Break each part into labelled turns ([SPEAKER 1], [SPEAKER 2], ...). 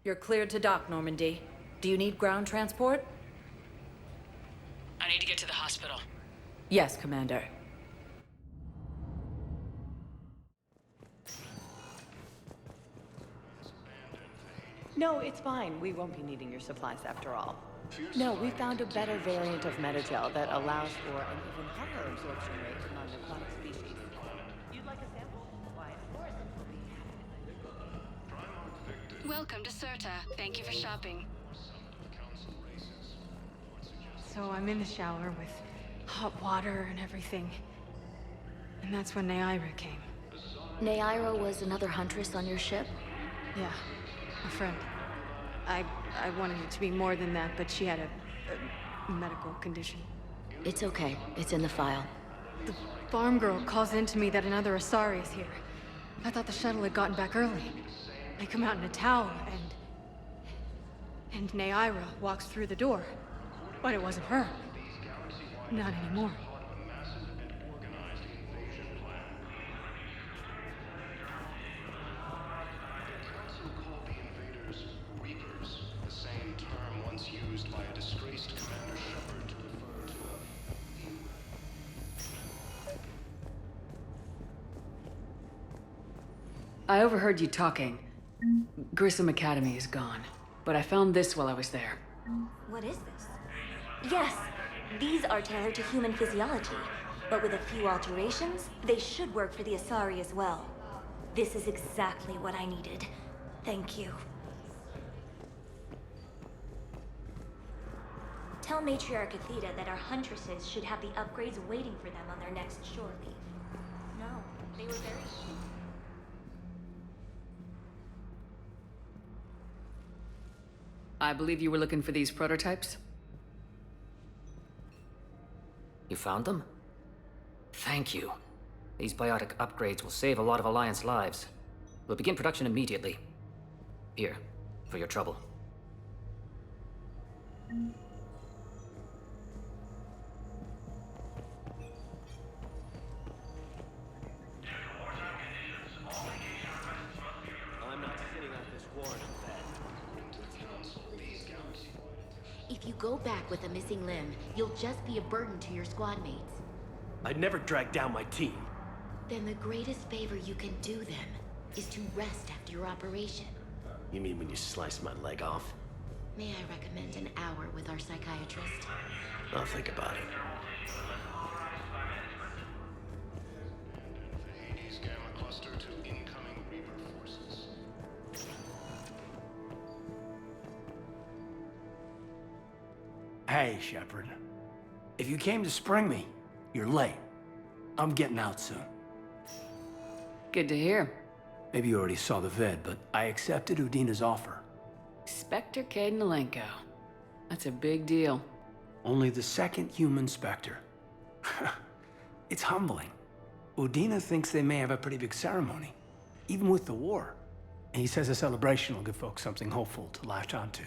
[SPEAKER 1] You're cleared to dock, Normandy. Do you need ground transport?
[SPEAKER 2] I need to get to the hospital.
[SPEAKER 1] Yes, Commander.
[SPEAKER 3] No, it's fine. We won't be needing your supplies after all. No, we found a better variant of metagel that allows for an even higher absorption rate among aquatic species. You'd like a sample? Why, of course, we'll be happy.
[SPEAKER 4] Welcome to Serta. Thank you for shopping.
[SPEAKER 5] So I'm in the shower with hot water and everything. And that's when Neaira came.
[SPEAKER 4] Neaira was another huntress on your ship?
[SPEAKER 5] Yeah, a friend. I wanted it to be more than that, but she had a medical condition.
[SPEAKER 4] It's okay. It's in the file.
[SPEAKER 5] The farm girl calls in to me that another Asari is here. I thought the shuttle had gotten back early. I come out in a towel, and Neaira walks through the door. But it wasn't her. Not anymore.
[SPEAKER 2] I overheard you talking. Grissom Academy is gone, but I found this while I was there.
[SPEAKER 6] What is this? Yes, these are tailored to human physiology, but with a few alterations, they should work for the Asari as well. This is exactly what I needed. Thank you. Tell Matriarch Athena that our huntresses should have the upgrades waiting for them on their next shore leave. No, they were very...
[SPEAKER 2] I believe you were looking for these prototypes?
[SPEAKER 7] You found them? Thank you. These biotic upgrades will save a lot of Alliance lives. We'll begin production immediately. Here, for your trouble.
[SPEAKER 4] If you go back with a missing limb, you'll just be a burden to your squad mates.
[SPEAKER 8] I'd never drag down my team.
[SPEAKER 4] Then the greatest favor you can do them is to rest after your operation.
[SPEAKER 8] You mean when you sliced my leg off?
[SPEAKER 4] May I recommend an hour with our psychiatrist?
[SPEAKER 8] I'll think about it.
[SPEAKER 9] Hey, Shepard. If you came to spring me, you're late. I'm getting out soon.
[SPEAKER 2] Good to hear.
[SPEAKER 9] Maybe you already saw the vid, but I accepted Udina's offer.
[SPEAKER 2] Spectre Cadenalenko. That's a big deal.
[SPEAKER 9] Only the second human Spectre. It's humbling. Udina thinks they may have a pretty big ceremony, even with the war. And he says a celebration will give folks something hopeful to latch onto.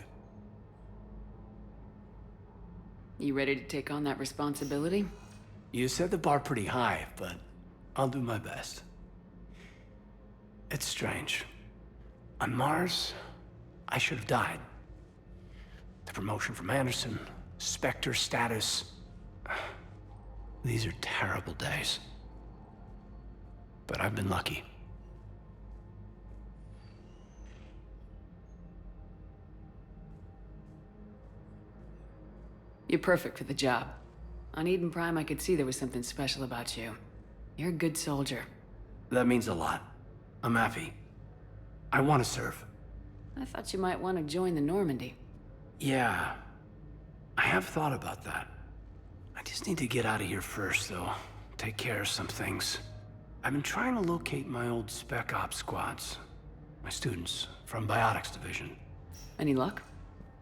[SPEAKER 2] You ready to take on that responsibility?
[SPEAKER 9] You set the bar pretty high, but I'll do my best. It's strange. On Mars, I should have died. The promotion from Anderson, Spectre status. These are terrible days. But I've been lucky.
[SPEAKER 2] You're perfect for the job. On Eden Prime, I could see there was something special about you. You're a good soldier.
[SPEAKER 9] That means a lot. I'm happy. I want to serve.
[SPEAKER 2] I thought you might want to join the Normandy.
[SPEAKER 9] Yeah. I have thought about that. I just need to get out of here first, though. Take care of some things. I've been trying to locate my old Spec Ops squads. My students from Biotics Division.
[SPEAKER 2] Any luck?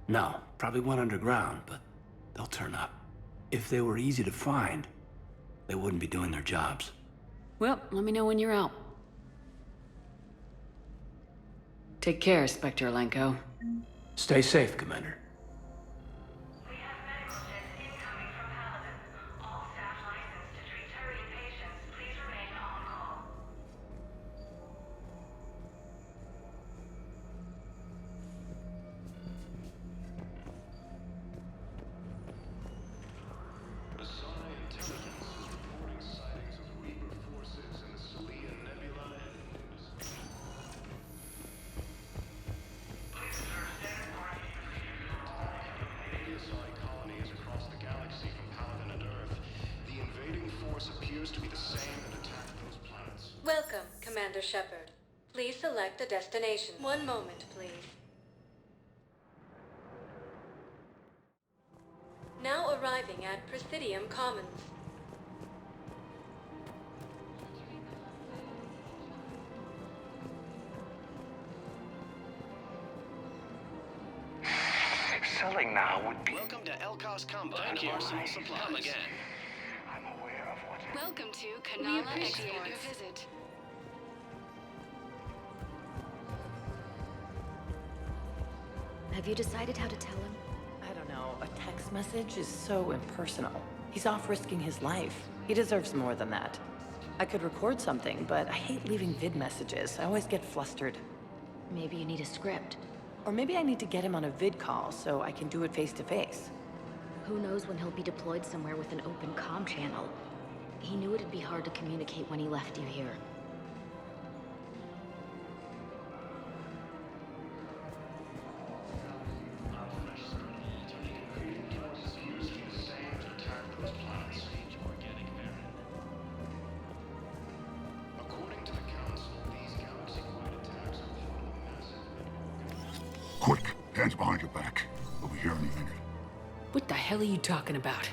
[SPEAKER 9] No, probably went underground, but they'll turn up. If they were easy to find, they wouldn't be doing their jobs.
[SPEAKER 2] Well, let me know when you're out. Take care, Spectre Lenko.
[SPEAKER 9] Stay safe, Commander.
[SPEAKER 10] We have medical jets incoming from Paladin. All staff licensed to treat Turian patients, please remain on call.
[SPEAKER 11] Asana Intelligence is reporting sightings of Reaper forces in the Celia Nebula and ASI colonies across the galaxy from Paladin and Earth. The invading force appears to be the same that attacked those planets.
[SPEAKER 5] Welcome, Commander Shepard. Please select a destination. One moment, please. Now arriving at Presidium Commons.
[SPEAKER 11] Selling now would be. Welcome to Elkos Combat. Thank you. Arsenal supplies. Come again. I'm aware of what.
[SPEAKER 5] Welcome to Kanala Exports. Your visit.
[SPEAKER 4] Have you decided how to tell him?
[SPEAKER 3] I don't know. A text message is so impersonal. He's off risking his life. He deserves more than that. I could record something, but I hate leaving vid messages. I always get flustered.
[SPEAKER 4] Maybe you need a script.
[SPEAKER 3] Or maybe I need to get him on a vid call so I can do it face to face.
[SPEAKER 4] Who knows when he'll be deployed somewhere with an open comm channel. He knew it'd be hard to communicate when he left you here.
[SPEAKER 11] According to the Council, these galaxy-wide attacks are part of a massive.
[SPEAKER 12] Quick, hands behind your back. We'll be here any minute.
[SPEAKER 2] What the hell are you talking about?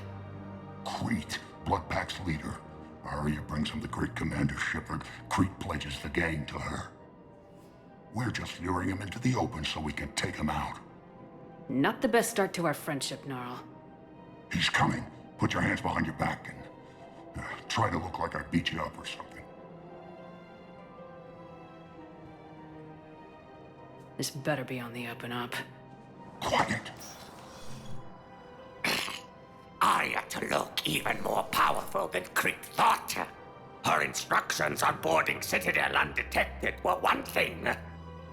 [SPEAKER 12] Crete, Bloodpack's leader. Arya brings him the great Commander Shepard. Crete pledges the gang to her. We're just luring him into the open so we can take him out.
[SPEAKER 2] Not the best start to our friendship, Gnarl.
[SPEAKER 12] He's coming. Put your hands behind your back and try to look like I beat you up or something.
[SPEAKER 2] This better be on the up and up.
[SPEAKER 12] Quiet.
[SPEAKER 13] Arya to look even more powerful than Crete thought. Her instructions on boarding Citadel undetected were one thing.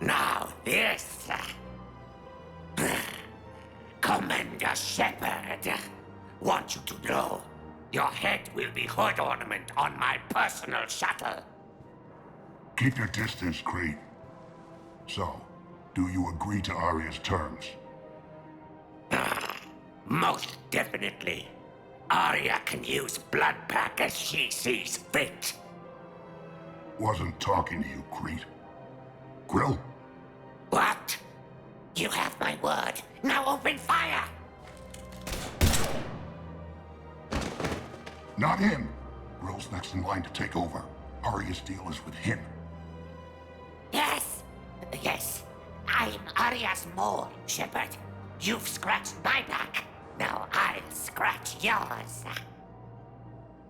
[SPEAKER 13] Now this. Commander Shepard, want you to know, your head will be hood ornament on my personal shuttle.
[SPEAKER 12] Keep your distance, Crete. So, do you agree to Arya's terms?
[SPEAKER 13] Most definitely. Arya can use Bloodpack as she sees fit.
[SPEAKER 12] Wasn't talking to you, Crete. Grill?
[SPEAKER 13] What? You have my word. Now open fire!
[SPEAKER 12] Not him. Grill's next in line to take over. Arya's deal is with him.
[SPEAKER 13] Yes. I'm Arya's mole, Shepard. You've scratched my back. Now I'll scratch yours.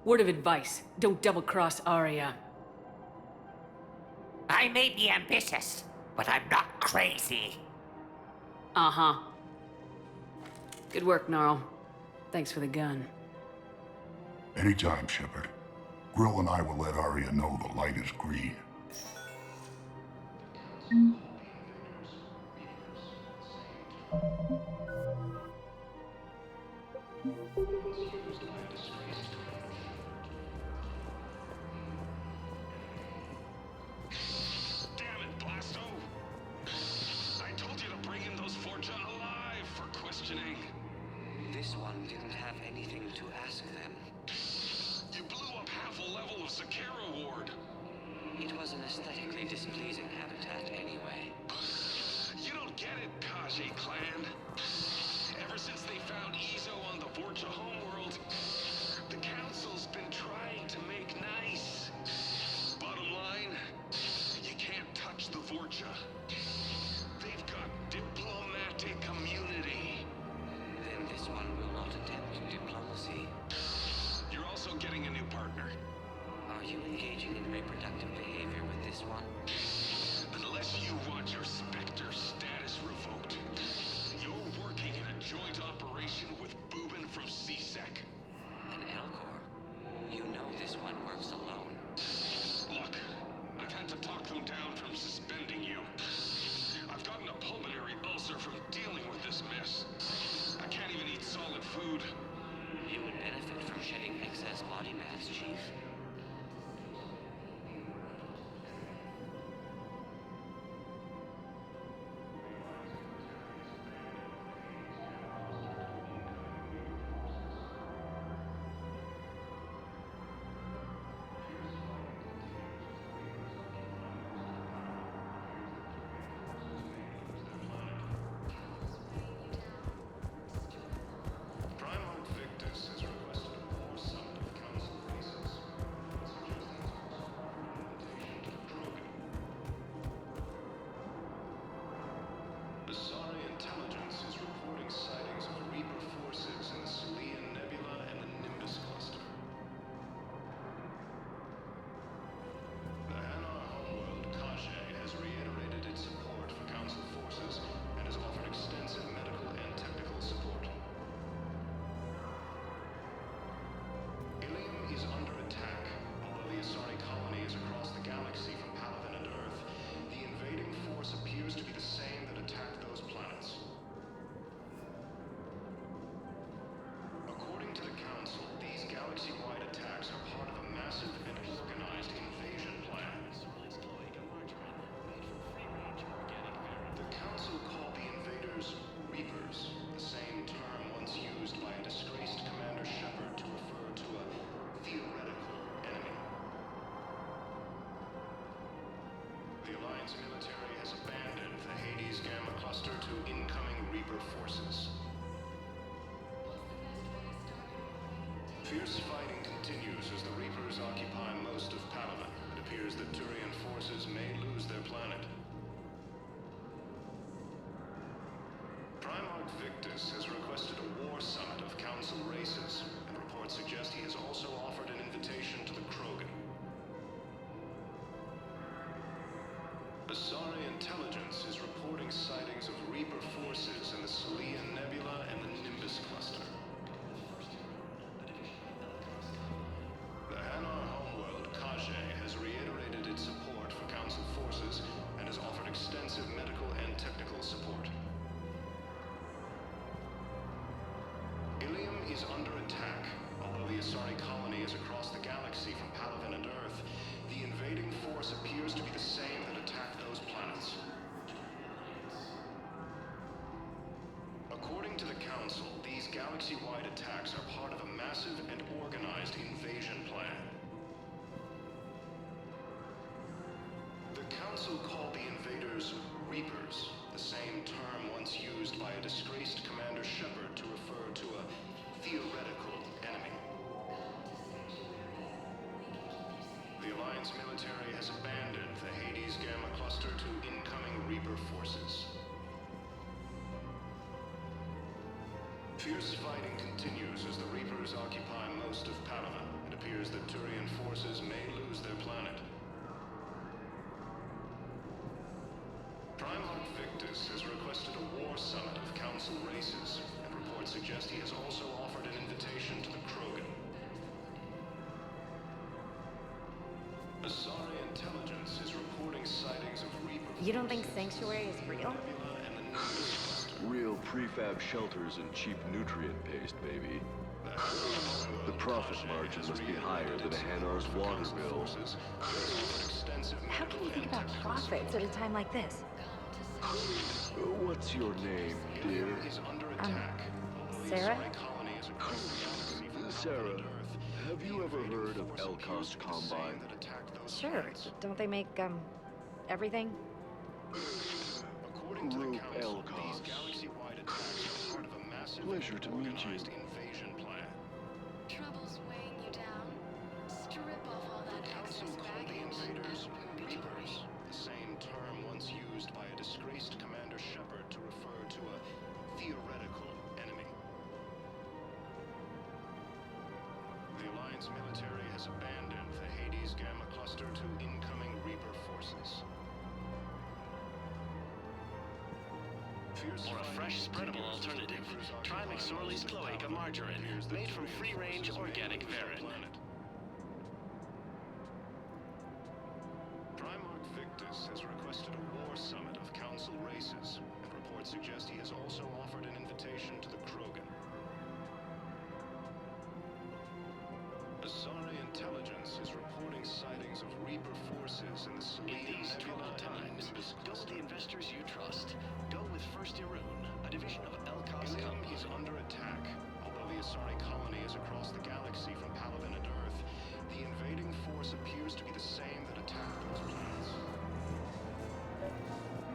[SPEAKER 2] Word of advice, don't double-cross Arya.
[SPEAKER 13] I may be ambitious, but I'm not crazy.
[SPEAKER 2] Uh-huh. Good work, Gnarl. Thanks for the gun.
[SPEAKER 12] Anytime, Shepard. Grill and I will let Arya know the light is green.
[SPEAKER 14] Are you engaging in reproductive behavior with this one?
[SPEAKER 11] Unless you want your Spectre status revoked, you're working in a joint operation with Boobin from CSEC.
[SPEAKER 14] An Elcor? You know this one works alone.
[SPEAKER 11] Look, I've had to talk them down from suspending you. I've gotten a pulmonary ulcer from dealing with this mess. I can't even eat solid food.
[SPEAKER 14] You would benefit from shedding excess body mass, Chief.
[SPEAKER 11] Fierce fighting continues as the Reapers occupy most of Palaven. It appears that Turian forces may lose their planet. Primarch Victus has requested a war summit of Council races, and reports suggest he has also offered an invitation to the Krogan. Asari intelligence is reporting sightings of Reaper forces in the Selian Nebula and the Nimbus cluster. The Hanar homeworld, Kage, has reiterated its support for Council forces and has offered extensive medical and technical support. Ilium is under attack. Although the Asari colony is across the galaxy from Palaven and Earth, the invading force appears to be the same that attacked those planets. According to the Council, these galaxy-wide attacks are part of a massive and organized invasion plan. The Council called the invaders Reapers, the same term once used by a disgraced Commander Shepard to refer to a theoretical enemy. The Alliance military has abandoned the Hades Gamma cluster to incoming Reaper forces. Fierce fighting continues as the Reapers occupy most of Palaven. It appears that Turian forces may lose their planet. Primarch Victus has requested a war summit of Council races, and reports suggest he has also offered an invitation to the Krogan. Asari intelligence is reporting sightings of Reaper.
[SPEAKER 15] You don't think Sanctuary is real?
[SPEAKER 16] Real prefab shelters and cheap nutrient paste, baby. The profit margin must be higher than a Hanar's water bill.
[SPEAKER 15] How can you think about profits at a time like this?
[SPEAKER 16] What's your name, dear?
[SPEAKER 15] Sarah?
[SPEAKER 16] Sarah, have you ever heard of Elcost Combine?
[SPEAKER 15] Sure. Don't they make, everything?
[SPEAKER 16] Group Elcost. Pleasure to meet you.
[SPEAKER 5] Trouble's weighing you down? Strip off all that excess baggage.
[SPEAKER 11] Reapers, the same term once used by a disgraced Commander Shepard to refer to a theoretical enemy. The Alliance military has abandoned the Hades Hades Gamma Cluster to incoming Reaper forces.
[SPEAKER 17] Or a fresh, spreadable alternative. Try McSorley's Cloaca Margarine, made from free-range organic verin.
[SPEAKER 11] Primarch Victus has requested a war summit of Council races, and reports suggest he has also offered an invitation to the Krogan. Asari intelligence is reporting sightings of Reaper forces in the Selene
[SPEAKER 17] These troubled times, go with the investors you trust. Go with First Irun, a division of Elkos Company.
[SPEAKER 11] Is under attack. Although the Asari colony is across the galaxy from Palaven and Earth, the invading force appears to be the same that attacked those planets.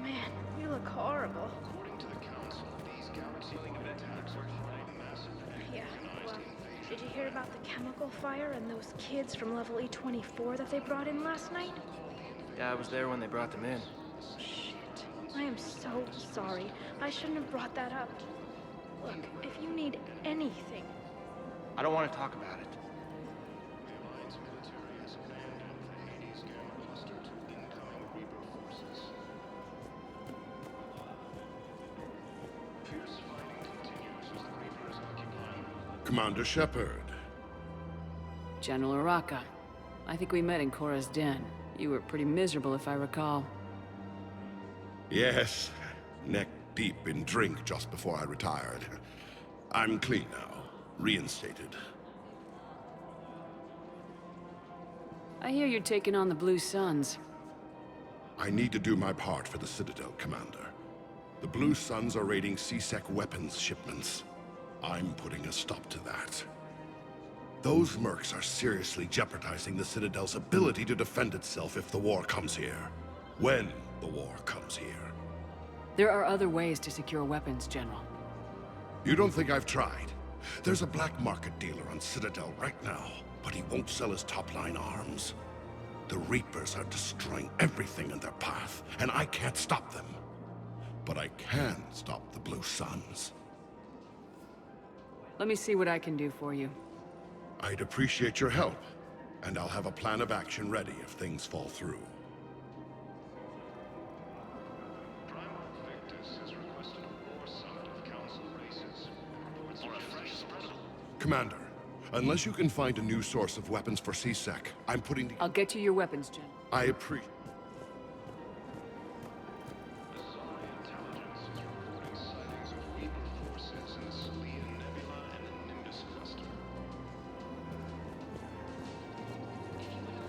[SPEAKER 18] Man, you look horrible.
[SPEAKER 11] According to the Council, these galaxy-wide attacks are part of a massive
[SPEAKER 18] Yeah,
[SPEAKER 11] organized
[SPEAKER 18] well,
[SPEAKER 11] invasion.
[SPEAKER 18] did you hear about the chemical fire and those kids from level E24 that they brought in last night?
[SPEAKER 19] Yeah, I was there when they brought them in.
[SPEAKER 18] Shit. I am so sorry. I shouldn't have brought that up. Look, if you need anything...
[SPEAKER 19] I don't want to talk about it.
[SPEAKER 11] The Alliance military has abandoned the Hades Gamma Cluster to incoming Reaper forces. Fierce fighting continues as the Reapers occupy...
[SPEAKER 12] Commander Shepard.
[SPEAKER 2] General Araka. I think we met in Korra's den. You were pretty miserable, if I recall.
[SPEAKER 12] Yes, neck deep in drink just before I retired. I'm clean now, reinstated.
[SPEAKER 2] I hear you're taking on the Blue Suns.
[SPEAKER 12] I need to do my part for the Citadel, Commander. The Blue Suns are raiding C-Sec weapons shipments. I'm putting a stop to that. Those mercs are seriously jeopardizing the Citadel's ability to defend itself if the war comes here. When the war comes here.
[SPEAKER 2] There are other ways to secure weapons, General.
[SPEAKER 12] You don't think I've tried? There's a black market dealer on Citadel right now, but he won't sell his top-line arms. The Reapers are destroying everything in their path, and I can't stop them. But I can stop the Blue Suns.
[SPEAKER 2] Let me see what I can do for you.
[SPEAKER 12] I'd appreciate your help, and I'll have a plan of action ready if things fall through.
[SPEAKER 11] Primarch Victus has requested a war summit of Council races.
[SPEAKER 17] Or a fresh, spreadable...
[SPEAKER 12] Commander, unless you can find a new source of weapons for C-Sec, I'm putting the...
[SPEAKER 2] I'll get you your weapons, General.
[SPEAKER 12] I appreciate...
[SPEAKER 11] Asari intelligence is reporting sightings of Reaper forces in the Selene Nebula and the Nimbus cluster.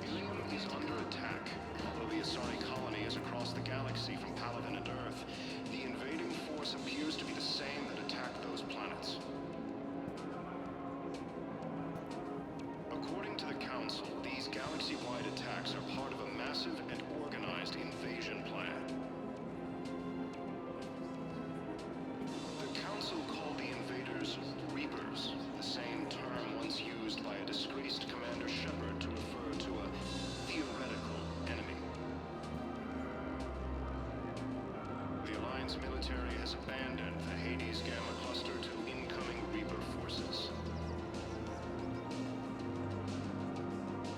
[SPEAKER 11] Ilium is under attack. Although the Asari colony is across the galaxy from Palaven and Earth, the invading force appears to be the same that attacked those planets. According to the Council, these galaxy-wide attacks are part of a massive and organized invasion plan. The Council called the invaders Reapers, the same term once used by a disgraced Commander Shepard to refer to a theoretical enemy. The Alliance military has abandoned the Hades Gamma Cluster to incoming Reaper forces.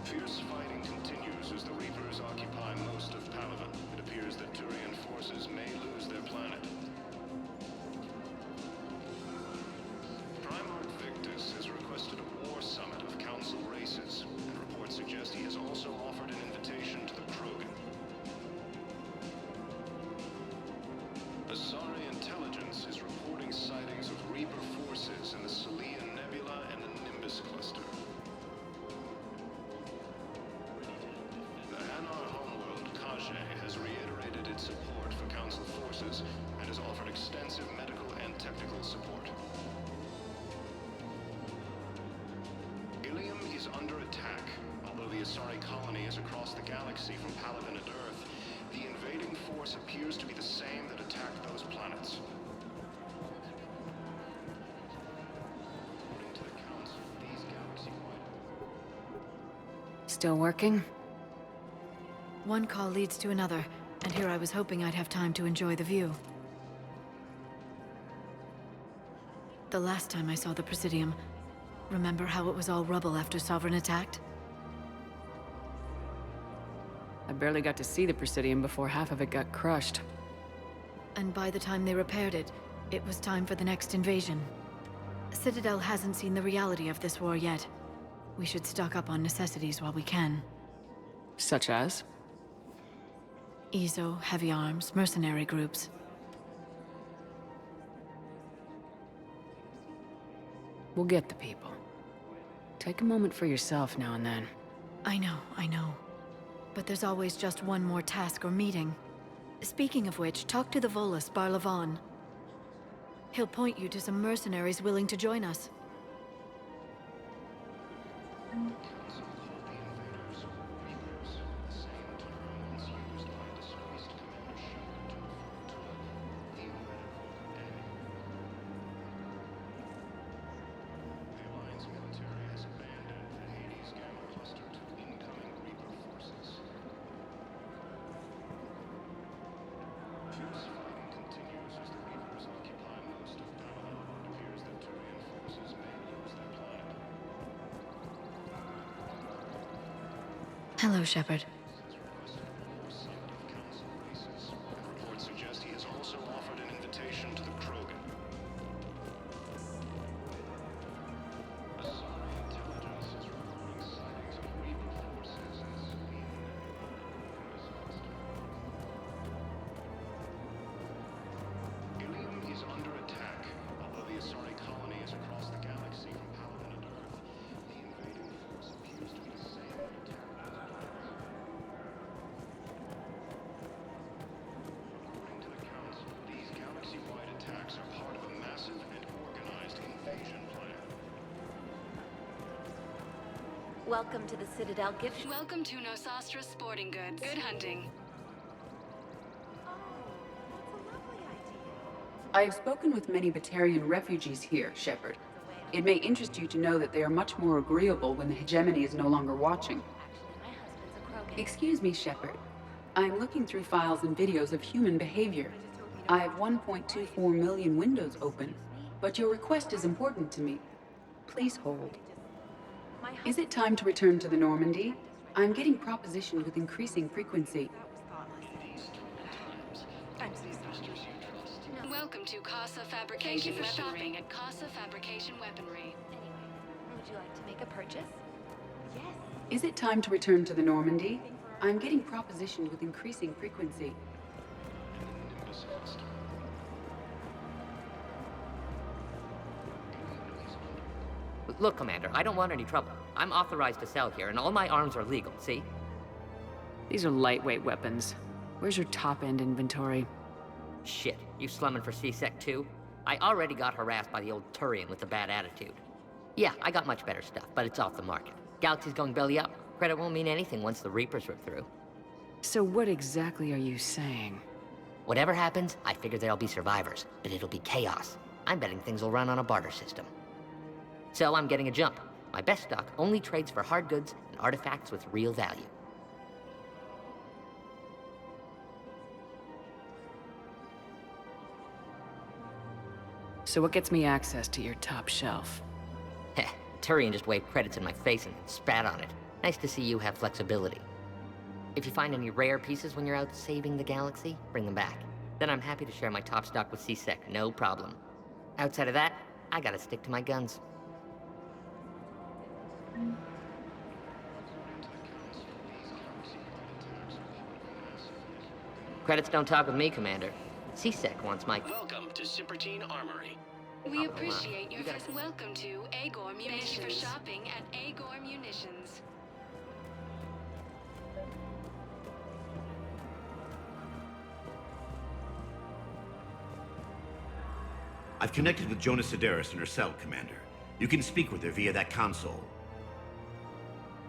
[SPEAKER 11] Fierce fighting continues as the Reapers occupy most of Palaven. It appears that Turian forces may lose their planet. Primarch Victus has requested a war summit of Council races, and reports suggest he has also offered an invitation to the Krogan. Asari intelligence is reporting sightings of Reaper forces in the Selene Nebula and the Nimbus cluster. The Hanar homeworld, Kage, has reiterated its support for Council forces and has offered extensive medical and technical support. Ilium is under attack. Although the Asari colony is across the galaxy from Palaven and Earth, the invading force appears to be the same that attacked those planets. According to the Council, these galaxy-wide...
[SPEAKER 20] Still working? One call leads to another, and here I was hoping I'd have time to enjoy the view. The last time I saw the Presidium, remember how it was all rubble after Sovereign attacked?
[SPEAKER 2] I barely got to see the Presidium before half of it got crushed.
[SPEAKER 20] And by the time they repaired it, it was time for the next invasion. Citadel hasn't seen the reality of this war yet. We should stock up on necessities while we can.
[SPEAKER 2] Such as?
[SPEAKER 20] EZO, heavy arms, mercenary groups.
[SPEAKER 2] We'll get the people. Take a moment for yourself now and then.
[SPEAKER 20] I know. But there's always just one more task or meeting. Speaking of which, talk to the Volus, Barlavan. He'll point you to some mercenaries willing to join us. Hello, Shepard.
[SPEAKER 11] Reports suggest he has also offered an invitation to the Krogan. Asari intelligence is reporting sightings of Reaper forces in Sweden. Ilium is under attack. Although the Asari colony is across the galaxy from Paladin and Earth, the invading force appears to be the same terror. According to the Council, these galaxy-wide attacks are part of a massive and organized invasion plan.
[SPEAKER 6] Welcome to the Citadel gift.
[SPEAKER 5] Welcome to Nosastra Sporting Goods. Good hunting.
[SPEAKER 21] I have spoken with many Batarian refugees here, Shepard. It may interest you to know that they are much more agreeable when the hegemony is no longer watching. Excuse me, Shepard. I'm looking through files and videos of human behavior. I have 1.24 million windows open, but your request is important to me. Please hold. Is it time to return to the Normandy? I'm getting propositioned with increasing frequency.
[SPEAKER 5] Welcome to Casa Fabrication. Thank you for shopping at Casa Fabrication Weaponry.
[SPEAKER 6] Would you like to make a purchase? Yes.
[SPEAKER 21] Is it time to return to the Normandy? I'm getting propositioned with increasing frequency.
[SPEAKER 7] Look, Commander, I don't want any trouble. I'm authorized to sell here, and all my arms are legal, see?
[SPEAKER 2] These are lightweight weapons. Where's your top-end inventory?
[SPEAKER 7] Shit, you slumming for C-Sec too? I already got harassed by the old Turian with the bad attitude. Yeah, I got much better stuff, but it's off the market. Galaxy's going belly up. Credit won't mean anything once the Reapers rip through.
[SPEAKER 2] So what exactly are you saying?
[SPEAKER 7] Whatever happens, I figure there'll be survivors, but it'll be chaos. I'm betting things will run on a barter system. So I'm getting a jump. My best stock only trades for hard goods and artifacts with real value.
[SPEAKER 2] So what gets me access to your top shelf?
[SPEAKER 7] Heh, Turian just waved credits in my face and spat on it. Nice to see you have flexibility. If you find any rare pieces when you're out saving the galaxy, bring them back. Then I'm happy to share my top stock with C-Sec, no problem. Outside of that, I gotta stick to my guns. Credits don't talk with me, Commander. C-Sec wants my...
[SPEAKER 17] Welcome to Cybertine Armory.
[SPEAKER 5] We appreciate your visit. Welcome to Agor Munitions. Thank you for shopping at Agor Munitions.
[SPEAKER 22] I've connected with Jonas Sedaris in her cell, Commander. You can speak with her via that console.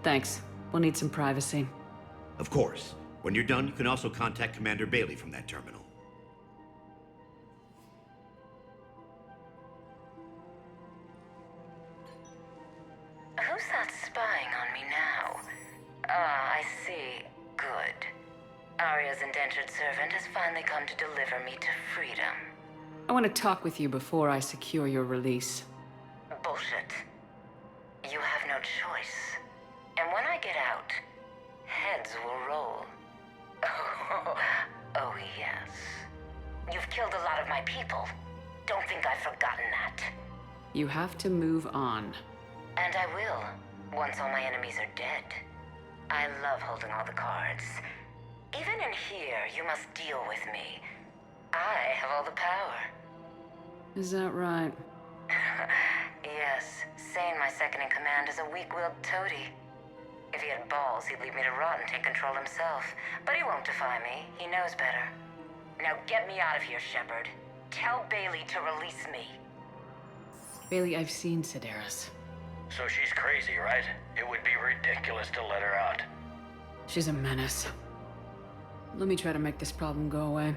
[SPEAKER 2] Thanks. We'll need some privacy.
[SPEAKER 22] Of course. When you're done, you can also contact Commander Bailey from that terminal.
[SPEAKER 23] Who's that spying on me now? Ah, I see. Good. Arya's indentured servant has finally come to deliver me to freedom.
[SPEAKER 2] I want to talk with you before I secure your release.
[SPEAKER 23] Bullshit. You have no choice. And when I get out, heads will roll. Oh, yes. You've killed a lot of my people. Don't think I've forgotten that.
[SPEAKER 2] You have to move on.
[SPEAKER 23] And I will, once all my enemies are dead. I love holding all the cards. Even in here, you must deal with me. I have all the power.
[SPEAKER 2] Is that right?
[SPEAKER 23] Yes, Sane, my second-in-command, is a weak-willed toady. If he had balls, he'd leave me to rot and take control himself. But he won't defy me. He knows better. Now get me out of here, Shepard. Tell Bailey to release me.
[SPEAKER 2] Bailey, I've seen Sedaris.
[SPEAKER 17] So she's crazy, right? It would be ridiculous to let her out.
[SPEAKER 2] She's a menace. Let me try to make this problem go away.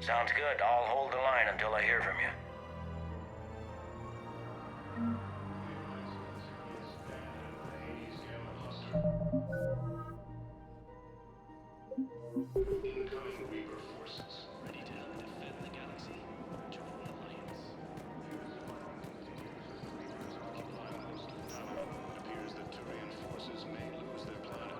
[SPEAKER 17] Sounds good. I'll hold the line until I hear from you.
[SPEAKER 11] Incoming Reaper forces.
[SPEAKER 17] Ready to help defend the galaxy. Join the Alliance.
[SPEAKER 11] It appears that Turian forces may lose their planet.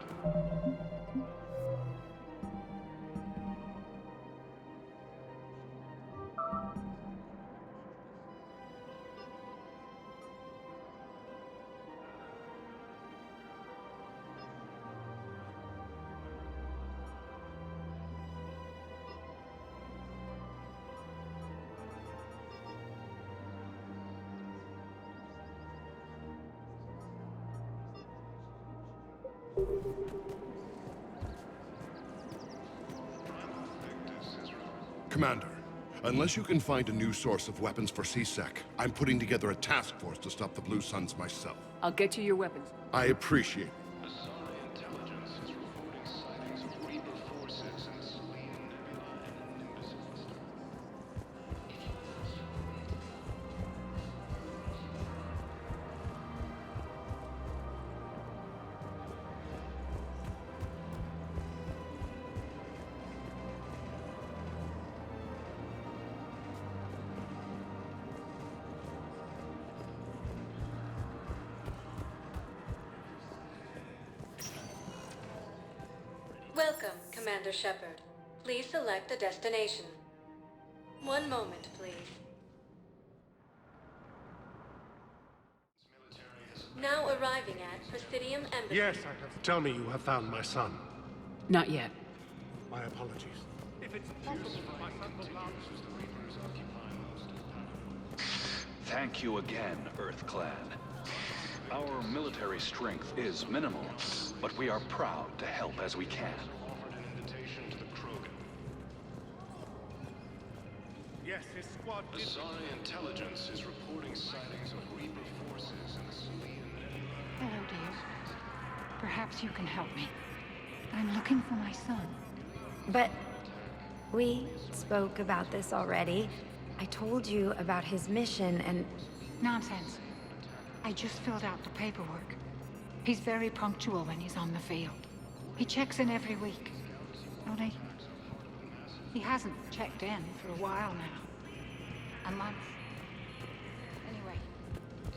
[SPEAKER 12] Commander, unless you can find a new source of weapons for C-Sec, I'm putting together a task force to stop the Blue Suns myself.
[SPEAKER 2] I'll get you your weapons.
[SPEAKER 12] I appreciate it.
[SPEAKER 11] Intelligence is reporting sightings of Reaper forces in Selene Nebula and Nimbus cluster.
[SPEAKER 5] Welcome, Commander Shepard. Please select a destination. One moment, please. Now arriving at Presidium Embassy.
[SPEAKER 1] Yes, I have. Tell me you have found my son.
[SPEAKER 2] Not yet.
[SPEAKER 1] My apologies. If it's possible for my son to belong.
[SPEAKER 8] Thank you again, Earth Clan. Our military strength is minimal, but we are proud to help as we can.
[SPEAKER 11] Offered an invitation to the Krogan.
[SPEAKER 1] Yes, his squad did.
[SPEAKER 11] Asari intelligence is reporting sightings of Reaper forces in the Selene Nebula.
[SPEAKER 9] Hello, dear. Perhaps you can help me. I'm looking for my son.
[SPEAKER 24] But we spoke about this already. I told you about his mission and...
[SPEAKER 9] Nonsense. I just filled out the paperwork. He's very punctual when he's on the field. He checks in every week. Only, he hasn't checked in for a while now. A month. Anyway,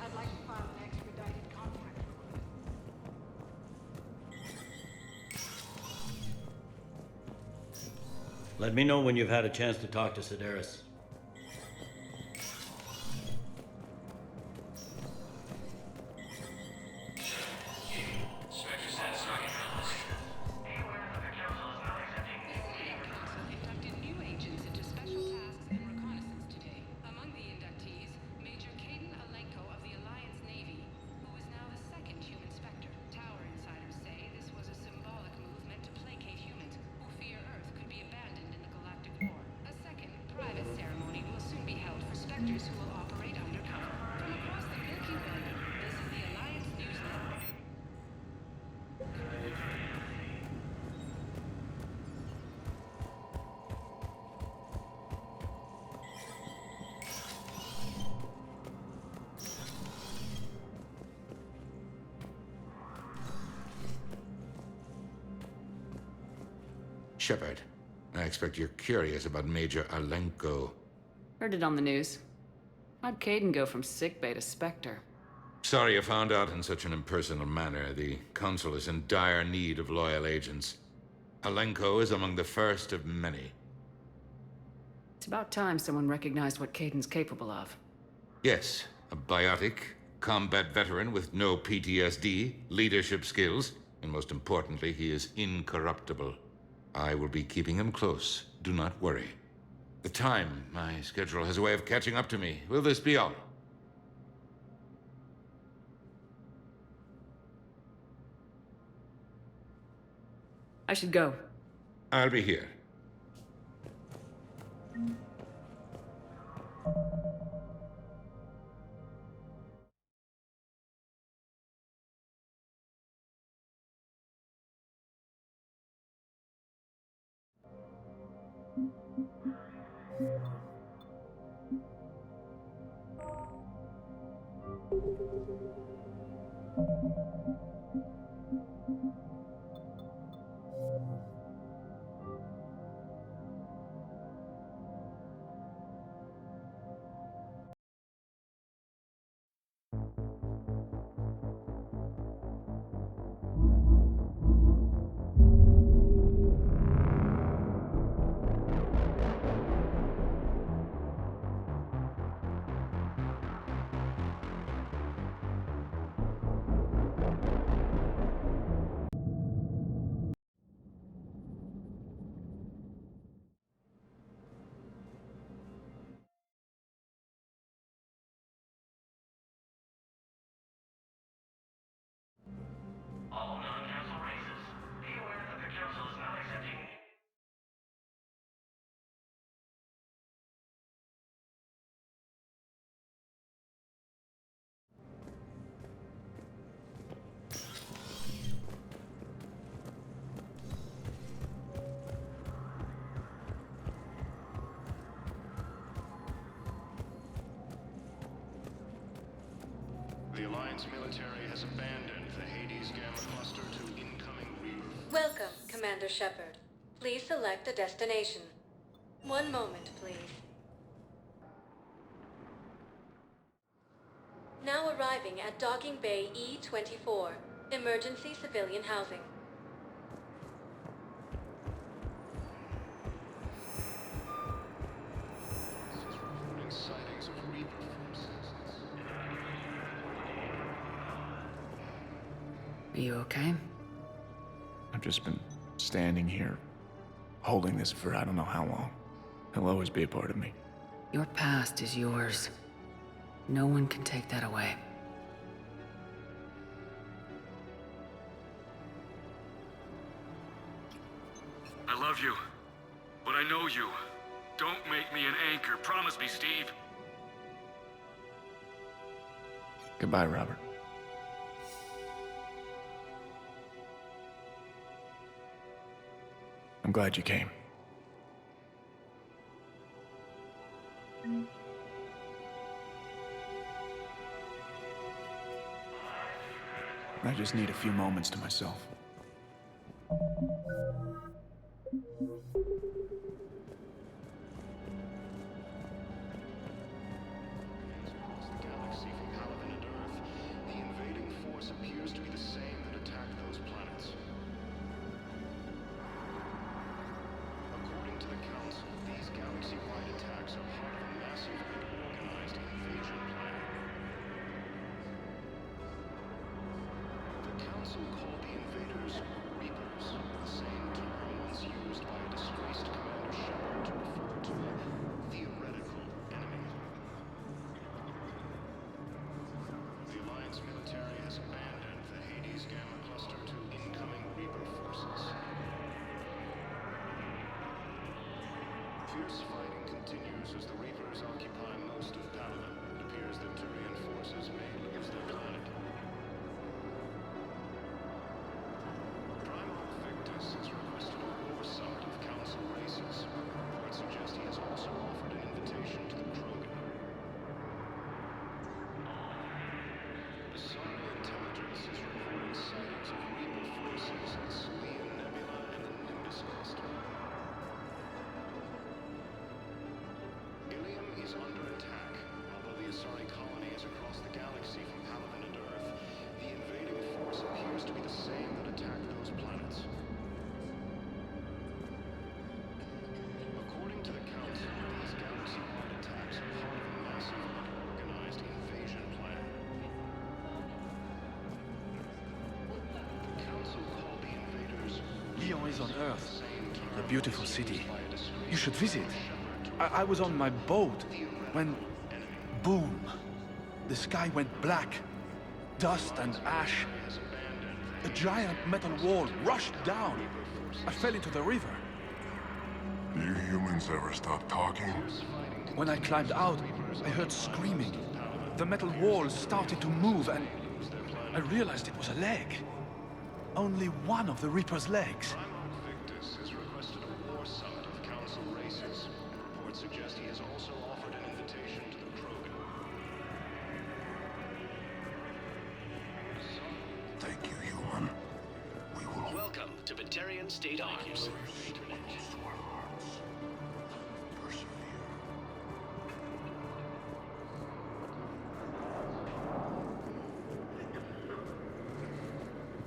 [SPEAKER 9] I'd like to file an expedited contact request.
[SPEAKER 25] Let me know when you've had a chance to talk to Sedaris.
[SPEAKER 26] Shepard, I expect you're curious about Major Alenko.
[SPEAKER 2] Heard it on the news. How'd Caden go from sickbay to Spectre?
[SPEAKER 26] Sorry you found out in such an impersonal manner. The Council is in dire need of loyal agents. Alenko is among the first of many.
[SPEAKER 2] It's about time someone recognized what Caden's capable of.
[SPEAKER 26] Yes, a biotic, combat veteran with no PTSD, leadership skills, and most importantly, he is incorruptible. I will be keeping him close. Do not worry. The time, my schedule has a way of catching up to me. Will this be all?
[SPEAKER 2] I should go.
[SPEAKER 26] I'll be here.
[SPEAKER 17] All non-council races, be aware that the council is not accepting.
[SPEAKER 11] The Alliance military has abandoned the Hades Gamma cluster to incoming Reaper.
[SPEAKER 5] Welcome, Commander Shepard. Please select a destination. One moment, please. Now arriving at Docking Bay E-24, emergency civilian housing.
[SPEAKER 11] Reporting sightings of Reaper forces.
[SPEAKER 2] Are you okay?
[SPEAKER 19] I've just been standing here, holding this for I don't know how long. He'll always be a part of me.
[SPEAKER 2] Your past is yours. No one can take that away.
[SPEAKER 3] I love you, but I know you. Don't make me an anchor. Promise me, Steve.
[SPEAKER 19] Goodbye, Robert. I'm glad you came. I just need a few moments to myself.
[SPEAKER 11] Galaxy from Paladin and Earth, the invading force appears to be the same that attacked those planets. According to the Council, these galaxy-wide attacks are part of a massive and organized invasion plan. The Council called the invaders Reapers, the same term once used by a disgraced Commander Shepard to refer to a theoretical enemy. The Alliance military has abandoned the Hades Gamma cluster to incoming Reaper forces. Fierce fighting continues as the Reapers occupy most of Paladin. It appears that Turian forces may lose their planet. Primal Victus has requested a war summit of Council races. Reports suggest he has also offered an invitation to the Krogan. The Sorry intelligence is reporting sightings of Reaper forces at Salian Nebula and the Nimbus cluster. Ilium is under attack, although the Asari colony is across the galaxy.
[SPEAKER 4] how is on Earth. A beautiful city. You should visit. I was on my boat when... boom! The sky went black. Dust and ash. A giant metal wall rushed down. I fell into the river.
[SPEAKER 10] Do you humans ever stop talking?
[SPEAKER 4] When I climbed out, I heard screaming. The metal wall started to move and I realized it was a leg. Only one of the Reaper's legs.
[SPEAKER 11] Victus has requested a war summit of Council races. Reports suggest he has also offered an invitation to the Krogan.
[SPEAKER 10] Thank you, human. We will...
[SPEAKER 17] Welcome to Batarian State Arms.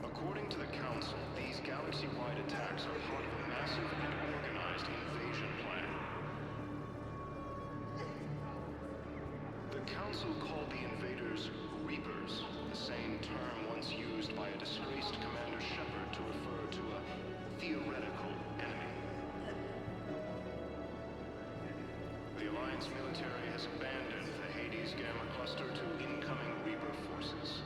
[SPEAKER 11] According to the Council, these galaxy-wide attacks are part of a massive and organized invasion plan. The Council called the invaders Reapers, the same term once used by a disgraced Commander Shepard to refer to a theoretical enemy. The Alliance military has abandoned the Hades Gamma Cluster to incoming Reaper forces.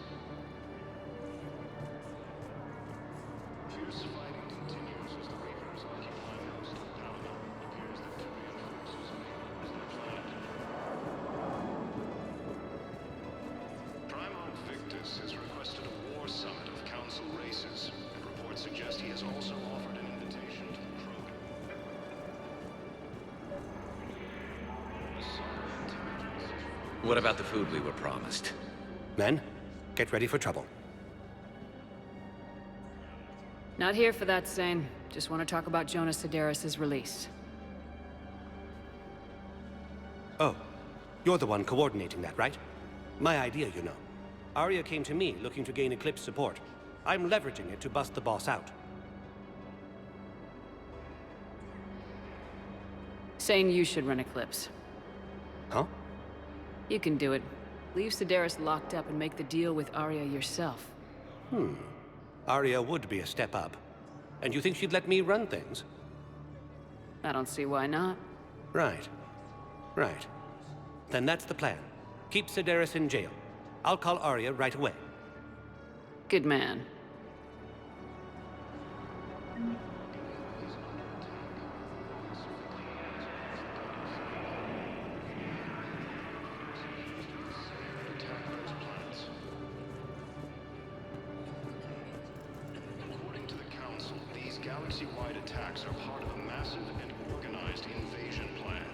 [SPEAKER 11] Fierce fighting continues as the Reapers occupy most of Paladin. It appears that Turian forces may lose their planet. Primo Victus has requested a war summit of Council races, and reports suggest he has also offered an invitation to the Krogan.
[SPEAKER 13] What about the food we were promised?
[SPEAKER 14] Men, get ready for trouble.
[SPEAKER 2] Not here for that, Sane. Just want to talk about Jonas Sedaris' release.
[SPEAKER 14] Oh, you're the one coordinating that, right? My idea, you know. Arya came to me looking to gain Eclipse support. I'm leveraging it to bust the boss out.
[SPEAKER 2] Sane, you should run Eclipse.
[SPEAKER 14] Huh?
[SPEAKER 2] You can do it. Leave Sedaris locked up and make the deal with Arya yourself.
[SPEAKER 14] Arya would be a step up. And you think she'd let me run things?
[SPEAKER 2] I don't see why not.
[SPEAKER 14] Right. Right. Then that's the plan. Keep Sedaris in jail. I'll call Arya right away.
[SPEAKER 2] Good man.
[SPEAKER 11] According to the Council, these galaxy-wide attacks are part of a massive and organized invasion plan.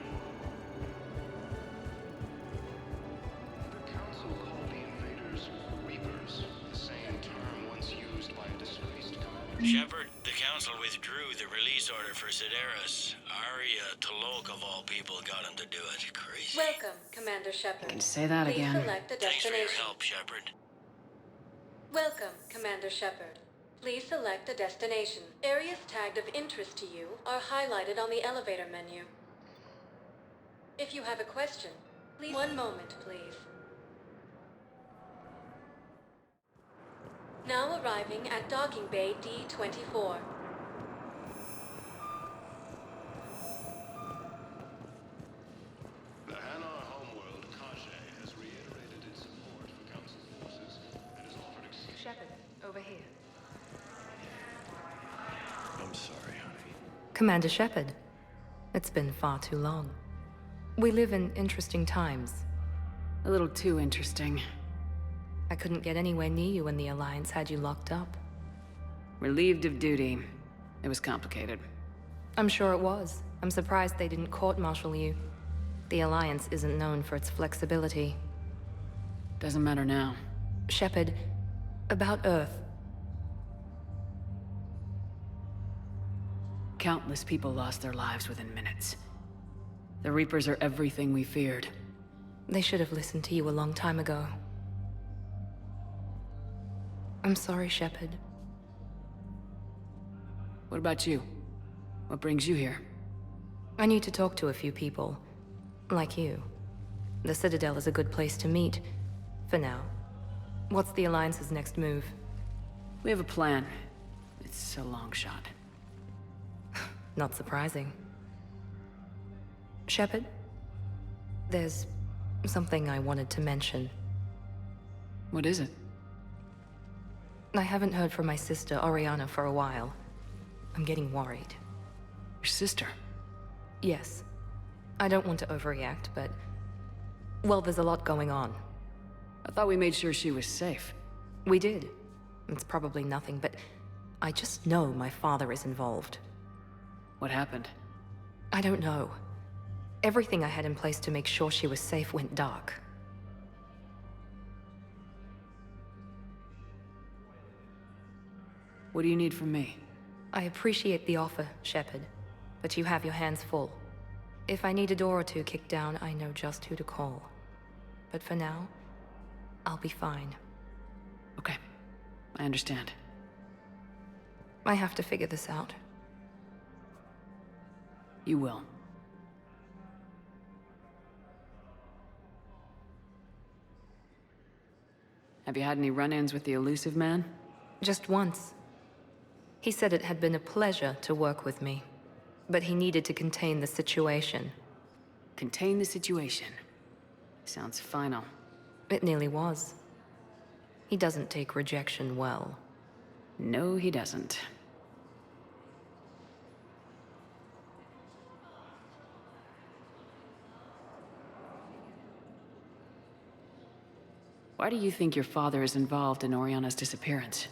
[SPEAKER 11] The Council called the invaders Reapers, the same term once used by a disgraced commander.
[SPEAKER 25] Shepard, the Council withdrew the release order for Sedaris. Arya Tolok, of all people, got him to do it. Crazy.
[SPEAKER 5] Welcome, Commander Shepard.
[SPEAKER 2] Can say that again.
[SPEAKER 5] Please select a
[SPEAKER 25] Thanks for your
[SPEAKER 5] destination.
[SPEAKER 25] help, Shepard.
[SPEAKER 5] Welcome, Commander Shepard. Please select a destination. Areas tagged of interest to you are highlighted on the elevator menu. If you have a question, please... One moment, please. Now arriving at Docking Bay D-24.
[SPEAKER 11] The Hanar homeworld, Kajay, has reiterated its support for Council forces and has offered...
[SPEAKER 5] Shepard, over here.
[SPEAKER 4] I'm sorry, honey.
[SPEAKER 15] Commander Shepard, it's been far too long. We live in interesting times.
[SPEAKER 2] A little too interesting.
[SPEAKER 15] I couldn't get anywhere near you when the Alliance had you locked up.
[SPEAKER 2] Relieved of duty. It was complicated.
[SPEAKER 15] I'm sure it was. I'm surprised they didn't court-martial you. The Alliance isn't known for its flexibility.
[SPEAKER 2] Doesn't matter now.
[SPEAKER 15] Shepard, about Earth.
[SPEAKER 2] Countless people lost their lives within minutes. The Reapers are everything we feared.
[SPEAKER 15] They should have listened to you a long time ago. I'm sorry, Shepard.
[SPEAKER 2] What about you? What brings you here?
[SPEAKER 15] I need to talk to a few people. Like you. The Citadel is a good place to meet. For now. What's the Alliance's next move?
[SPEAKER 2] We have a plan. It's a long shot.
[SPEAKER 15] Not surprising. Shepard, there's something I wanted to mention.
[SPEAKER 2] What is it?
[SPEAKER 15] I haven't heard from my sister, Oriana, for a while. I'm getting worried.
[SPEAKER 2] Your sister?
[SPEAKER 15] Yes. I don't want to overreact, but... well, there's a lot going on.
[SPEAKER 2] I thought we made sure she was safe.
[SPEAKER 15] We did. It's probably nothing, but I just know my father is involved.
[SPEAKER 2] What happened?
[SPEAKER 15] I don't know. Everything I had in place to make sure she was safe went dark.
[SPEAKER 2] What do you need from me?
[SPEAKER 15] I appreciate the offer, Shepard, but you have your hands full. If I need a door or two kicked down, I know just who to call. But for now, I'll be fine.
[SPEAKER 2] Okay, I understand.
[SPEAKER 15] I have to figure this out.
[SPEAKER 2] You will. Have you had any run-ins with the elusive man?
[SPEAKER 15] Just once. He said it had been a pleasure to work with me, but he needed to contain the situation.
[SPEAKER 2] Contain the situation. Sounds final.
[SPEAKER 15] It nearly was. He doesn't take rejection well.
[SPEAKER 2] No, he doesn't. Why do you think your father is involved in Oriana's disappearance?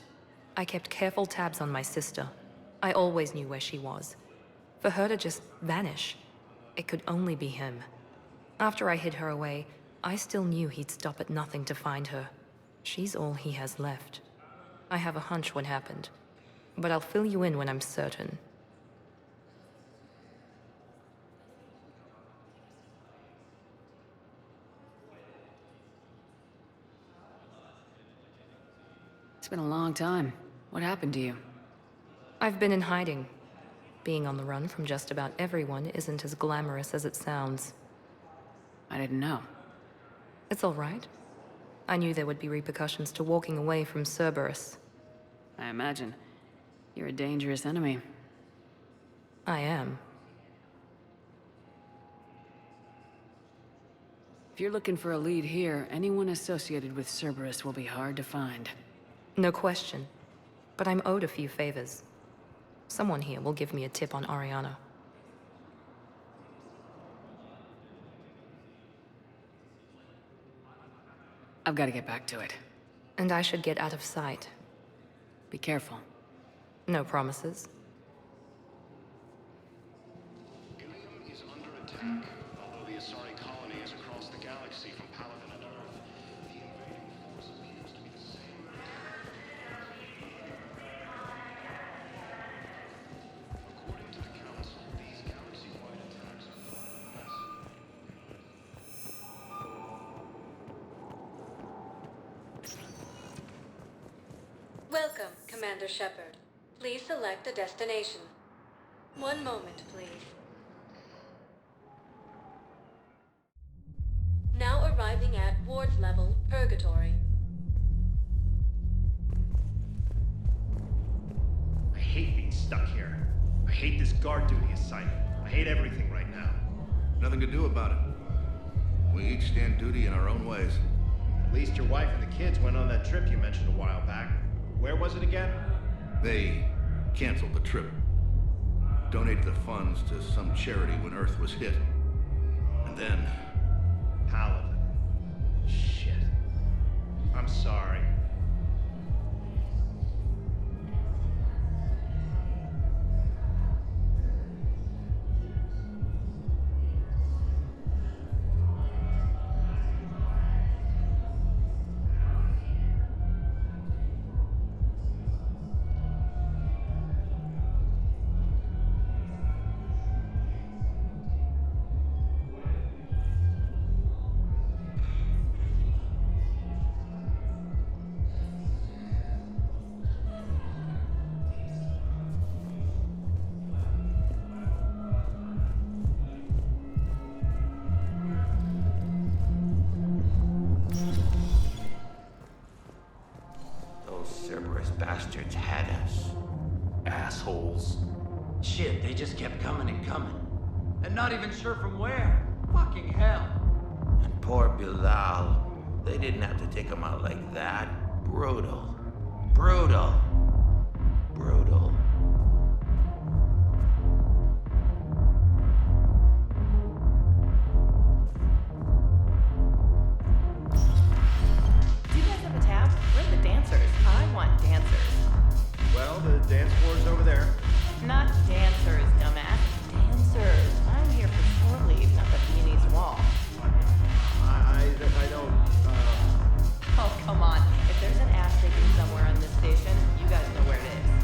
[SPEAKER 15] I kept careful tabs on my sister. I always knew where she was. For her to just vanish, it could only be him. After I hid her away, I still knew he'd stop at nothing to find her. She's all he has left. I have a hunch what happened, but I'll fill you in when I'm certain.
[SPEAKER 2] It's been a long time. What happened to you?
[SPEAKER 15] I've been in hiding. Being on the run from just about everyone isn't as glamorous as it sounds.
[SPEAKER 2] I didn't know.
[SPEAKER 15] It's all right. I knew there would be repercussions to walking away from Cerberus.
[SPEAKER 2] I imagine. You're a dangerous enemy.
[SPEAKER 15] I am.
[SPEAKER 2] If you're looking for a lead here, anyone associated with Cerberus will be hard to find.
[SPEAKER 15] No question. But I'm owed a few favors. Someone here will give me a tip on Oriana.
[SPEAKER 2] I've got to get back to it.
[SPEAKER 15] And I should get out of sight.
[SPEAKER 2] Be careful.
[SPEAKER 15] No promises.
[SPEAKER 11] Ilium is under attack. Although the Asari colony is across the galaxy from Paladin and Earth, the invading force appears to be the same. According to the Council, these galaxy-wide attacks are far less.
[SPEAKER 5] Welcome, Commander Shepard. Please select a destination. One moment, please. Now arriving at Ward's level, Purgatory.
[SPEAKER 6] I hate being stuck here. I hate this guard duty assignment. I hate everything right now.
[SPEAKER 22] Nothing to do about it. We each stand duty in our own ways.
[SPEAKER 6] At least your wife and the kids went on that trip you mentioned a while back. Where was it again?
[SPEAKER 22] They canceled the trip. Donated the funds to some charity when Earth was hit. And then...
[SPEAKER 6] Paladin. Shit. I'm sorry.
[SPEAKER 7] Those Cerberus bastards had us. Assholes. Shit, they just kept coming and coming. And not even sure from where. Fucking hell.
[SPEAKER 16] And poor Bilal. They didn't have to take him out like that. Brutal. Brutal. Brutal.
[SPEAKER 18] Do you guys have a tab? We're the dancers. I want dancers.
[SPEAKER 6] Well, the dance floor's over there.
[SPEAKER 18] Not dancers, dumbass. Dancers. I'm here for shore leave, not the Viennese wall.
[SPEAKER 6] I don't,
[SPEAKER 18] Oh, come on. If there's an ass shaking somewhere on this station, you guys know where it is.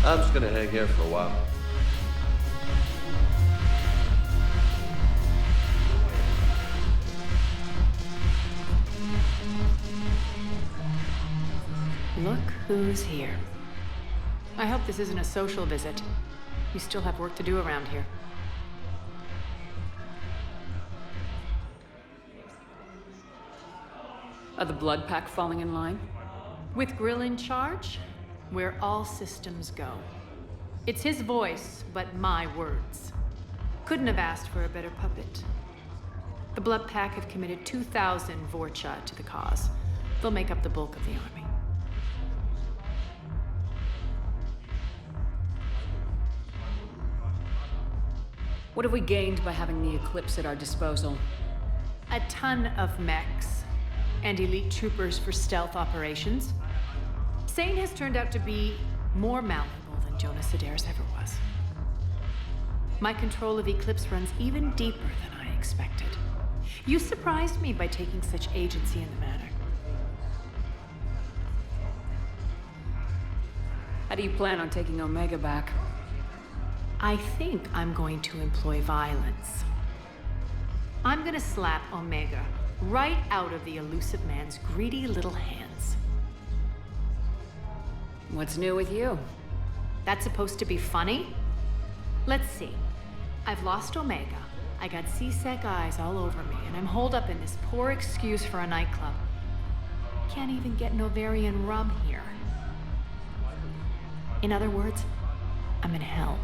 [SPEAKER 20] I'm just gonna hang here for a while.
[SPEAKER 2] Look who's here. I hope this isn't a social visit. You still have work to do around here. Are the blood pack falling in line? With Grill in charge, where all systems go. It's his voice, but my words. Couldn't have asked for a better puppet. The blood pack have committed 2,000 Vorcha to the cause. They'll make up the bulk of the army. What have we gained by having the Eclipse at our disposal? A ton of mechs and elite troopers for stealth operations. Sane has turned out to be more malleable than Jonas Sedaris ever was. My control of Eclipse runs even deeper than I expected. You surprised me by taking such agency in the matter. How do you plan on taking Omega back? I think I'm going to employ violence. I'm gonna slap Omega right out of the elusive man's greedy little hands. What's new with you? That's supposed to be funny? Let's see. I've lost Omega. I got C-Sec eyes all over me, and I'm holed up in this poor excuse for a nightclub. Can't even get an Ovarian rum here. In other words, I'm in hell.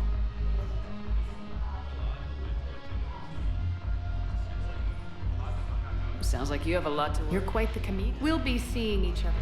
[SPEAKER 2] Sounds like you have a lot to learn. You're quite the comedian. We'll be seeing each other.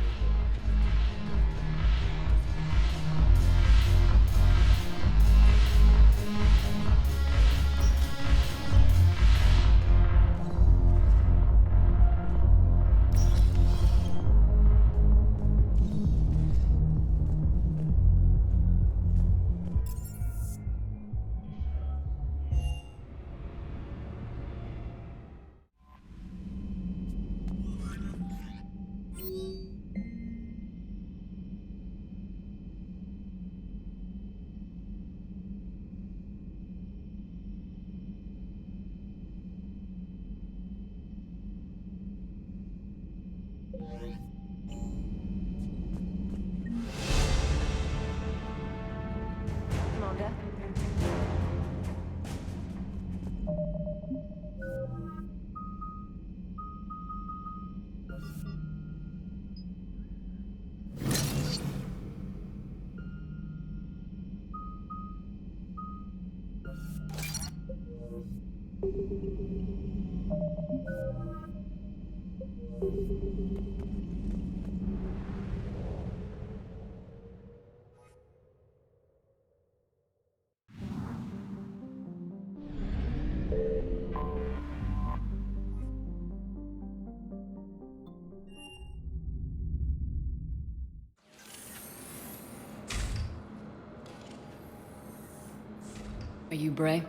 [SPEAKER 2] Are you Bray?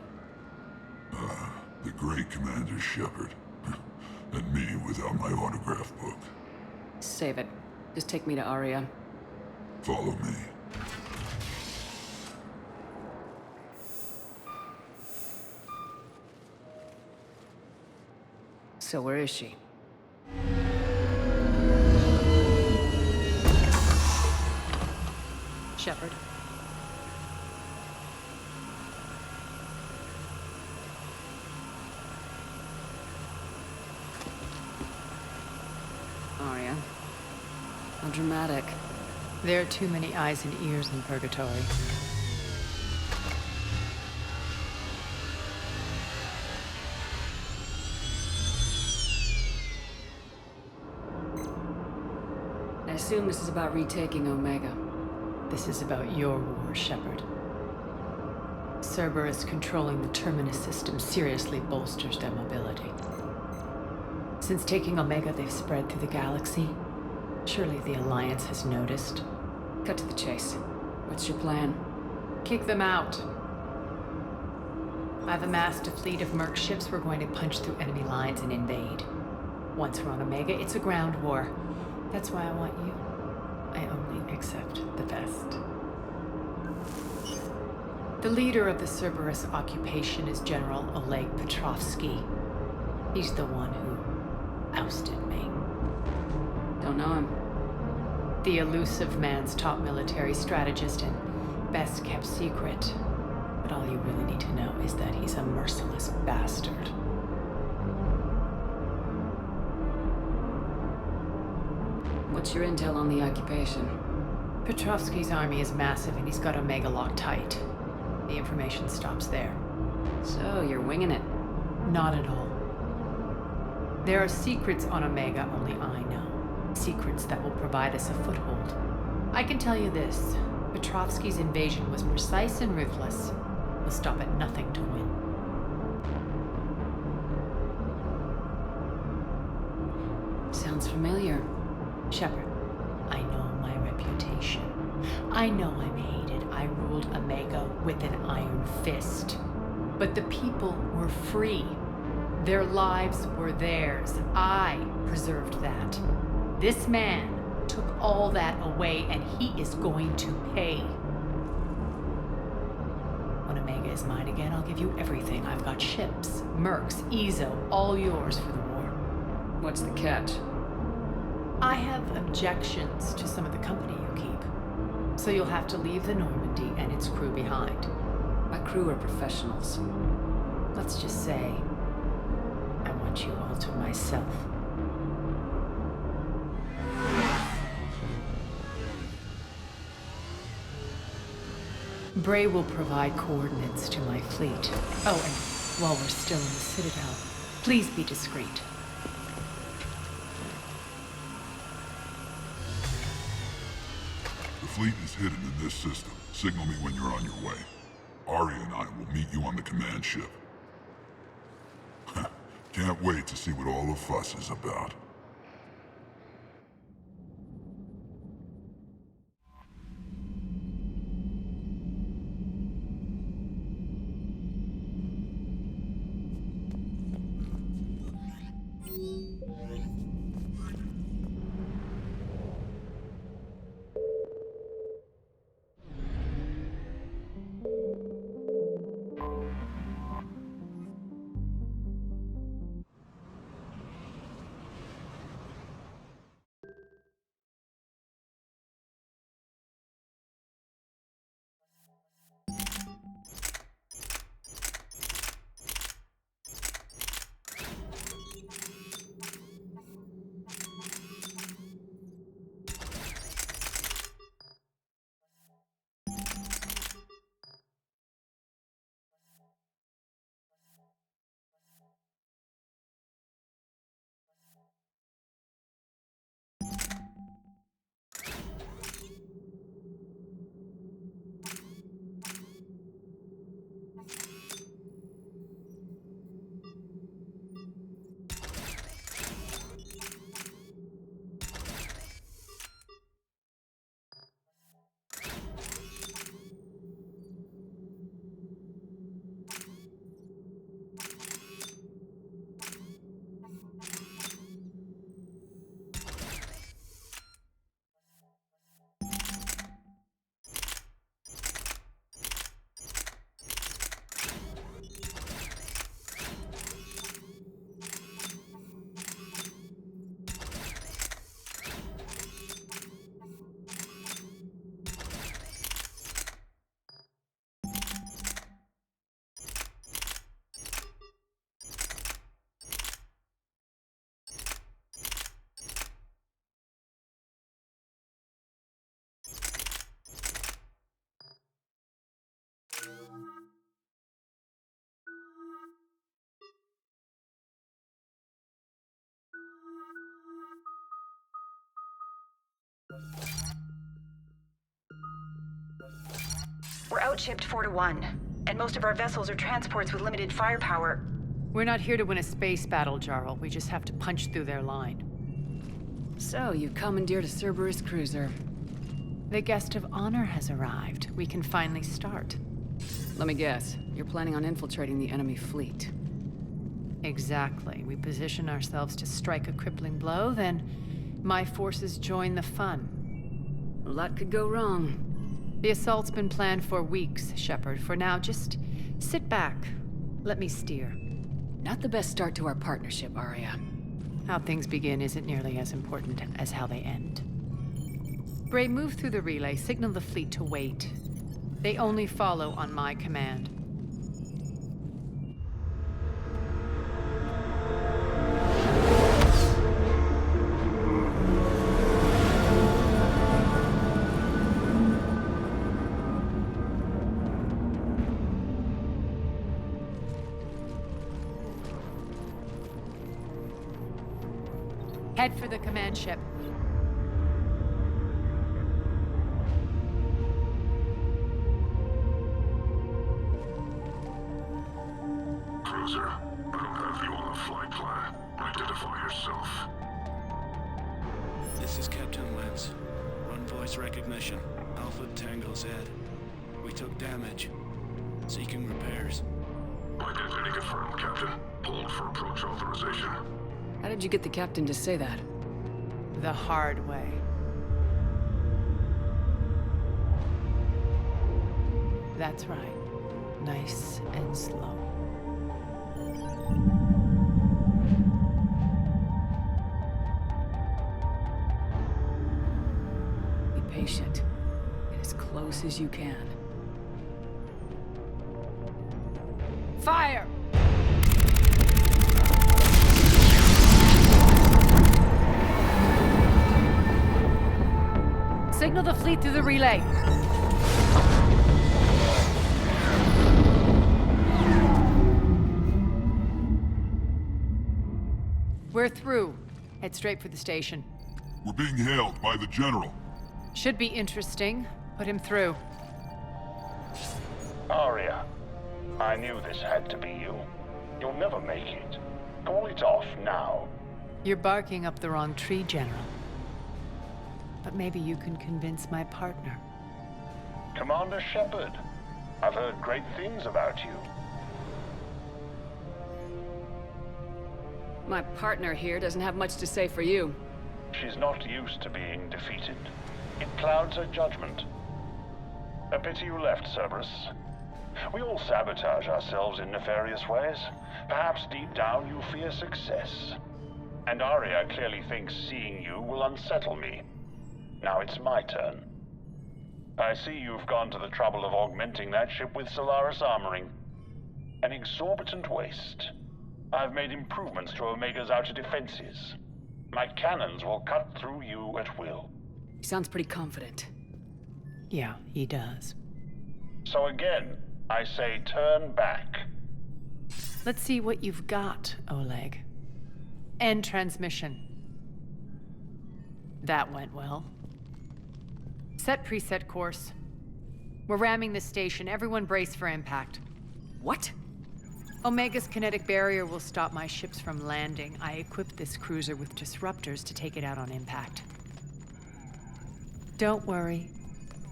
[SPEAKER 10] The great Commander Shepard. And me without my autograph book.
[SPEAKER 2] Save it. Just take me to Aria.
[SPEAKER 10] Follow me.
[SPEAKER 2] So where is she? Shepard. Aria. How dramatic.
[SPEAKER 1] There are too many eyes and ears in Purgatory.
[SPEAKER 2] I assume this is about retaking Omega.
[SPEAKER 1] This is about your war, Shepard. Cerberus controlling the Terminus system seriously bolsters their mobility. Since taking Omega, they've spread through the galaxy. Surely the Alliance has noticed.
[SPEAKER 2] Cut to the chase. What's your plan?
[SPEAKER 1] Kick them out. I've amassed a fleet of merc ships. We're going to punch through enemy lines and invade. Once we're on Omega, it's a ground war. That's why I want you. I only accept the best. The leader of the Cerberus occupation is General Oleg Petrovsky. He's the one who ousted me.
[SPEAKER 2] Don't know him.
[SPEAKER 1] The elusive man's top military strategist and best kept secret. But all you really need to know is that he's a merciless bastard.
[SPEAKER 2] What's your intel on the occupation?
[SPEAKER 1] Petrovsky's army is massive and he's got Omega locked tight. The information stops there.
[SPEAKER 2] So, you're winging it?
[SPEAKER 1] Not at all. There are secrets on Omega only I know. Secrets that will provide us a foothold. I can tell you this. Petrovsky's invasion was precise and ruthless. He'll stop at nothing to win.
[SPEAKER 2] Sounds familiar.
[SPEAKER 1] Shepard, I know my reputation. I know I'm hated. I ruled Omega with an iron fist. But the people were free. Their lives were theirs. I preserved that. This man took all that away, and he is going to pay. When Omega is mine again, I'll give you everything. I've got ships, mercs, Ezo, all yours for the war.
[SPEAKER 2] What's the catch?
[SPEAKER 1] I have objections to some of the company you keep. So you'll have to leave the Normandy and its crew behind.
[SPEAKER 2] My crew are professionals.
[SPEAKER 1] Let's just say, I want you all to myself. Bray will provide coordinates to my fleet. Oh, and while we're still in the Citadel, please be discreet.
[SPEAKER 10] The fleet is hidden in this system. Signal me when you're on your way. Aria and I will meet you on the command ship. Can't wait to see what all the fuss is about.
[SPEAKER 8] We're outshipped 4-1, and most of our vessels are transports with limited firepower.
[SPEAKER 2] We're not here to win a space battle, Jarl. We just have to punch through their line.
[SPEAKER 9] So, you commandeered a Cerberus cruiser.
[SPEAKER 2] The guest of honor has arrived. We can finally start.
[SPEAKER 9] Let me guess. You're planning on infiltrating the enemy fleet.
[SPEAKER 2] Exactly. We position ourselves to strike a crippling blow, then my forces join the fun.
[SPEAKER 9] A lot could go wrong.
[SPEAKER 2] The assault's been planned for weeks, Shepard. For now, just sit back. Let me steer.
[SPEAKER 9] Not the best start to our partnership, Arya.
[SPEAKER 2] How things begin isn't nearly as important as how they end. Bray, move through the relay. Signal the fleet to wait. They only follow on my command. Head for the command ship.
[SPEAKER 10] Cruiser, I don't have you on the flight plan. Identify yourself.
[SPEAKER 17] This is Captain Lentz. Run voice recognition. Alpha Tango Z. We took damage. Seeking repairs.
[SPEAKER 10] Identity confirmed, Captain. Hold for approach authorization.
[SPEAKER 9] How did you get the captain to say that?
[SPEAKER 2] The hard way. That's right. Nice and slow.
[SPEAKER 9] Be patient. Get as close as you can.
[SPEAKER 2] Fire! Signal the fleet through the relay. We're through. Head straight for the station.
[SPEAKER 10] We're being hailed by the General.
[SPEAKER 2] Should be interesting. Put him through.
[SPEAKER 12] Arya, I knew this had to be you. You'll never make it. Call it off now.
[SPEAKER 2] You're barking up the wrong tree, General. But maybe you can convince my partner.
[SPEAKER 12] Commander Shepard, I've heard great things about you.
[SPEAKER 9] My partner here doesn't have much to say for you.
[SPEAKER 12] She's not used to being defeated. It clouds her judgment. A pity you left, Cerberus. We all sabotage ourselves in nefarious ways. Perhaps deep down you fear success. And Arya clearly thinks seeing you will unsettle me. Now it's my turn. I see you've gone to the trouble of augmenting that ship with Solaris armoring. An exorbitant waste. I've made improvements to Omega's outer defenses. My cannons will cut through you at will.
[SPEAKER 9] He sounds pretty confident.
[SPEAKER 2] Yeah, he does.
[SPEAKER 12] So again, I say turn back.
[SPEAKER 2] Let's see what you've got, Oleg. End transmission. That went well. Set preset course. We're ramming the station. Everyone brace for impact.
[SPEAKER 9] What?
[SPEAKER 2] Omega's kinetic barrier will stop my ships from landing. I equipped this cruiser with disruptors to take it out on impact. Don't worry.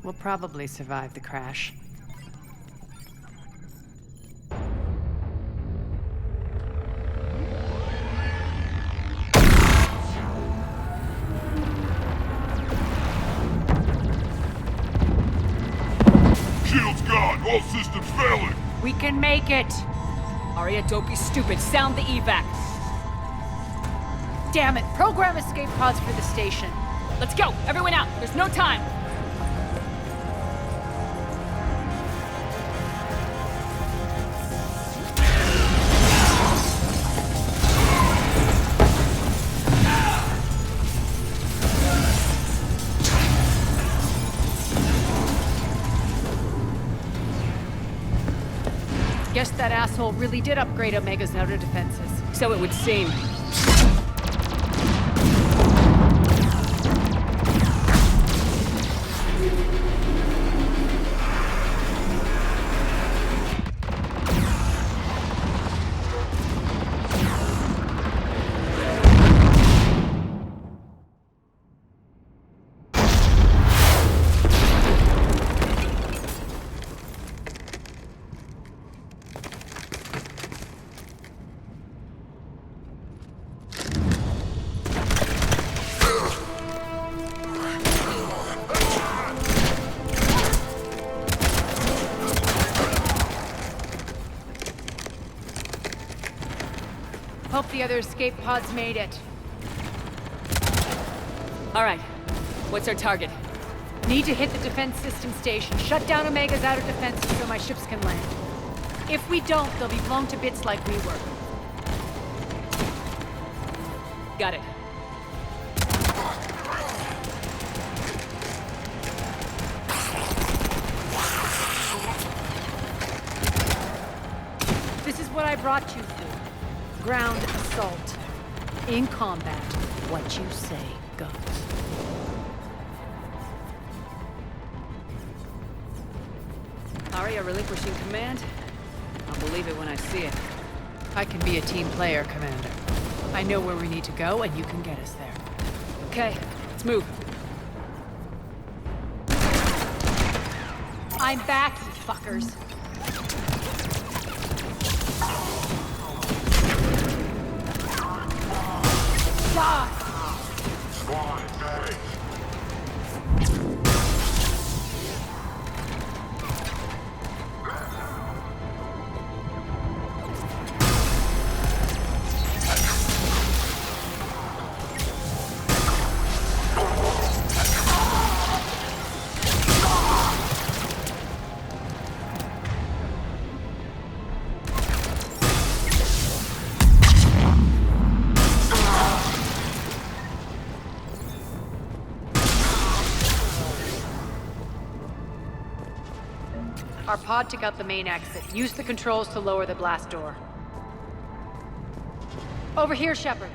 [SPEAKER 2] We'll probably survive the crash.
[SPEAKER 10] Shield's gone! All systems failing!
[SPEAKER 2] We can make it!
[SPEAKER 9] Arya, don't be stupid. Sound the evac.
[SPEAKER 2] Damn it! Program escape pods for the station.
[SPEAKER 9] Let's go! Everyone out! There's no time!
[SPEAKER 2] Guess that asshole really did upgrade Omega's outer defenses.
[SPEAKER 9] So it would seem.
[SPEAKER 2] the other escape pods made it.
[SPEAKER 9] All right. What's our target?
[SPEAKER 2] Need to hit the defense system station. Shut down Omega's outer defenses so my ships can land. If we don't, they'll be blown to bits like we were.
[SPEAKER 9] Got it.
[SPEAKER 2] This is what I brought you for. Ground assault. In combat, what you say goes.
[SPEAKER 9] Arya relinquishing command? I'll believe it when I see it.
[SPEAKER 2] I can be a team player, Commander. I know where we need to go, and you can get us there.
[SPEAKER 9] Okay, let's move.
[SPEAKER 2] I'm back, you fuckers. Die! Our pod took out the main exit. Use the controls to lower the blast door. Over here, Shepard.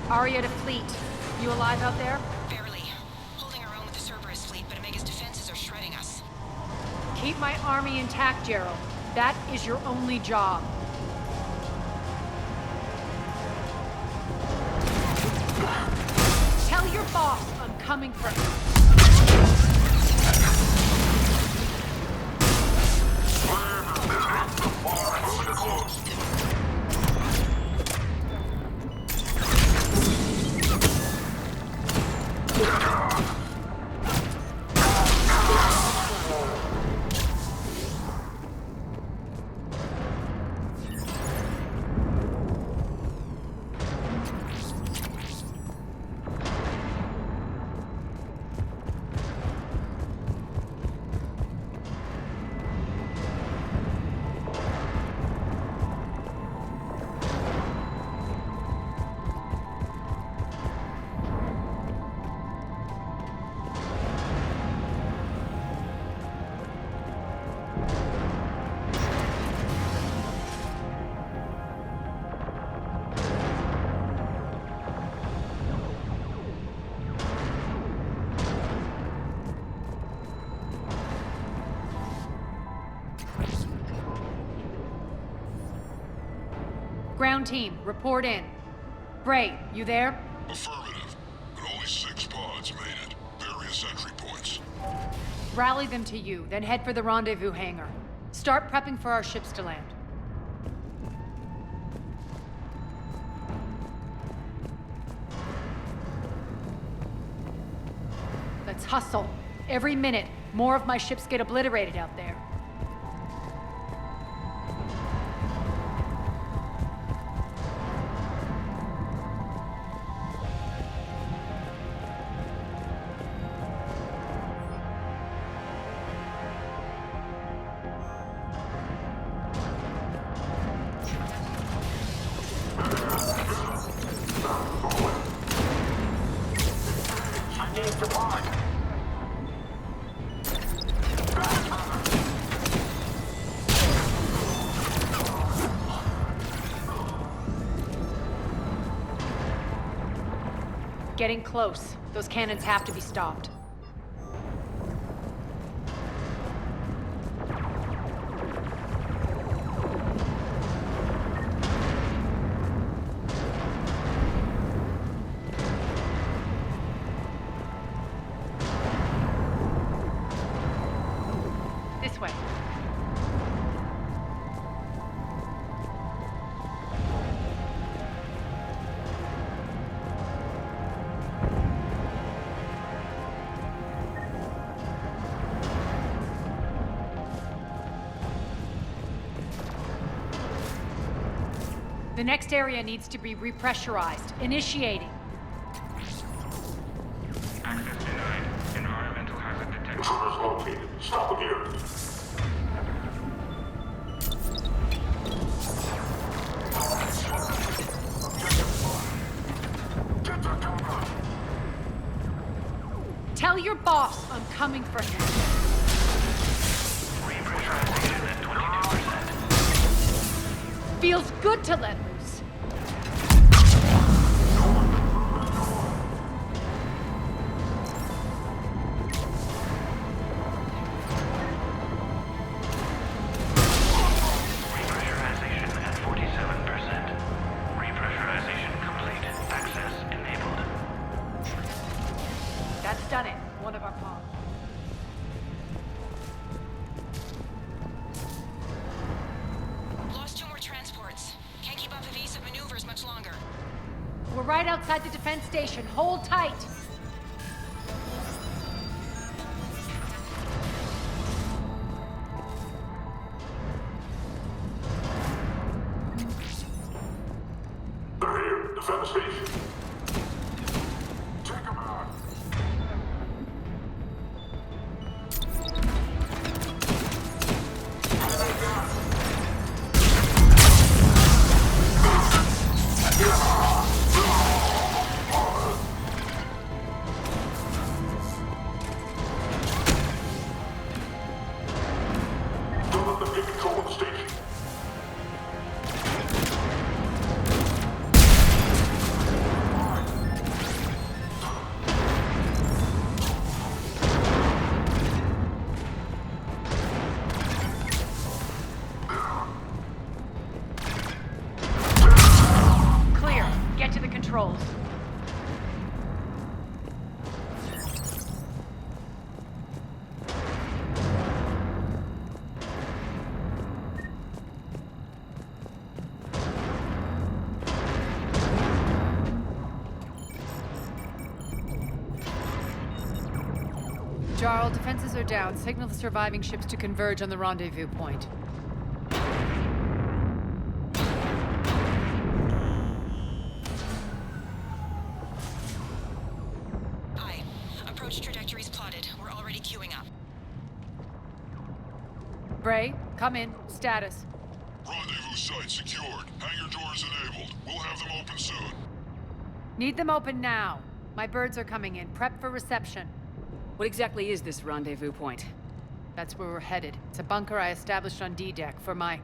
[SPEAKER 2] Arya to fleet. You alive out there?
[SPEAKER 8] Barely. Holding our own with the Cerberus fleet, but Omega's defenses are shredding us.
[SPEAKER 2] Keep my army intact, Gerald. That is your only job. Tell your boss I'm coming for him. Ground team, report in. Bray, you there?
[SPEAKER 10] Affirmative, but only 6 pods made it. Various entry points.
[SPEAKER 2] Rally them to you, then head for the rendezvous hangar. Start prepping for our ships to land. Let's hustle. Every minute, more of my ships get obliterated out there. Getting close. Those cannons have to be stopped. This way. The next area needs to be repressurized. Initiating.
[SPEAKER 3] Access denied. Environmental hazard detected.
[SPEAKER 10] Troopers located. Stop here.
[SPEAKER 2] Tell your boss I'm coming for him.
[SPEAKER 3] Repressurization at 22%.
[SPEAKER 2] Feels good to let loose.
[SPEAKER 3] Repressurization at 47%. Repressurization complete. Access enabled.
[SPEAKER 2] That's done it. One of our pods.
[SPEAKER 8] Lost 2 more transports. Can't keep up evasive maneuvers much longer.
[SPEAKER 2] We're right outside the defense station. Hold tight.
[SPEAKER 10] They're here. Defend the station. Take them out.
[SPEAKER 2] Jarl, defenses are down. Signal the surviving ships to converge on the rendezvous point.
[SPEAKER 8] Aye. Approach trajectories plotted. We're already queuing up.
[SPEAKER 2] Bray, come in. Status.
[SPEAKER 10] Rendezvous site secured. Hangar doors enabled. We'll have them open soon.
[SPEAKER 2] Need them open now. My birds are coming in. Prep for reception.
[SPEAKER 9] What exactly is this rendezvous point?
[SPEAKER 2] That's where we're headed. It's a bunker I established on D-Deck for my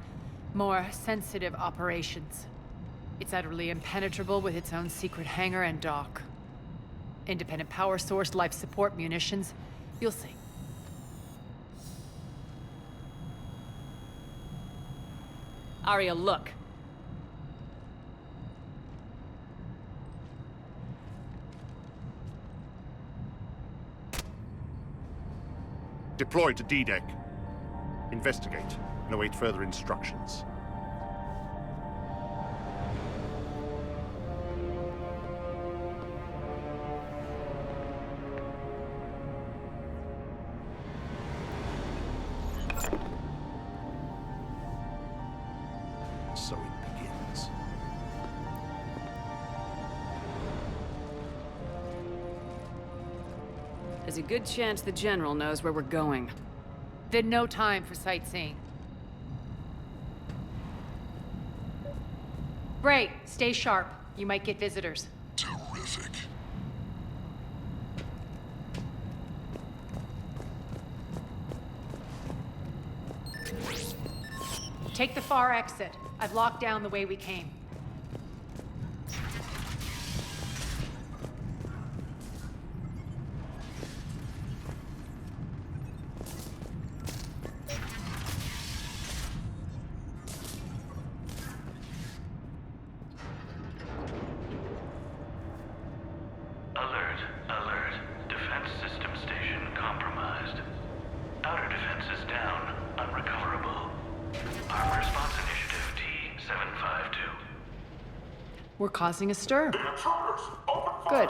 [SPEAKER 2] more sensitive operations. It's utterly impenetrable with its own secret hangar and dock. Independent power source, life support, munitions. You'll see.
[SPEAKER 9] Arya, look.
[SPEAKER 6] Deploy to D-Deck. Investigate and await further instructions. So it begins.
[SPEAKER 9] There's a good chance the General knows where we're going.
[SPEAKER 2] Then no time for sightseeing. Bray, stay sharp. You might get visitors.
[SPEAKER 10] Terrific.
[SPEAKER 2] Take the far exit. I've locked down the way we came.
[SPEAKER 3] Alert, alert. Defense system station compromised. Outer defenses down, unrecoverable. Armed response initiative T-752.
[SPEAKER 2] We're causing a stir. Good.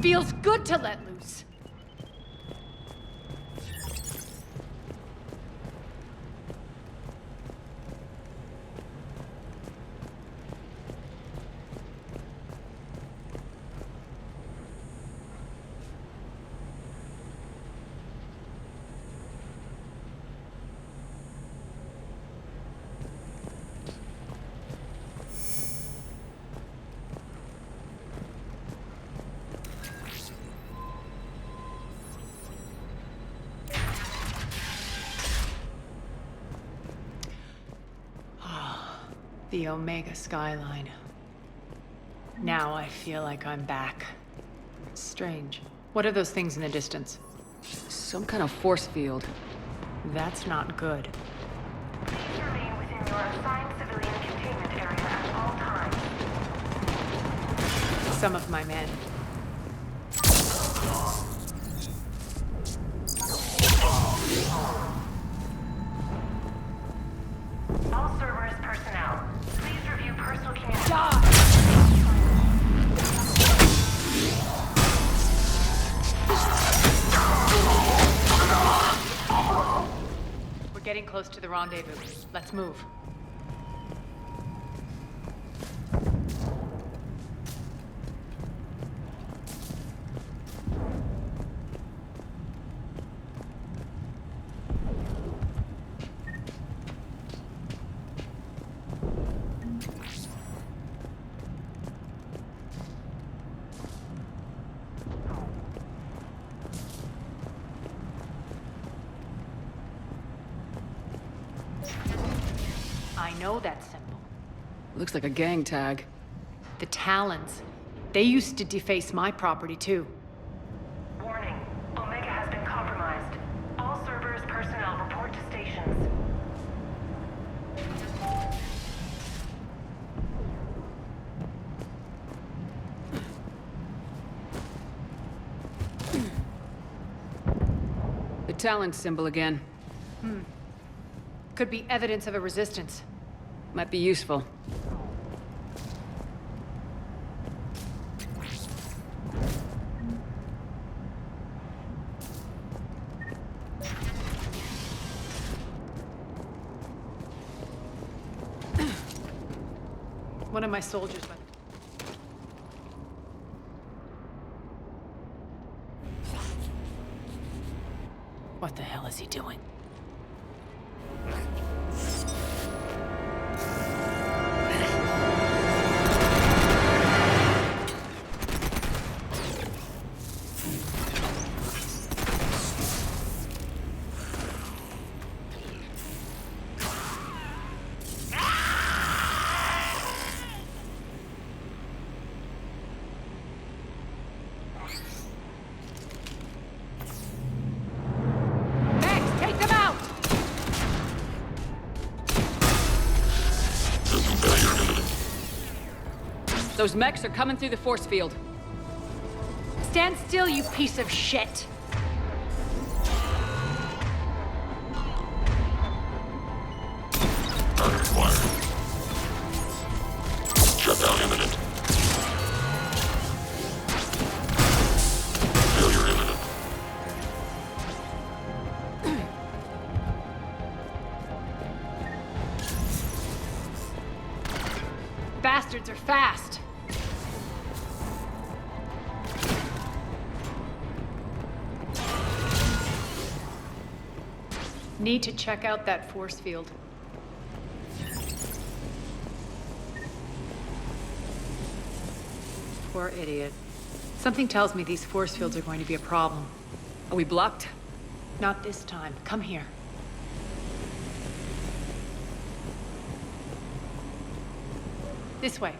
[SPEAKER 2] Feels good to let loose. The Omega skyline. Now I feel like I'm back. Strange. What are those things in the distance?
[SPEAKER 9] Some kind of force field.
[SPEAKER 2] That's not good.
[SPEAKER 8] Please remain within your assigned civilian containment area at all times.
[SPEAKER 2] Some of my men.
[SPEAKER 8] All Cerberus personnel, please review personal communication.
[SPEAKER 2] We're getting close to the rendezvous. Let's move. I know that symbol.
[SPEAKER 9] Looks like a gang tag.
[SPEAKER 2] The Talons. They used to deface my property, too.
[SPEAKER 8] Warning. Omega has been compromised. All Cerberus personnel report to stations.
[SPEAKER 9] The Talon symbol again.
[SPEAKER 2] Could be evidence of a resistance.
[SPEAKER 9] Might be useful.
[SPEAKER 2] One of my soldiers went.
[SPEAKER 1] What the hell is he doing?
[SPEAKER 9] Those mechs are coming through the force field.
[SPEAKER 2] Stand still, you piece of shit!
[SPEAKER 10] Shutdown imminent. Failure imminent.
[SPEAKER 2] Bastards are fast! Need to check out that force field. Poor idiot. Something tells me these force fields are going to be a problem.
[SPEAKER 9] Are we blocked?
[SPEAKER 2] Not this time. Come here. This way.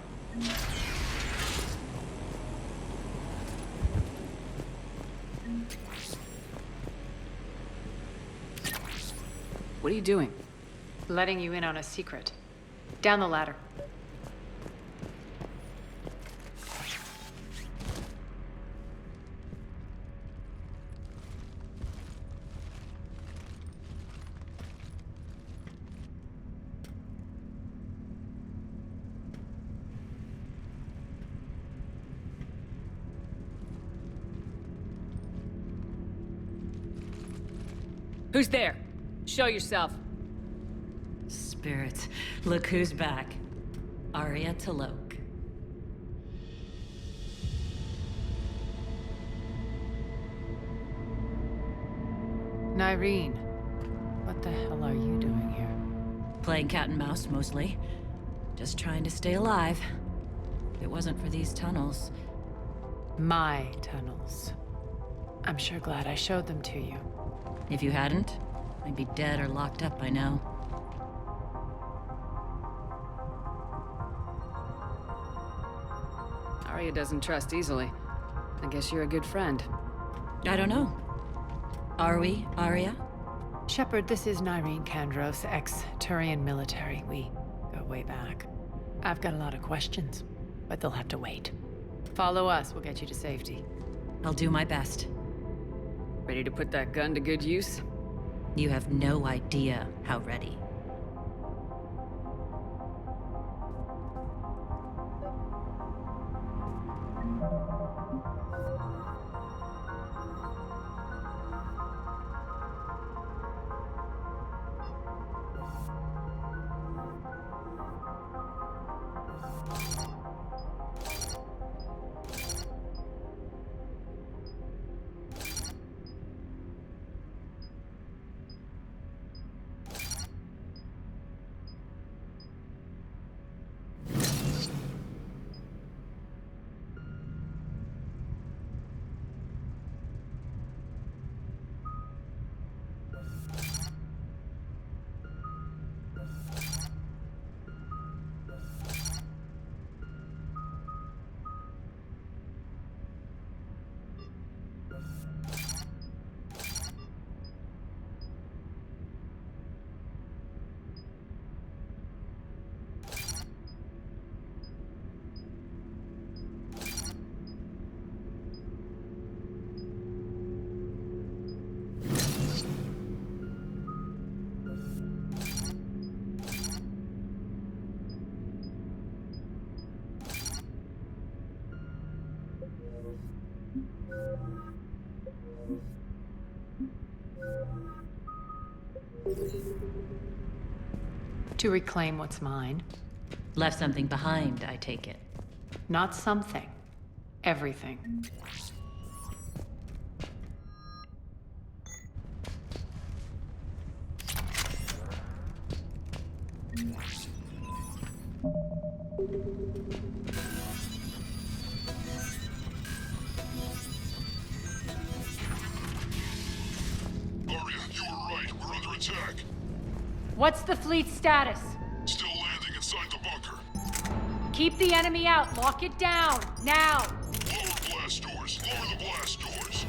[SPEAKER 9] What are you doing?
[SPEAKER 2] Letting you in on a secret. Down the ladder.
[SPEAKER 9] Who's there? Show yourself.
[SPEAKER 13] Spirits, look who's back. Arya Talok.
[SPEAKER 2] Nyreen, what the hell are you doing here?
[SPEAKER 13] Playing cat and mouse, mostly. Just trying to stay alive. If it wasn't for these tunnels...
[SPEAKER 2] My tunnels. I'm sure glad I showed them to you.
[SPEAKER 13] If you hadn't, I'd be dead or locked up by now.
[SPEAKER 9] Arya doesn't trust easily. I guess you're a good friend.
[SPEAKER 13] I don't know. Are we, Arya?
[SPEAKER 2] Shepard, this is Nyreen Kandros, ex-Turian military. We go way back. I've got a lot of questions, but they'll have to wait. Follow us, we'll get you to safety.
[SPEAKER 13] I'll do my best.
[SPEAKER 9] Ready to put that gun to good use?
[SPEAKER 13] You have no idea how ready.
[SPEAKER 2] To reclaim what's mine.
[SPEAKER 13] Left something behind, I take it.
[SPEAKER 2] Not something. Everything. What's the fleet's status?
[SPEAKER 10] Still landing inside the bunker.
[SPEAKER 2] Keep the enemy out. Lock it down. Now.
[SPEAKER 10] Lower blast doors. Lower the blast doors.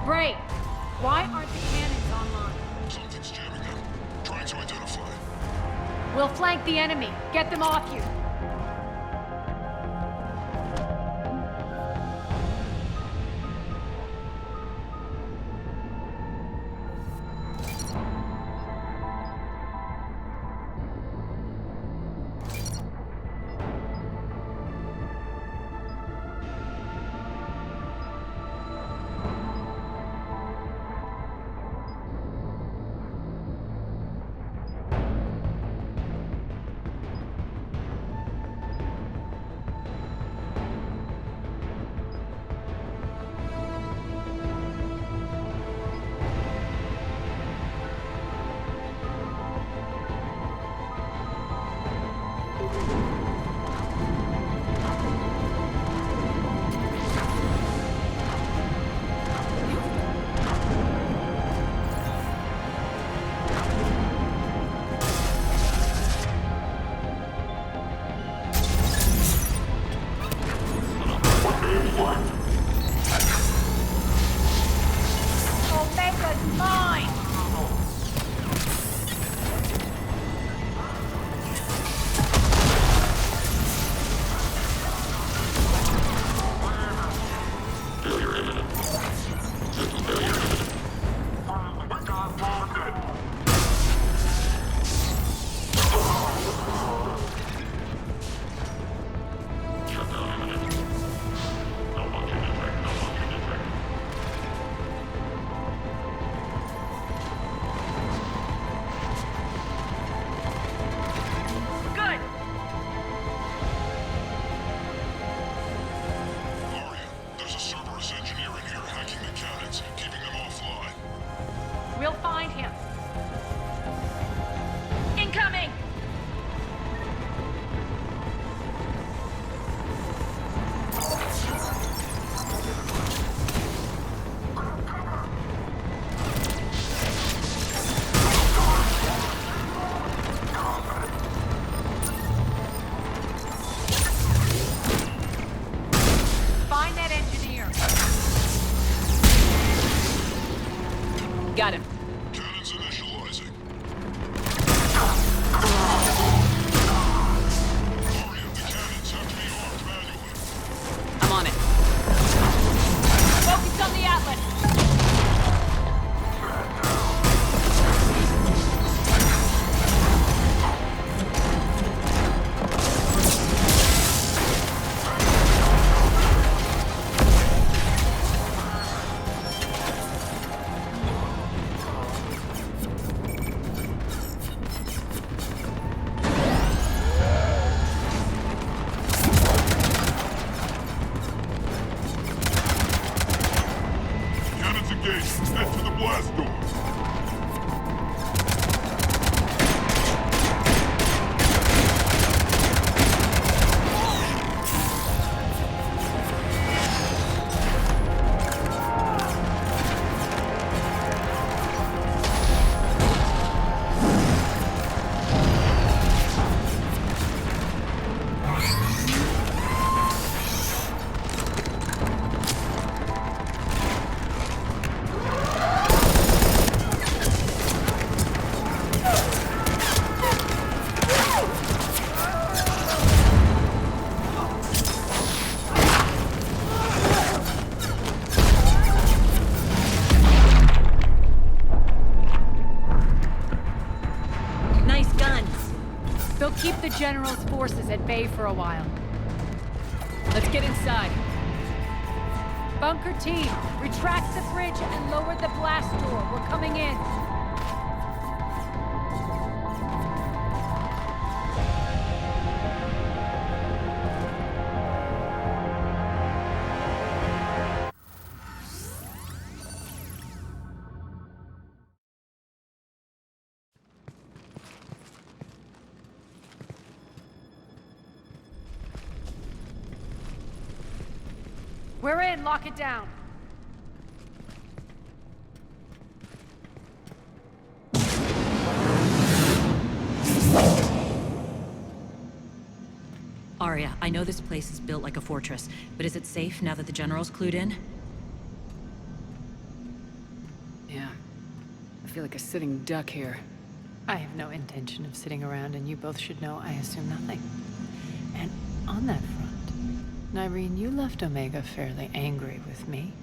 [SPEAKER 2] Great. Why aren't the cannons online?
[SPEAKER 10] Something's jamming them. Trying to identify.
[SPEAKER 2] We'll flank the enemy. Get them off you. Omega's mine! We'll find him. Incoming! Find that engineer.
[SPEAKER 13] Got him.
[SPEAKER 10] Cannons initializing. Aria, the cannons have to be armed manually.
[SPEAKER 13] I'm on it.
[SPEAKER 2] Focus on the Atlas. keep the General's forces at bay for a while. Let's get inside. Bunker team, retract the bridge and lower the blast door. We're coming in. We're in, lock it down.
[SPEAKER 13] Arya, I know this place is built like a fortress, but is it safe now that the General's clued in?
[SPEAKER 2] Yeah. I feel like a sitting duck here. I have no intention of sitting around, and you both should know I assume nothing. And on that front, Nyreen, you left Omega fairly angry with me.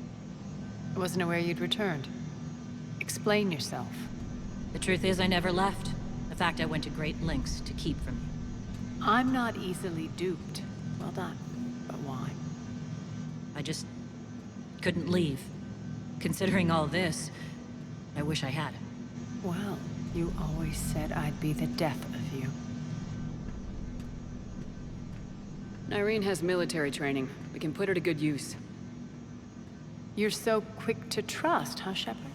[SPEAKER 2] I wasn't aware you'd returned. Explain yourself.
[SPEAKER 13] The truth is, I never left. In fact, I went to great lengths to keep from you.
[SPEAKER 2] I'm not easily duped. Well done. But why?
[SPEAKER 13] I just couldn't leave. Considering all this, I wish I had.
[SPEAKER 2] Well, you always said I'd be the death of you.
[SPEAKER 9] Nyreen has military training. We can put her to good use.
[SPEAKER 2] You're so quick to trust, huh, Shepard?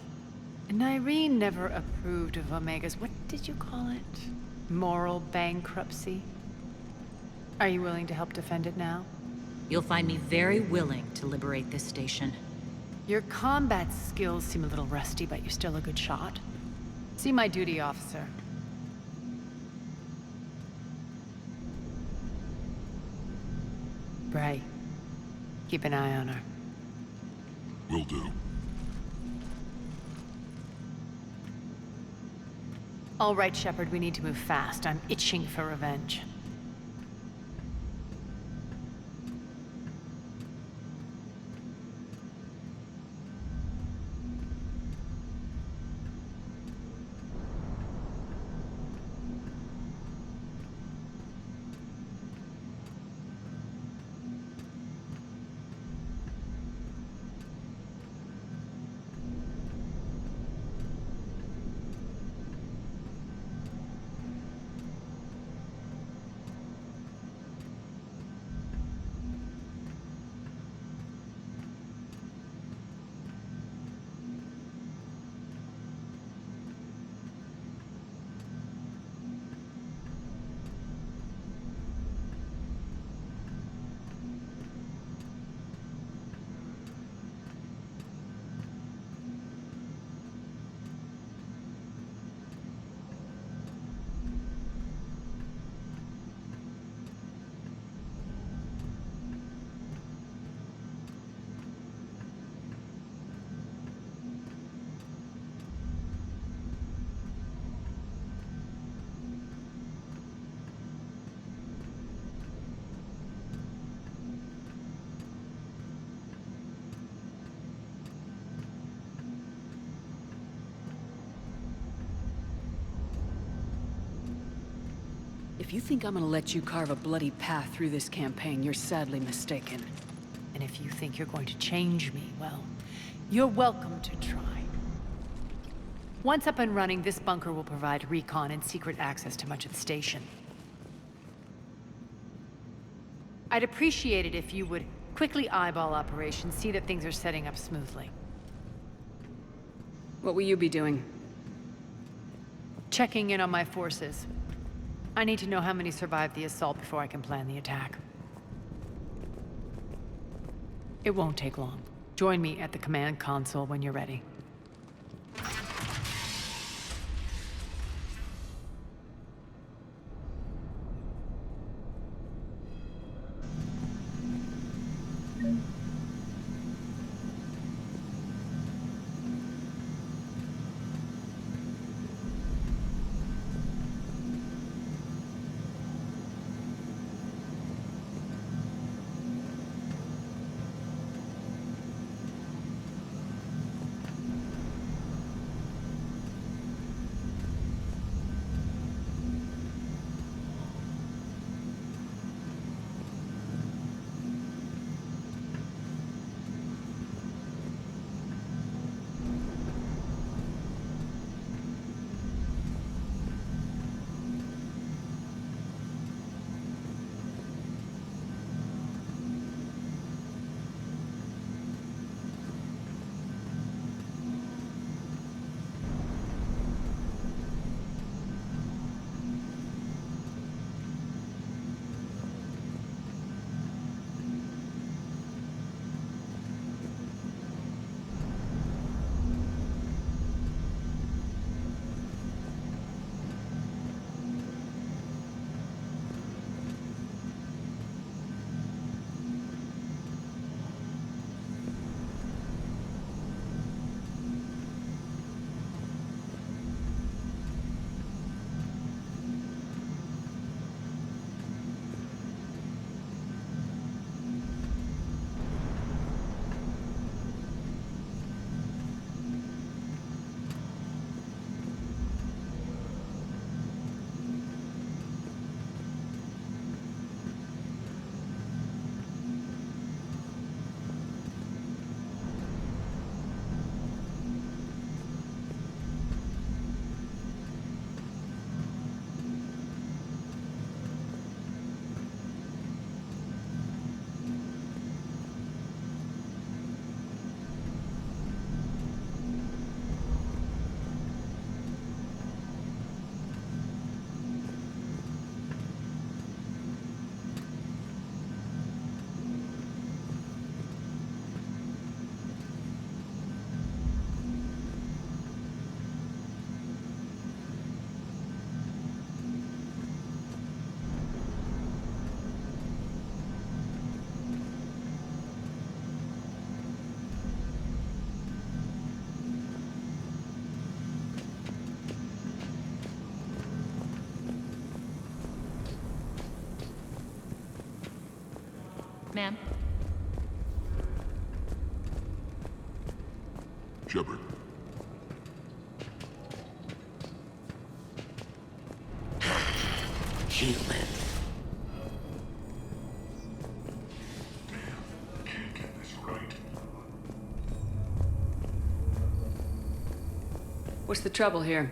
[SPEAKER 2] Nyreen never approved of Omega's, what did you call it? Moral bankruptcy? Are you willing to help defend it now?
[SPEAKER 13] You'll find me very willing to liberate this station.
[SPEAKER 2] Your combat skills seem a little rusty, but you're still a good shot. See my duty officer. Bray, keep an eye on her.
[SPEAKER 10] Will do.
[SPEAKER 2] All right, Shepard, we need to move fast. I'm itching for revenge.
[SPEAKER 9] If you think I'm gonna let you carve a bloody path through this campaign, you're sadly mistaken.
[SPEAKER 2] And if you think you're going to change me, well, you're welcome to try. Once up and running, this bunker will provide recon and secret access to much of the station. I'd appreciate it if you would quickly eyeball operations, see that things are setting up smoothly.
[SPEAKER 9] What will you be doing?
[SPEAKER 2] Checking in on my forces. I need to know how many survived the assault before I can plan the attack. It won't take long. Join me at the command console when you're ready.
[SPEAKER 18] Ma'am?
[SPEAKER 10] Shepard.
[SPEAKER 16] Human.
[SPEAKER 10] Can't get this right.
[SPEAKER 9] What's the trouble here?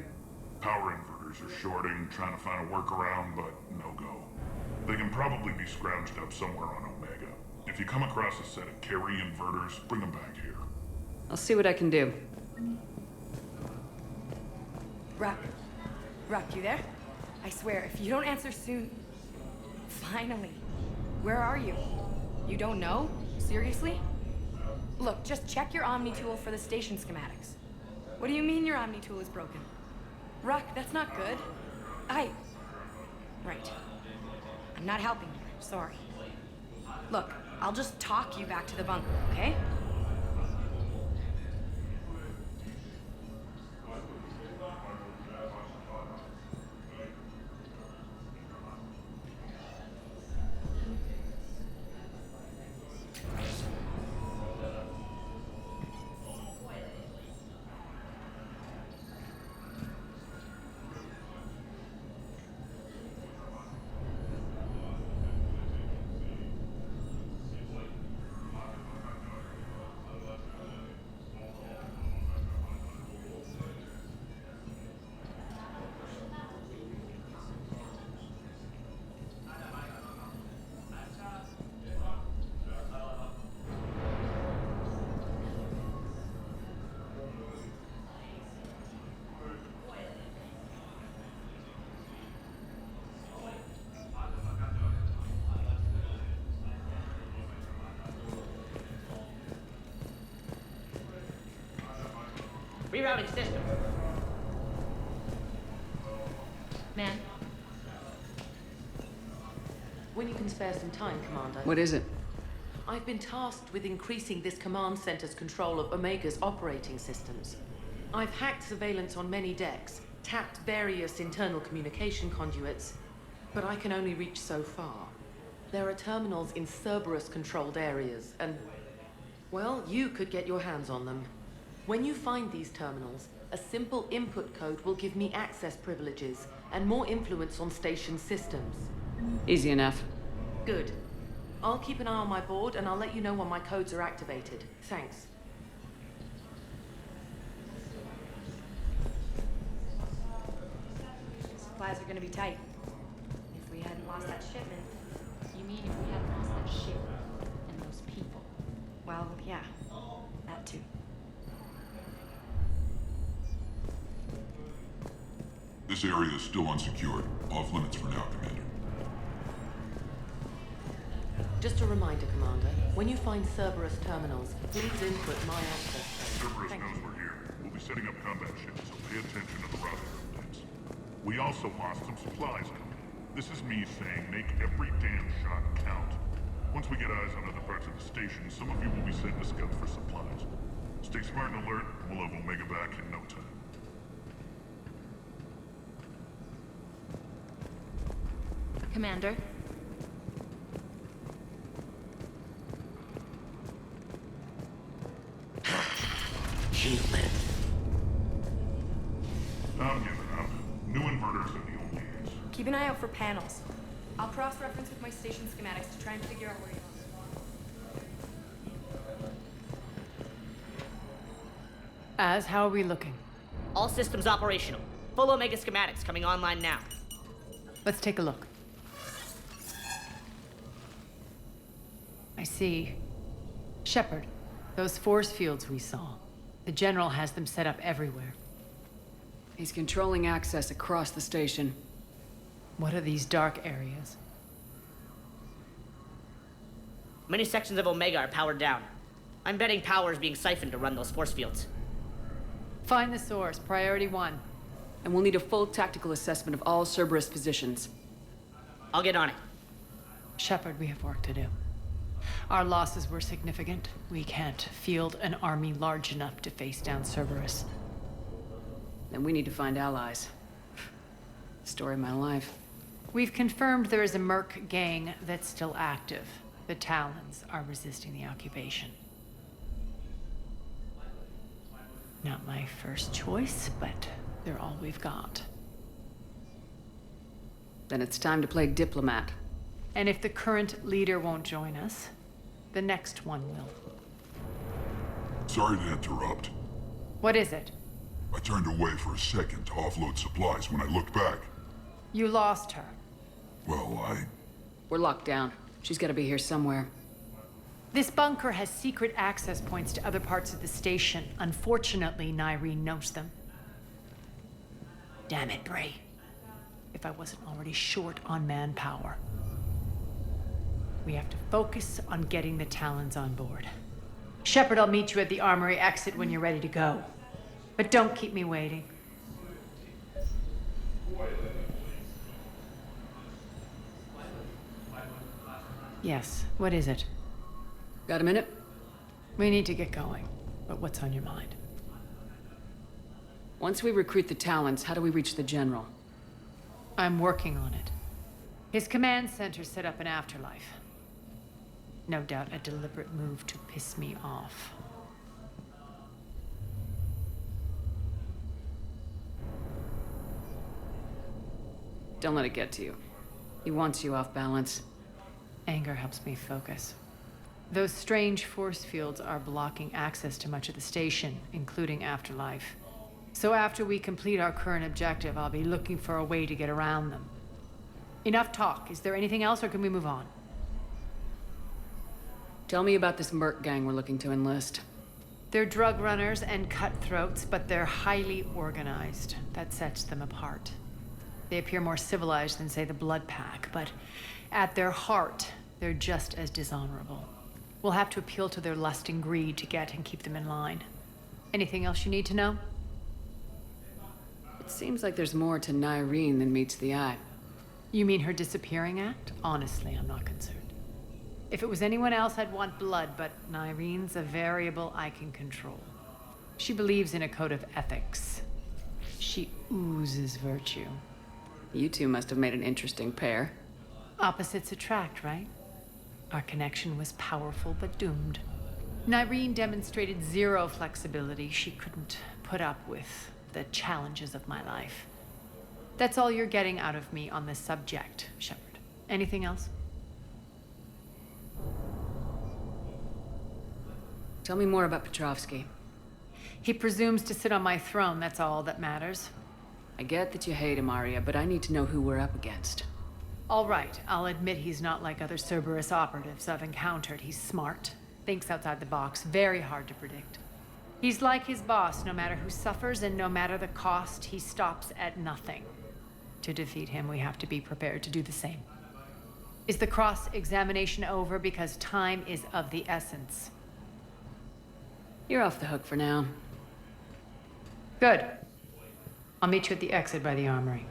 [SPEAKER 10] Power inverters are shorting, trying to find a workaround, but no go. They can probably be scrounged up somewhere on Omega. If you come across a set of carry inverters, bring them back here.
[SPEAKER 9] I'll see what I can do.
[SPEAKER 14] Rock, you there? I swear, if you don't answer soon... Finally. Where are you? You don't know? Seriously? Look, just check your Omni tool for the station schematics. What do you mean your Omni tool is broken? Rock, that's not good. Right. I'm not helping you. Sorry. Look, I'll just talk you back to the bunker, okay?
[SPEAKER 18] Rerouting system. Man.
[SPEAKER 19] When you can spare some time, Commander.
[SPEAKER 9] What is it?
[SPEAKER 19] I've been tasked with increasing this command center's control of Omega's operating systems. I've hacked surveillance on many decks, tapped various internal communication conduits, but I can only reach so far. There are terminals in Cerberus-controlled areas, and, well, you could get your hands on them. When you find these terminals, a simple input code will give me access privileges and more influence on station systems.
[SPEAKER 9] Easy enough.
[SPEAKER 19] Good. I'll keep an eye on my board and I'll let you know when my codes are activated. Thanks.
[SPEAKER 14] Supplies are gonna be tight. If we hadn't lost that shipment.
[SPEAKER 18] You mean if we hadn't lost that ship and those people?
[SPEAKER 14] Well, yeah. That too.
[SPEAKER 10] This area is still unsecured. Off limits for now, Commander.
[SPEAKER 19] Just a reminder, Commander. When you find Cerberus terminals, please input my access code.
[SPEAKER 10] Cerberus knows we're here. We'll be setting up combat ships, so pay attention to the roster updates. We also lost some supplies coming. This is me saying make every damn shot count. Once we get eyes on other parts of the station, some of you will be sent to scout for supplies. Stay smart and alert, and we'll have Omega back in no time.
[SPEAKER 18] Commander?
[SPEAKER 16] Human.
[SPEAKER 10] I'm giving up. New inverters are the only answer.
[SPEAKER 14] Keep an eye out for panels. I'll cross-reference with my station schematics to try and figure out where you are.
[SPEAKER 2] Az, how are we looking?
[SPEAKER 21] All systems operational. Full Omega schematics coming online now.
[SPEAKER 2] Let's take a look. I see. Shepard, those force fields we saw. The General has them set up everywhere.
[SPEAKER 9] He's controlling access across the station.
[SPEAKER 2] What are these dark areas?
[SPEAKER 21] Many sections of Omega are powered down. I'm betting power is being siphoned to run those force fields.
[SPEAKER 2] Find the source, priority 1.
[SPEAKER 9] And we'll need a full tactical assessment of all Cerberus positions.
[SPEAKER 21] I'll get on it.
[SPEAKER 2] Shepard, we have work to do. Our losses were significant. We can't field an army large enough to face down Cerberus.
[SPEAKER 9] Then we need to find allies. Story of my life.
[SPEAKER 2] We've confirmed there is a Merc gang that's still active.
[SPEAKER 1] The Talons are resisting the occupation. Not my first choice, but they're all we've got.
[SPEAKER 9] Then it's time to play diplomat.
[SPEAKER 1] And if the current leader won't join us, the next one will.
[SPEAKER 10] Sorry to interrupt.
[SPEAKER 1] What is it?
[SPEAKER 10] I turned away for a second to offload supplies. When I looked back,
[SPEAKER 1] You lost her.
[SPEAKER 10] well,
[SPEAKER 9] We're locked down. She's gotta be here somewhere.
[SPEAKER 1] This bunker has secret access points to other parts of the station. Unfortunately, Nyreen knows them. Damn it, Bray. If I wasn't already short on manpower. We have to focus on getting the Talons on board. Shepard, I'll meet you at the armory exit when you're ready to go. But don't keep me waiting. Yes, what is it?
[SPEAKER 9] Got a minute?
[SPEAKER 1] We need to get going. But what's on your mind?
[SPEAKER 9] Once we recruit the Talons, how do we reach the General?
[SPEAKER 1] I'm working on it. His command center set up an afterlife. No doubt a deliberate move to piss me off.
[SPEAKER 9] Don't let it get to you. He wants you off balance.
[SPEAKER 1] Anger helps me focus. Those strange force fields are blocking access to much of the station, including Afterlife. So after we complete our current objective, I'll be looking for a way to get around them. Enough talk. Is there anything else, or can we move on?
[SPEAKER 9] Tell me about this merc gang we're looking to enlist.
[SPEAKER 1] They're drug runners and cutthroats, but they're highly organized. That sets them apart. They appear more civilized than, say, the Blood Pack, but at their heart, they're just as dishonorable. We'll have to appeal to their lust and greed to get and keep them in line. Anything else you need to know?
[SPEAKER 9] It seems like there's more to Nyreen than meets the eye.
[SPEAKER 1] You mean her disappearing act? Honestly, I'm not concerned. If it was anyone else, I'd want blood, but Nyreen's a variable I can control. She believes in a code of ethics. She oozes virtue.
[SPEAKER 9] You two must have made an interesting pair.
[SPEAKER 1] Opposites attract, right? Our connection was powerful but doomed. Nyreen demonstrated zero flexibility. She couldn't put up with the challenges of my life. That's all you're getting out of me on this subject, Shepard. Anything else?
[SPEAKER 9] Tell me more about Petrovsky.
[SPEAKER 1] He presumes to sit on my throne, that's all that matters.
[SPEAKER 9] I get that you hate him, Arya, but I need to know who we're up against.
[SPEAKER 1] All right, I'll admit he's not like other Cerberus operatives I've encountered. He's smart, thinks outside the box, very hard to predict. He's like his boss, no matter who suffers and no matter the cost, he stops at nothing. To defeat him, we have to be prepared to do the same. Is the cross-examination over? Because time is of the essence.
[SPEAKER 9] You're off the hook for now.
[SPEAKER 1] Good. I'll meet you at the exit by the armory.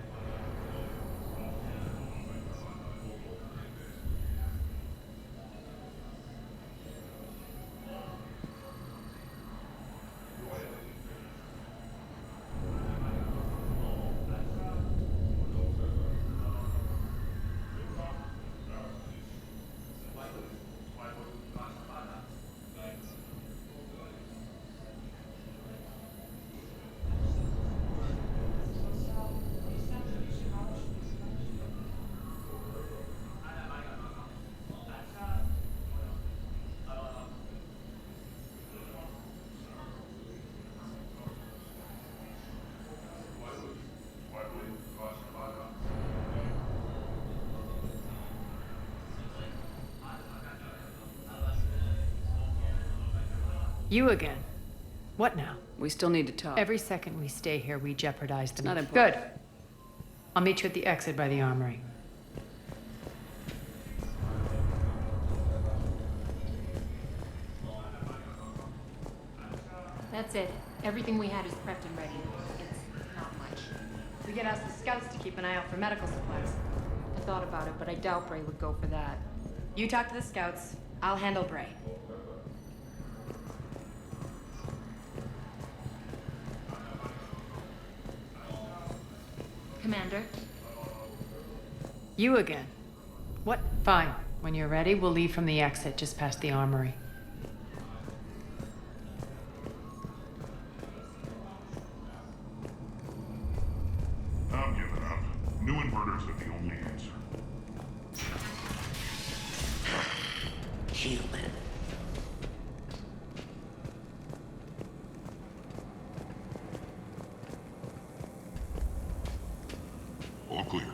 [SPEAKER 1] You again? What now?
[SPEAKER 9] We still need to talk.
[SPEAKER 1] Every second we stay here, we jeopardize the...
[SPEAKER 9] It's not important.
[SPEAKER 1] Good. I'll meet you at the exit by the armory.
[SPEAKER 4] That's it. Everything we had is prepped and ready. It's not much. We could ask the scouts to keep an eye out for medical supplies. I thought about it, but I doubt Bray would go for that.
[SPEAKER 14] You talk to the scouts. I'll handle Bray.
[SPEAKER 4] Commander?
[SPEAKER 1] You again? What? Fine.
[SPEAKER 2] When you're ready, we'll leave from the exit just past the armory.
[SPEAKER 10] I'm giving up. New inverters are the only answer.
[SPEAKER 16] Human.
[SPEAKER 10] All clear.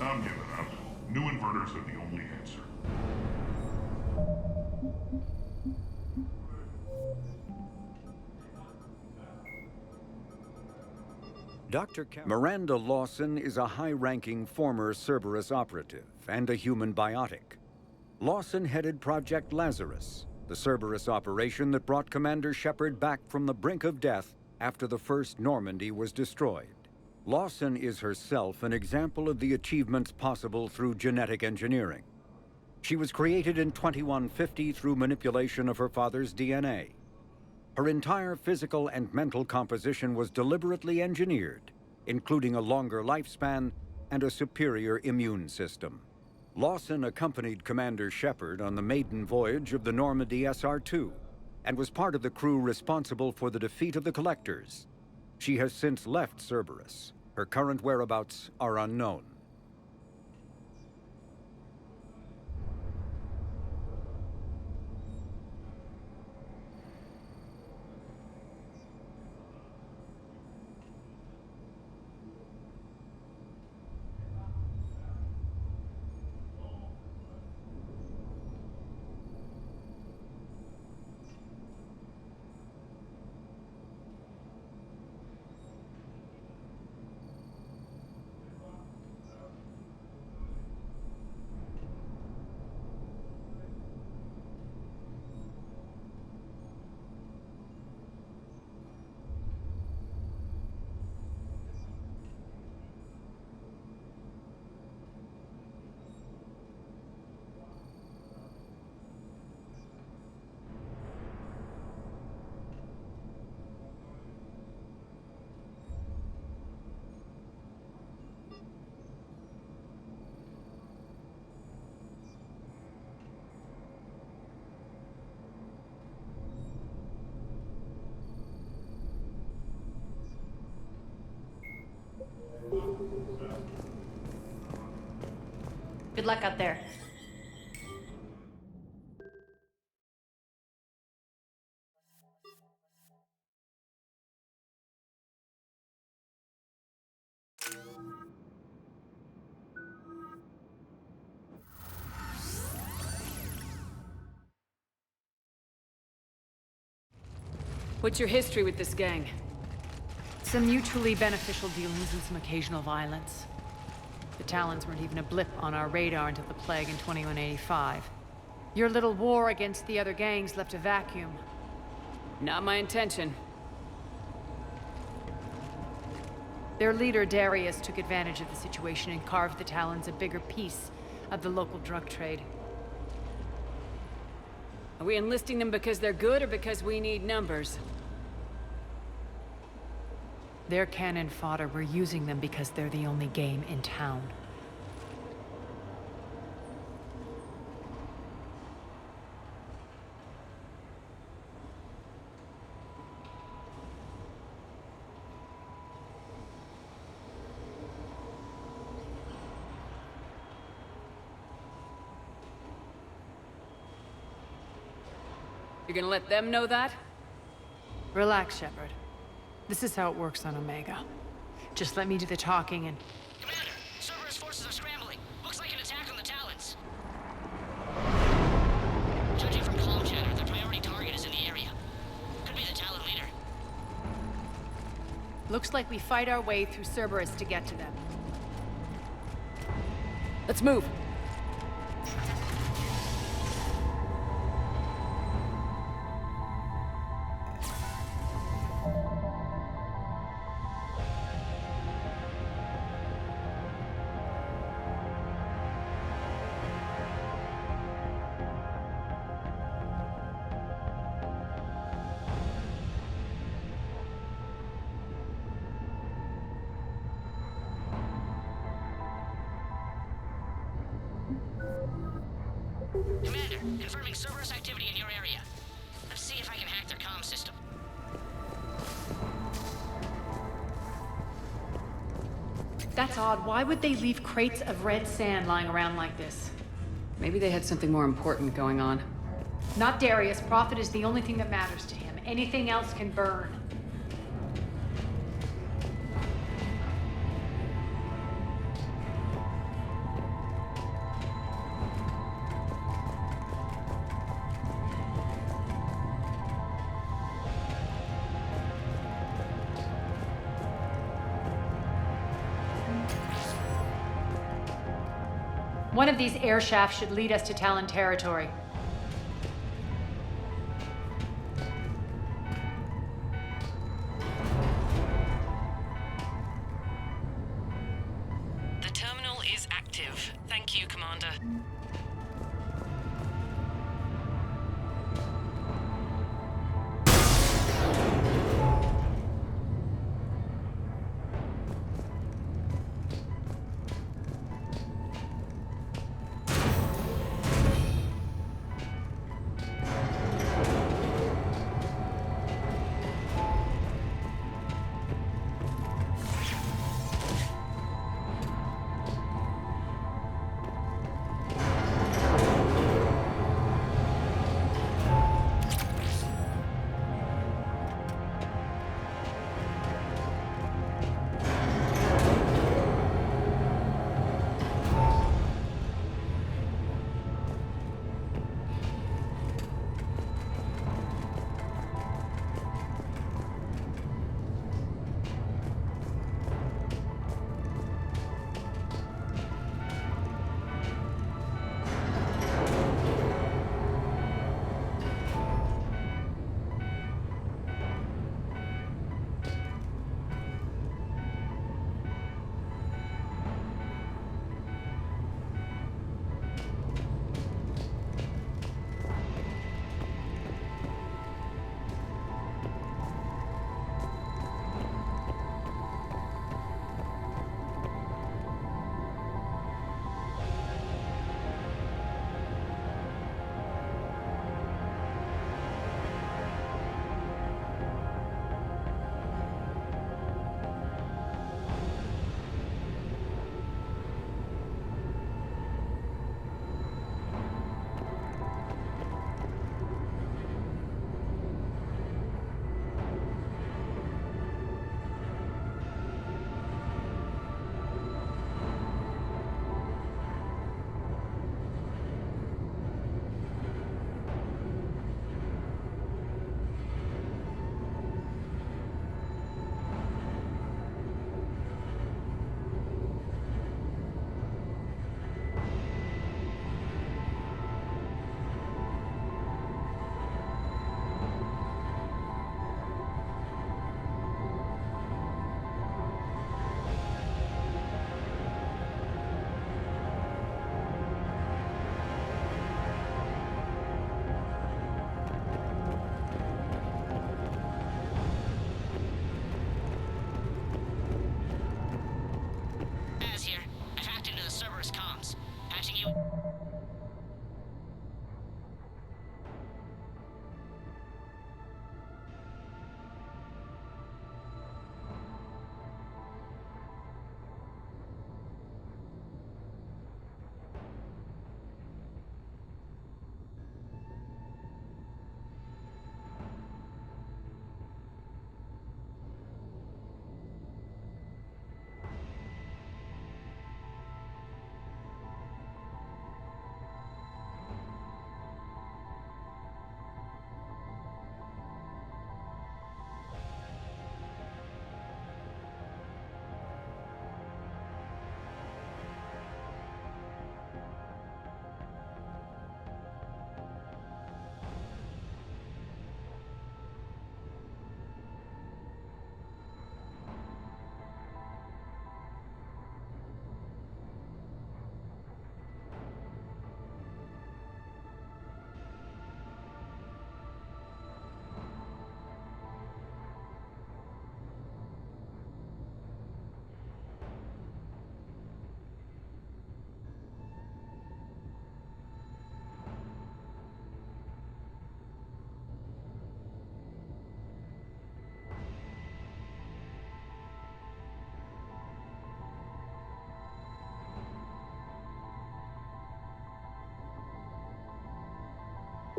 [SPEAKER 10] I'm giving up. New inverters are the only answer.
[SPEAKER 11] Miranda Lawson is a high-ranking former Cerberus operative and a human biotic. Lawson headed Project Lazarus, the Cerberus operation that brought Commander Shepard back from the brink of death after the first Normandy was destroyed. Lawson is herself an example of the achievements possible through genetic engineering. She was created in 2150 through manipulation of her father's DNA. Her entire physical and mental composition was deliberately engineered, including a longer lifespan and a superior immune system. Lawson accompanied Commander Shepard on the maiden voyage of the Normandy SR-2 and was part of the crew responsible for the defeat of the Collectors. She has since left Cerberus. Her current whereabouts are unknown.
[SPEAKER 4] Good luck out there.
[SPEAKER 2] What's your history with this gang?
[SPEAKER 1] Some mutually beneficial dealings and some occasional violence.
[SPEAKER 2] The Talons weren't even a blip on our radar until the plague in 2185. Your little war against the other gangs left a vacuum.
[SPEAKER 9] Not my intention.
[SPEAKER 2] Their leader, Darius, took advantage of the situation and carved the Talons a bigger piece of the local drug trade.
[SPEAKER 9] Are we enlisting them because they're good or because we need numbers?
[SPEAKER 2] They're cannon fodder. We're using them because they're the only game in town.
[SPEAKER 9] You're gonna let them know that?
[SPEAKER 2] Relax, Shepard. This is how it works on Omega. Just let me do the talking and...
[SPEAKER 21] Commander, Cerberus forces are scrambling. Looks like an attack on the Talons. Judging from comm chatter, their priority target is in the area. Could be the Talon leader.
[SPEAKER 2] Looks like we fight our way through Cerberus to get to them.
[SPEAKER 9] Let's move.
[SPEAKER 21] Commander, confirming Cerberus activity in your area. Let's see if I can hack their comm system.
[SPEAKER 2] That's odd. Why would they leave crates of red sand lying around like this?
[SPEAKER 9] Maybe they had something more important going on.
[SPEAKER 2] Not Darius. Profit is the only thing that matters to him. Anything else can burn. One of these air shafts should lead us to Talon territory.
[SPEAKER 5] The terminal is active. Thank you, Commander.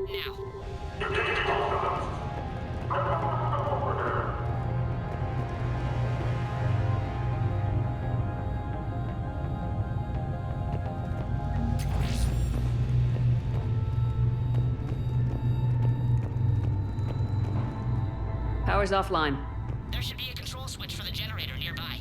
[SPEAKER 5] Now.
[SPEAKER 2] Power's offline.
[SPEAKER 21] There should be a control switch for the generator nearby.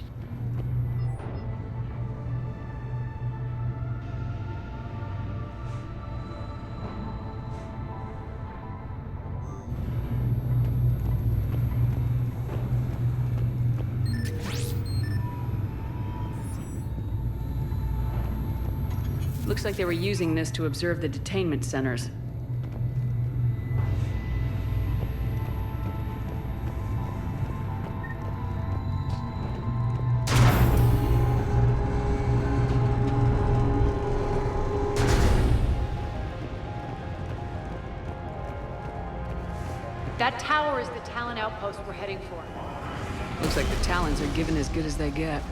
[SPEAKER 2] Looks like they were using this to observe the detainment centers. That tower is the Talon outpost we're heading for. Looks like the Talons are given as good as they get.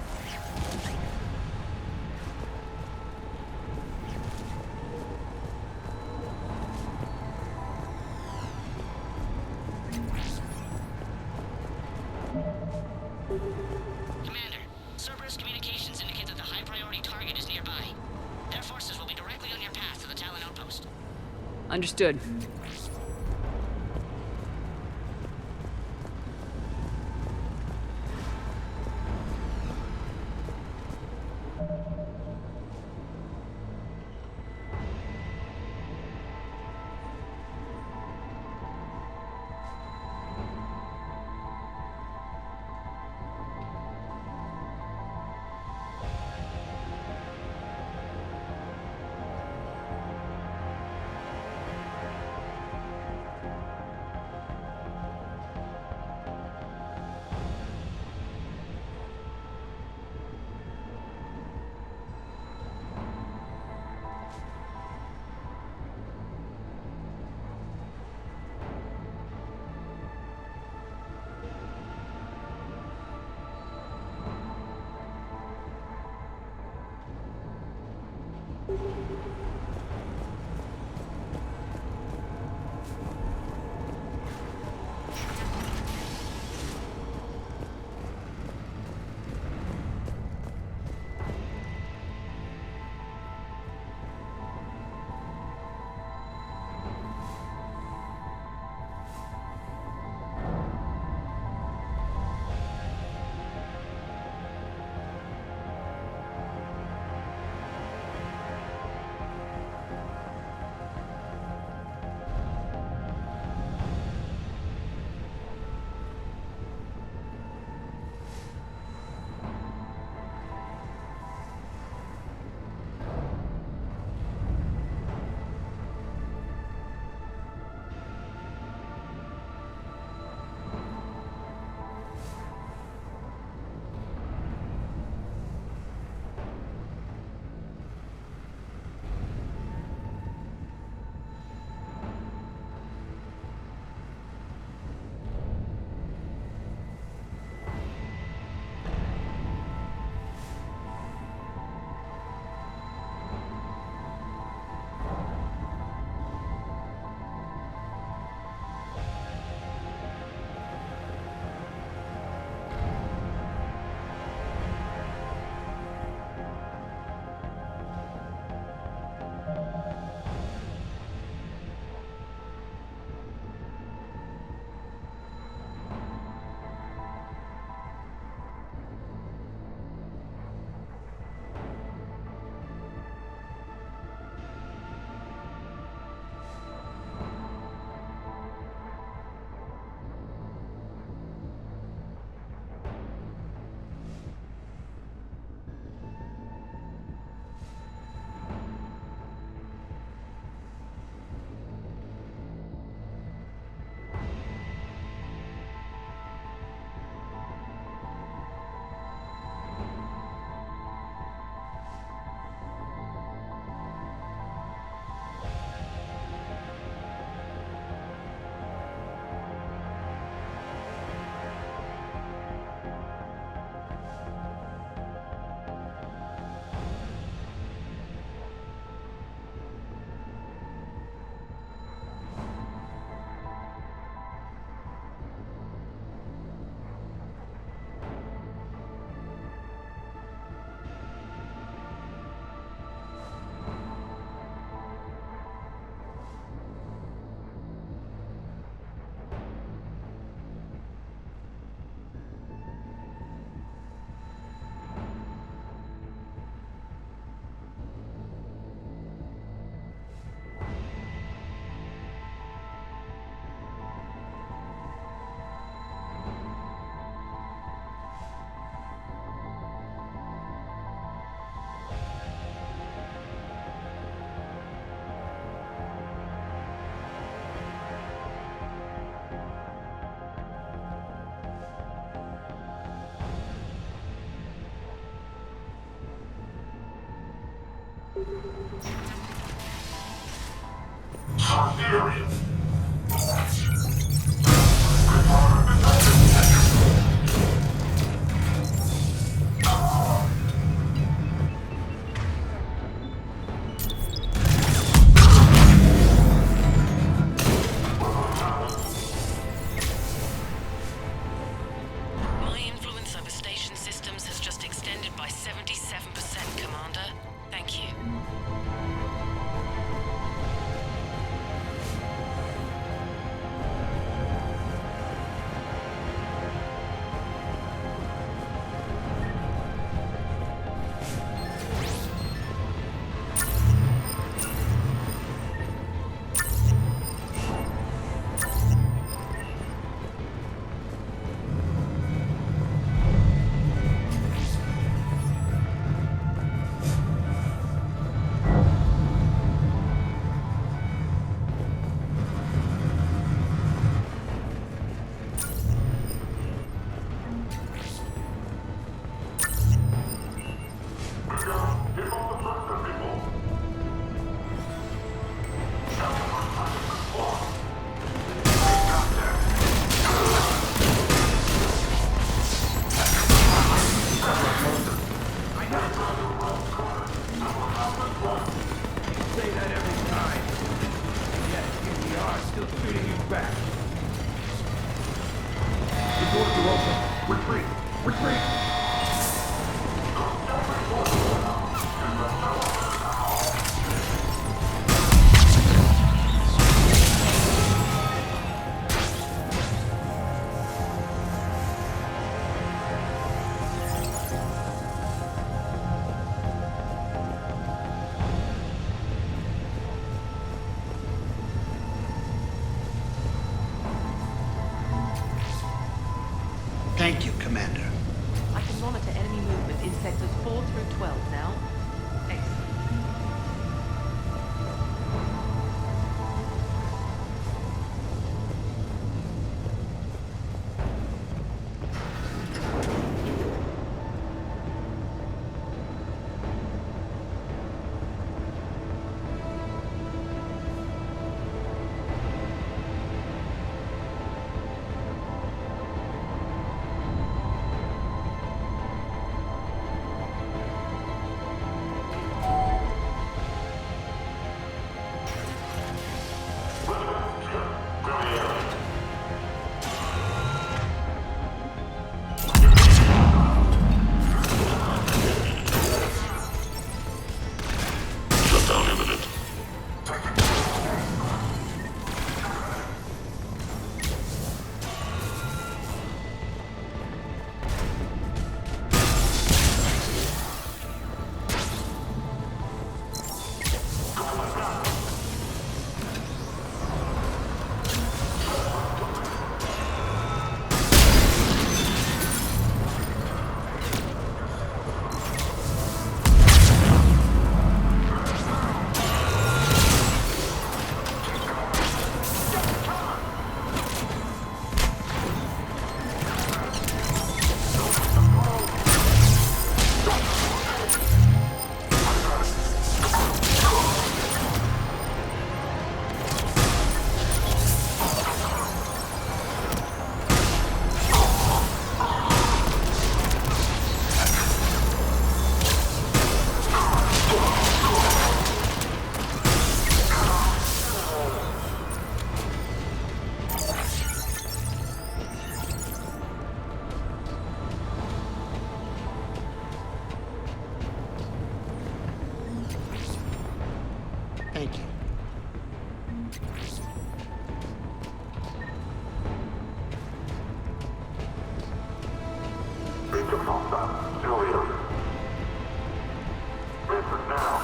[SPEAKER 21] Commander, Cerberus communications indicate that the high-priority target is nearby. Their forces will be directly on your path to the Talon outpost.
[SPEAKER 2] Understood.
[SPEAKER 5] My influence over station systems has just extended by 77%, Commander. Thank you.
[SPEAKER 16] Say that every time. Yet, here we are, still shooting you back. The doors are open. Retreat! Retreat!
[SPEAKER 15] Thank you, Commander.
[SPEAKER 19] I can monitor enemy movement in sectors 4 through 12 now. Excellent.
[SPEAKER 15] Thank you.
[SPEAKER 10] Still here. Vincent now.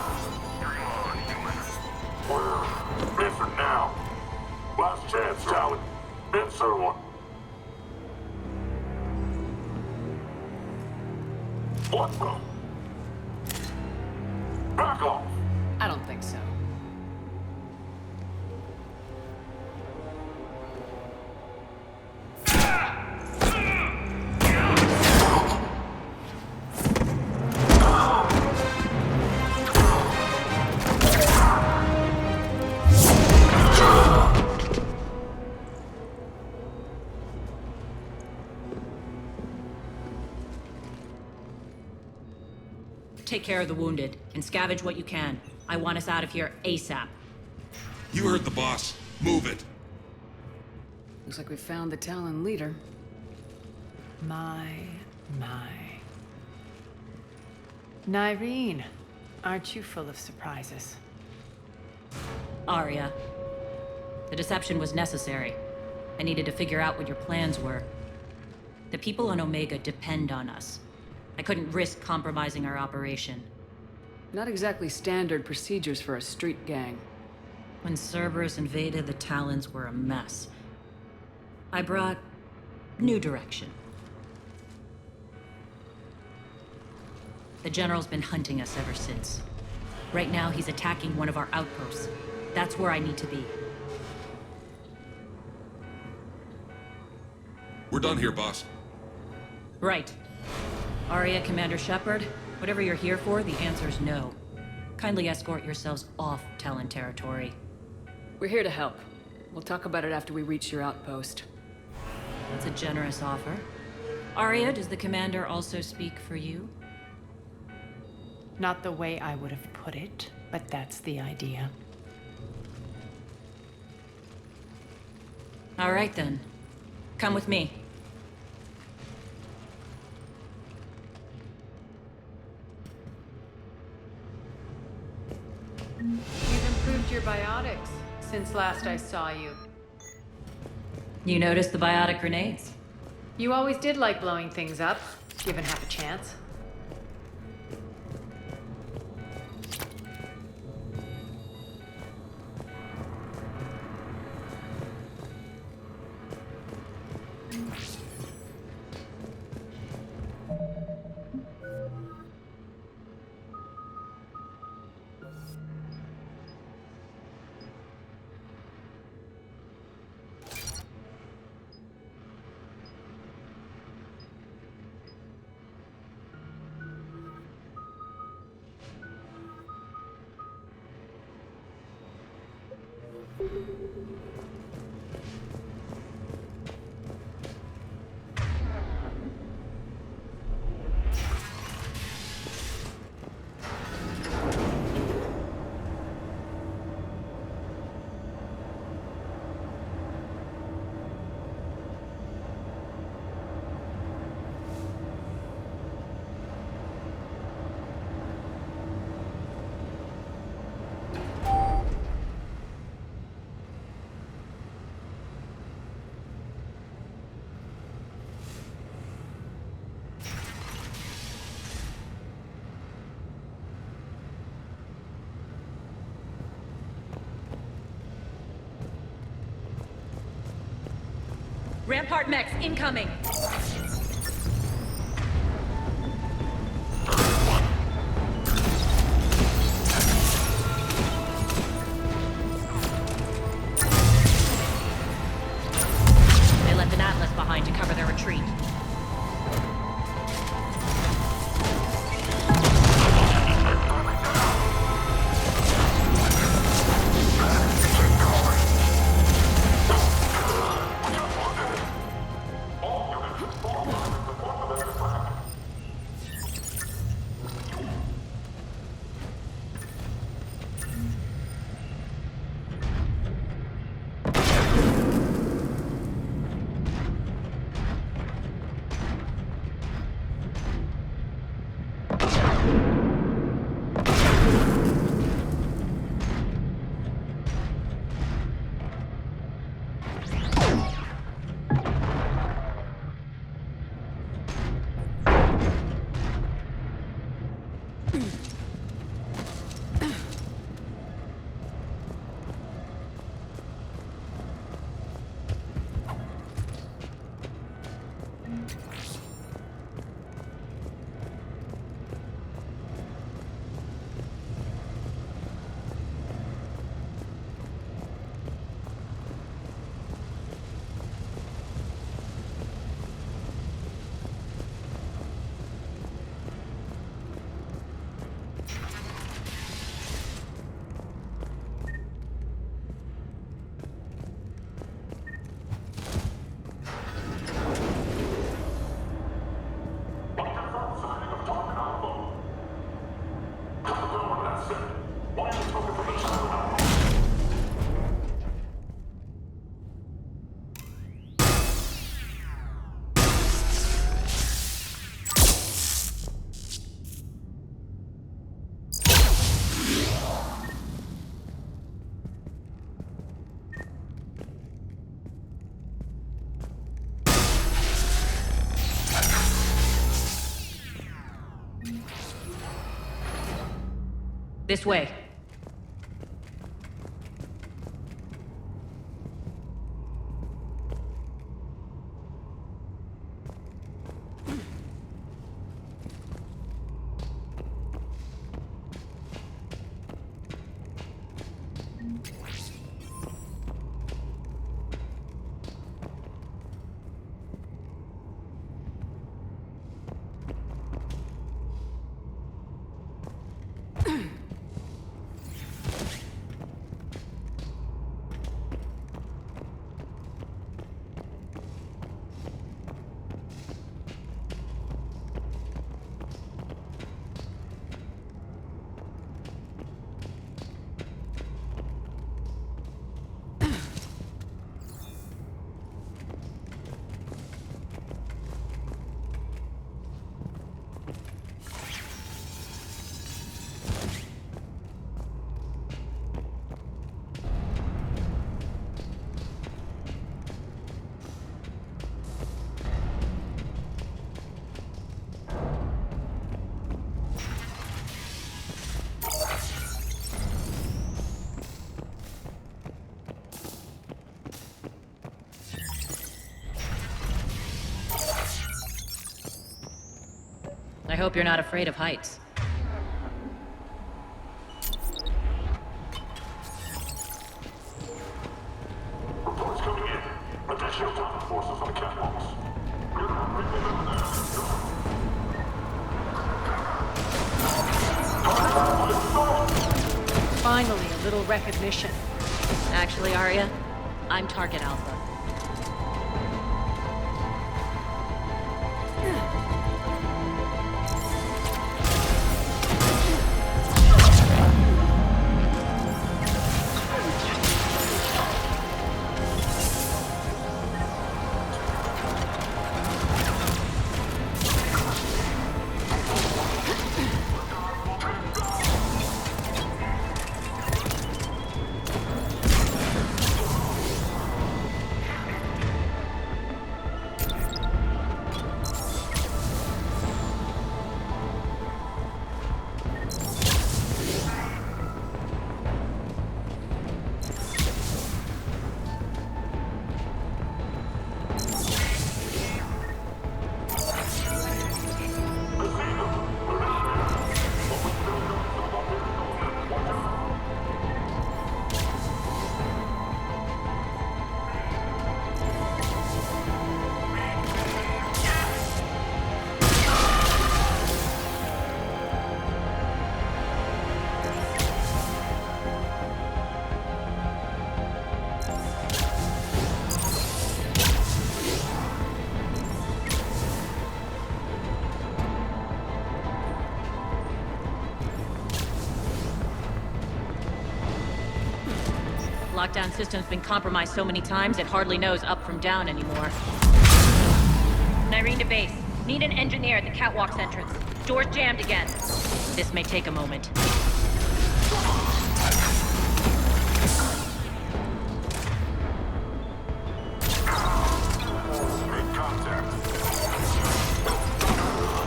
[SPEAKER 10] Come on, human. Where? Vincent now. Last chance, Talon. Answer one. What the? Back off.
[SPEAKER 2] I don't think so.
[SPEAKER 13] Take care of the wounded, and scavenge what you can. I want us out of here ASAP.
[SPEAKER 15] You heard the boss. Move it.
[SPEAKER 9] Looks like we found the Talon leader.
[SPEAKER 1] My. Nyreen, aren't you full of surprises?
[SPEAKER 13] Arya. The deception was necessary. I needed to figure out what your plans were. The people on Omega depend on us. I couldn't risk compromising our operation.
[SPEAKER 9] Not exactly standard procedures for a street gang.
[SPEAKER 13] When Cerberus invaded, the Talons were a mess. I brought new direction. The General's been hunting us ever since. Right now, he's attacking one of our outposts. That's where I need to be.
[SPEAKER 15] We're done here, boss.
[SPEAKER 13] Right. Arya, Commander Shepard, whatever you're here for, the answer's no. Kindly escort yourselves off Talon territory.
[SPEAKER 9] We're here to help. We'll talk about it after we reach your outpost.
[SPEAKER 13] That's a generous offer. Arya, does the Commander also speak for you?
[SPEAKER 1] Not the way I would have put it, but that's the idea.
[SPEAKER 13] All right, then. Come with me.
[SPEAKER 2] You've improved your biotics since last I saw you.
[SPEAKER 13] You noticed the biotic grenades?
[SPEAKER 2] You always did like blowing things up, given half a chance.
[SPEAKER 13] Rampart mechs incoming! They left an Atlas behind to cover their retreat. This way. I hope you're not afraid of heights.
[SPEAKER 10] Reports coming in. Additional task forces on the catwalks.
[SPEAKER 2] Finally, a little recognition.
[SPEAKER 13] Actually, Arya, I'm Target Alpha. Lockdown system's been compromised so many times it hardly knows up from down anymore. Nyreen to base. Need an engineer at the catwalk's entrance. Door's jammed again. This may take a moment.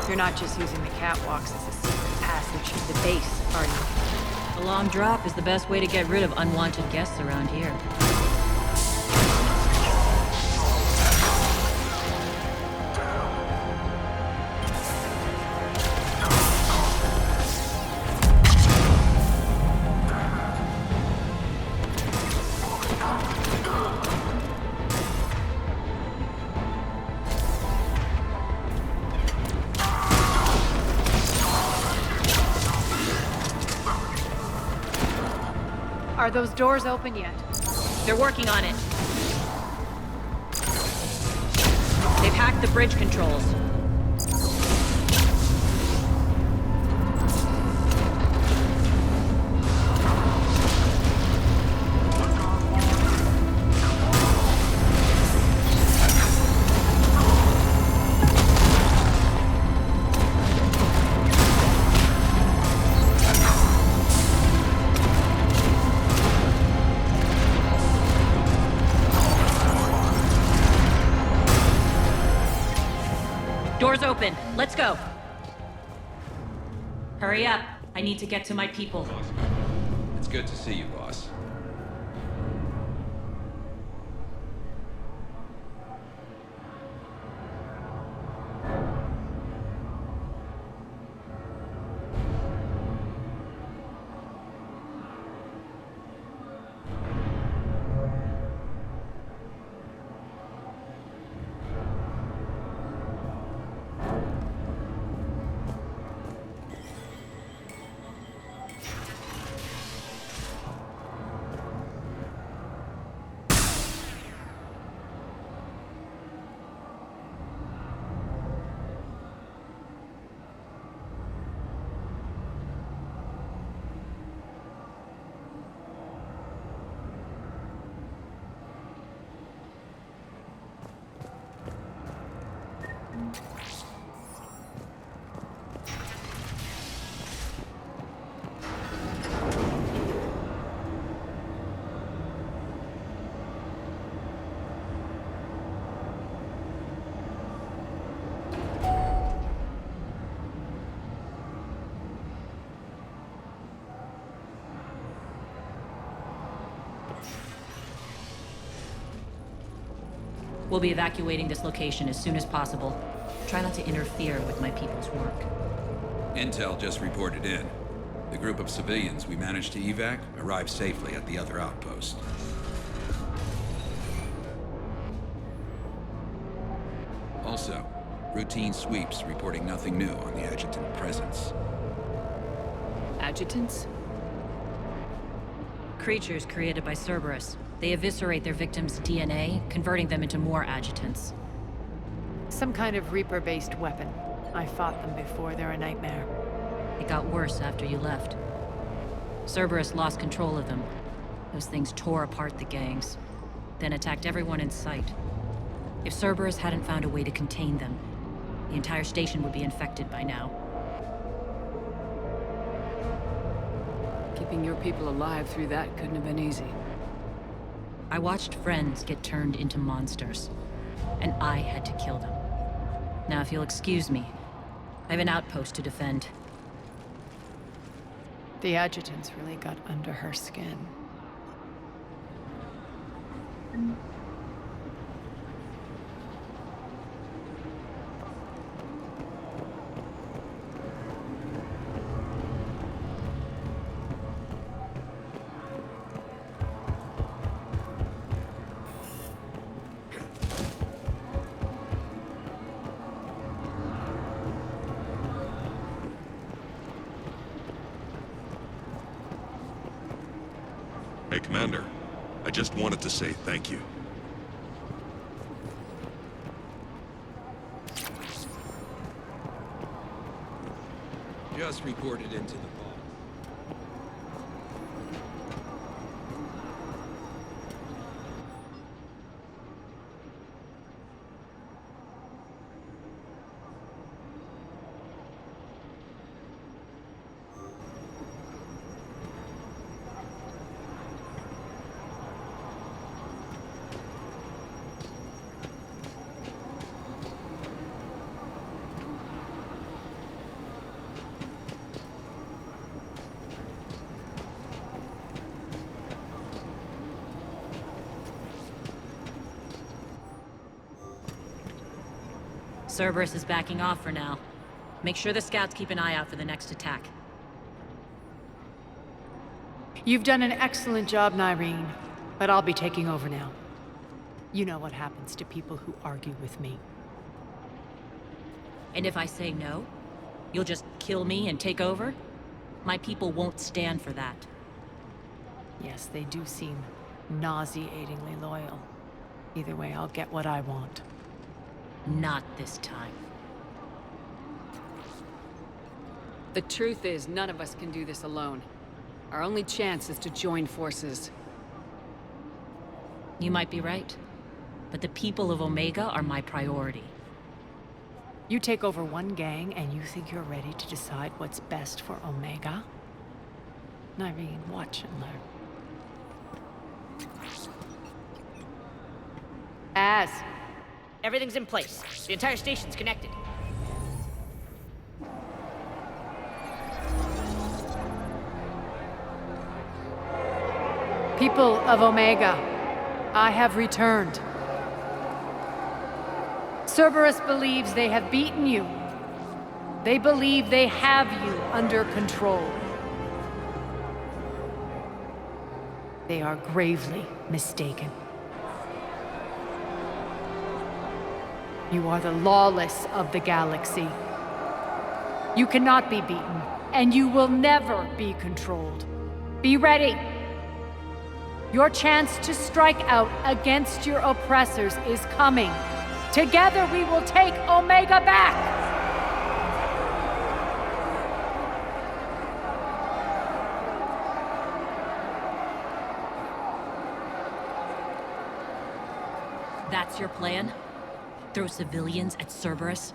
[SPEAKER 2] You're not just using the catwalks as a secret passage to the base, are you?
[SPEAKER 13] A long drop is the best way to get rid of unwanted guests around here.
[SPEAKER 2] Are those doors open yet?
[SPEAKER 13] They're working on it. They've hacked the bridge controls. Doors open. Let's go. Hurry up. I need to get to my people.
[SPEAKER 7] It's good to see you, boss.
[SPEAKER 13] We'll be evacuating this location as soon as possible. Try not to interfere with my people's work.
[SPEAKER 7] Intel just reported in. The group of civilians we managed to evac arrived safely at the other outpost. Also, routine sweeps reporting nothing new on the adjutant presence.
[SPEAKER 9] Adjutants?
[SPEAKER 13] Creatures created by Cerberus. They eviscerate their victims' DNA, converting them into more adjutants.
[SPEAKER 2] Some kind of Reaper-based weapon. I fought them before, they're a nightmare.
[SPEAKER 13] It got worse after you left. Cerberus lost control of them. Those things tore apart the gangs, then attacked everyone in sight. If Cerberus hadn't found a way to contain them, the entire station would be infected by now.
[SPEAKER 9] Keeping your people alive through that couldn't have been easy.
[SPEAKER 13] I watched friends get turned into monsters, and I had to kill them. Now, if you'll excuse me, I have an outpost to defend.
[SPEAKER 2] The adjutants really got under her skin.
[SPEAKER 15] Hey, Commander. I just wanted to say thank you.
[SPEAKER 7] Just reported into the vault.
[SPEAKER 13] Cerberus is backing off for now. Make sure the scouts keep an eye out for the next attack.
[SPEAKER 2] You've done an excellent job, Nyreen, but I'll be taking over now. You know what happens to people who argue with me.
[SPEAKER 13] And if I say no, you'll just kill me and take over? My people won't stand for that.
[SPEAKER 2] Yes, they do seem nauseatingly loyal. Either way, I'll get what I want.
[SPEAKER 13] Not this time.
[SPEAKER 9] The truth is, none of us can do this alone. Our only chance is to join forces.
[SPEAKER 13] You might be right, but the people of Omega are my priority.
[SPEAKER 2] You take over one gang and you think you're ready to decide what's best for Omega? Nyreen, watch and learn.
[SPEAKER 21] Az, everything's in place. The entire station's connected.
[SPEAKER 2] People of Omega, I have returned. Cerberus believes they have beaten you. They believe they have you under control. They are gravely mistaken. You are the lawless of the galaxy. You cannot be beaten, and you will never be controlled. Be ready. Your chance to strike out against your oppressors is coming. Together we will take Omega back!
[SPEAKER 13] That's your plan? Throw civilians at Cerberus?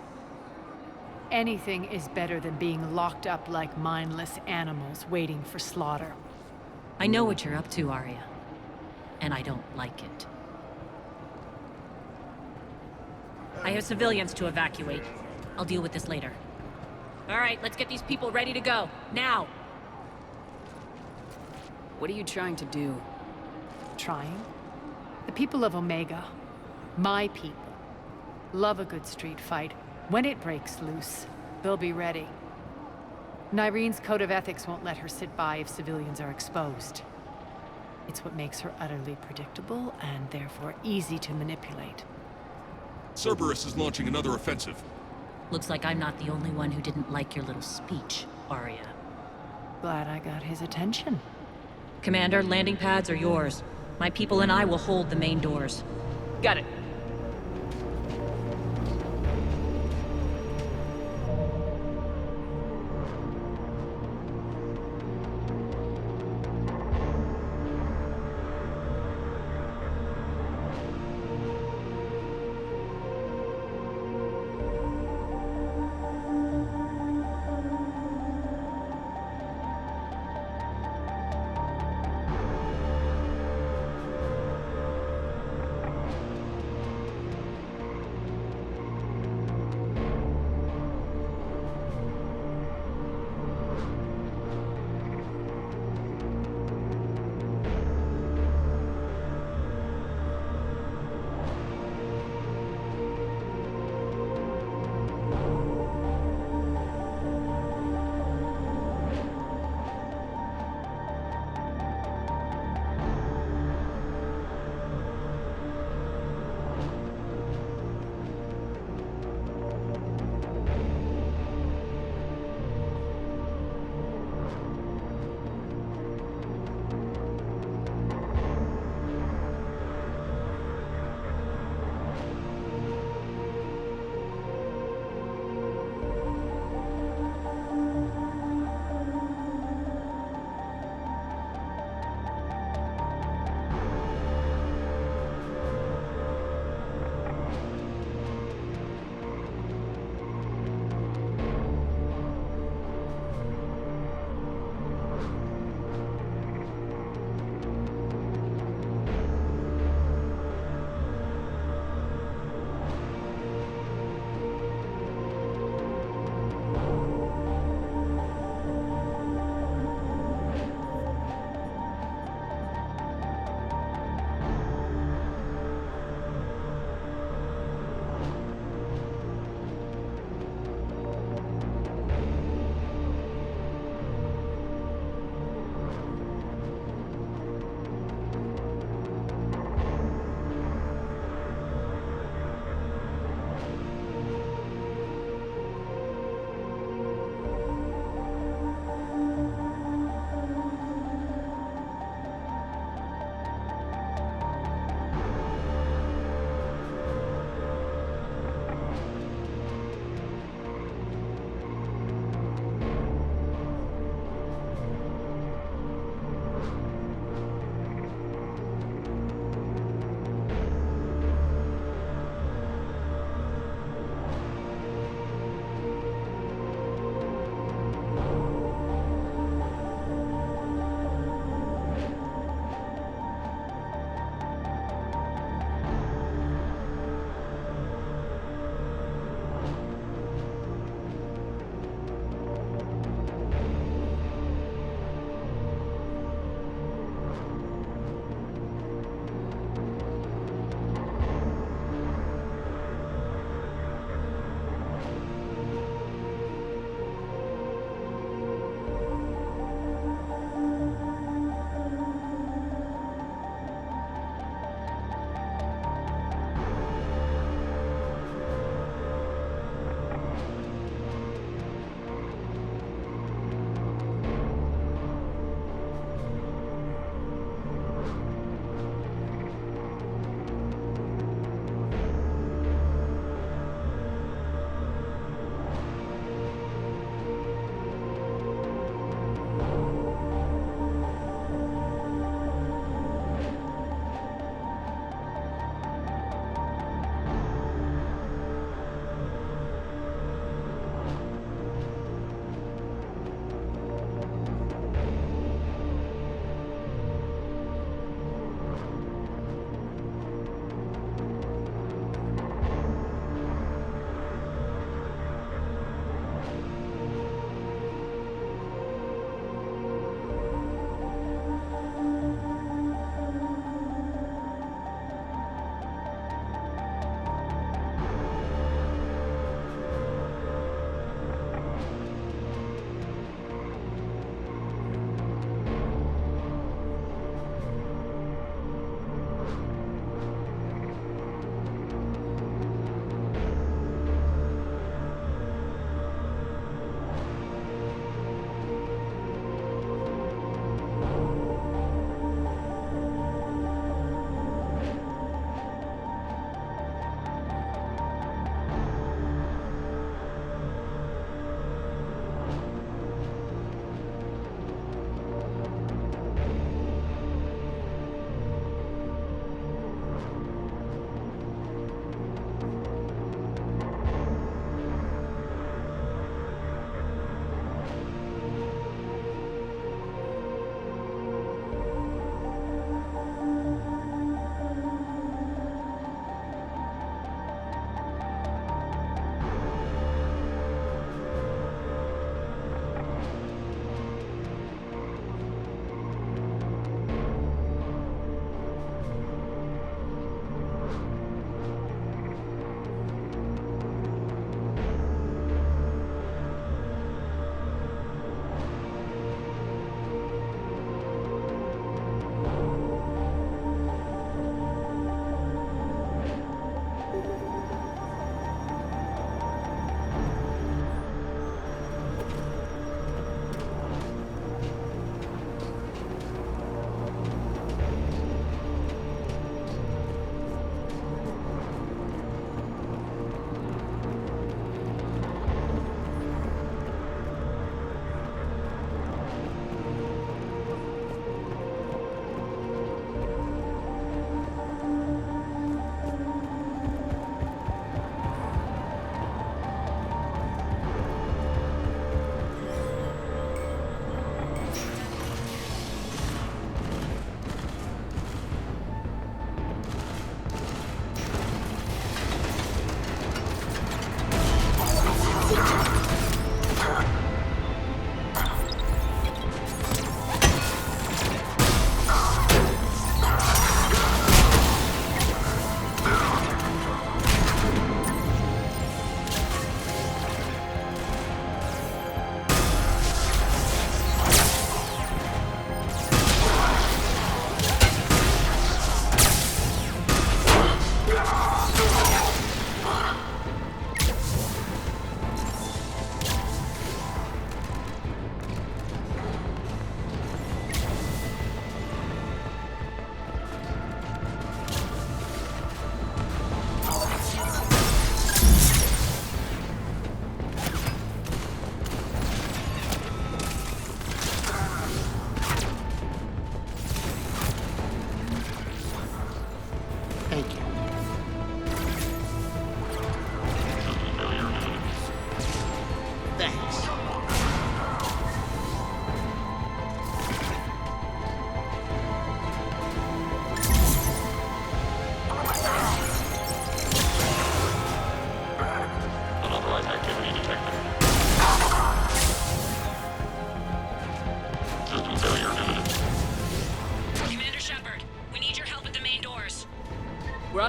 [SPEAKER 2] Anything is better than being locked up like mindless animals waiting for slaughter.
[SPEAKER 13] I know what you're up to, Arya. And I don't like it. I have civilians to evacuate. I'll deal with this later. All right, let's get these people ready to go. Now!
[SPEAKER 2] What are you trying to do? Trying? The people of Omega, my people, love a good street fight. When it breaks loose, they'll be ready. Nyrene's code of ethics won't let her sit by if civilians are exposed. It's what makes her utterly predictable and therefore easy to manipulate.
[SPEAKER 15] Cerberus is launching another offensive.
[SPEAKER 13] Looks like I'm not the only one who didn't like your little speech, Arya.
[SPEAKER 2] Glad I got his attention.
[SPEAKER 13] Commander, landing pads are yours. My people and I will hold the main doors.
[SPEAKER 2] Got it.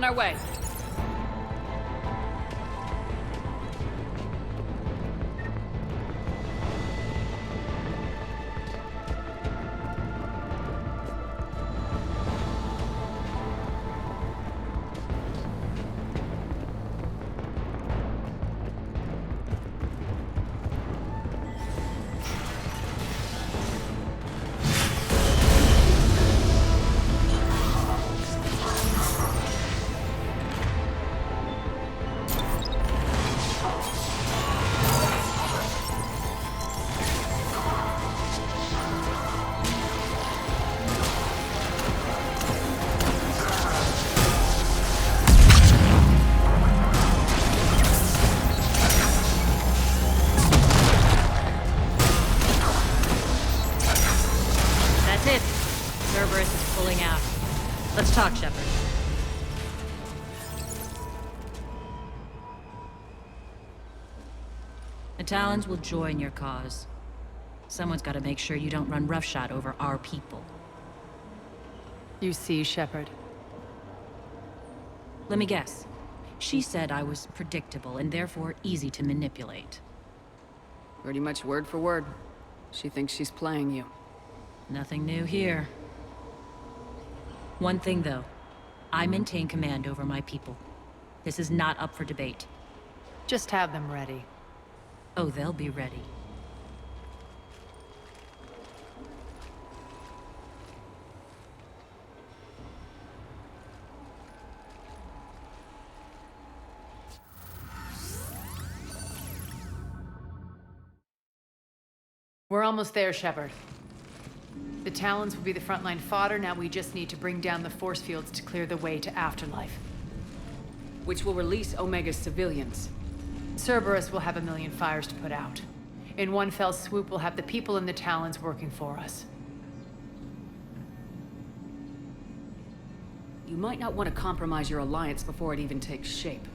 [SPEAKER 9] On our way.
[SPEAKER 13] Let's talk, Shepard. The Talons will join your cause. Someone's got to make sure you don't run roughshod over our people.
[SPEAKER 2] You see, Shepard?
[SPEAKER 13] Let me guess. She said I was predictable and therefore easy to manipulate.
[SPEAKER 9] Pretty much word for word. She thinks she's playing you.
[SPEAKER 13] Nothing new here. One thing, though. I maintain command over my people. This is not up for debate.
[SPEAKER 2] Just have them ready.
[SPEAKER 13] Oh, they'll be ready.
[SPEAKER 2] We're almost there, Shepard. The Talons will be the frontline fodder. Now we just need to bring down the force fields to clear the way to Afterlife.
[SPEAKER 9] Which will release Omega's civilians.
[SPEAKER 2] Cerberus will have 1,000,000 fires to put out. In one fell swoop, we'll have the people in the Talons working for us.
[SPEAKER 9] You might not want to compromise your alliance before it even takes shape.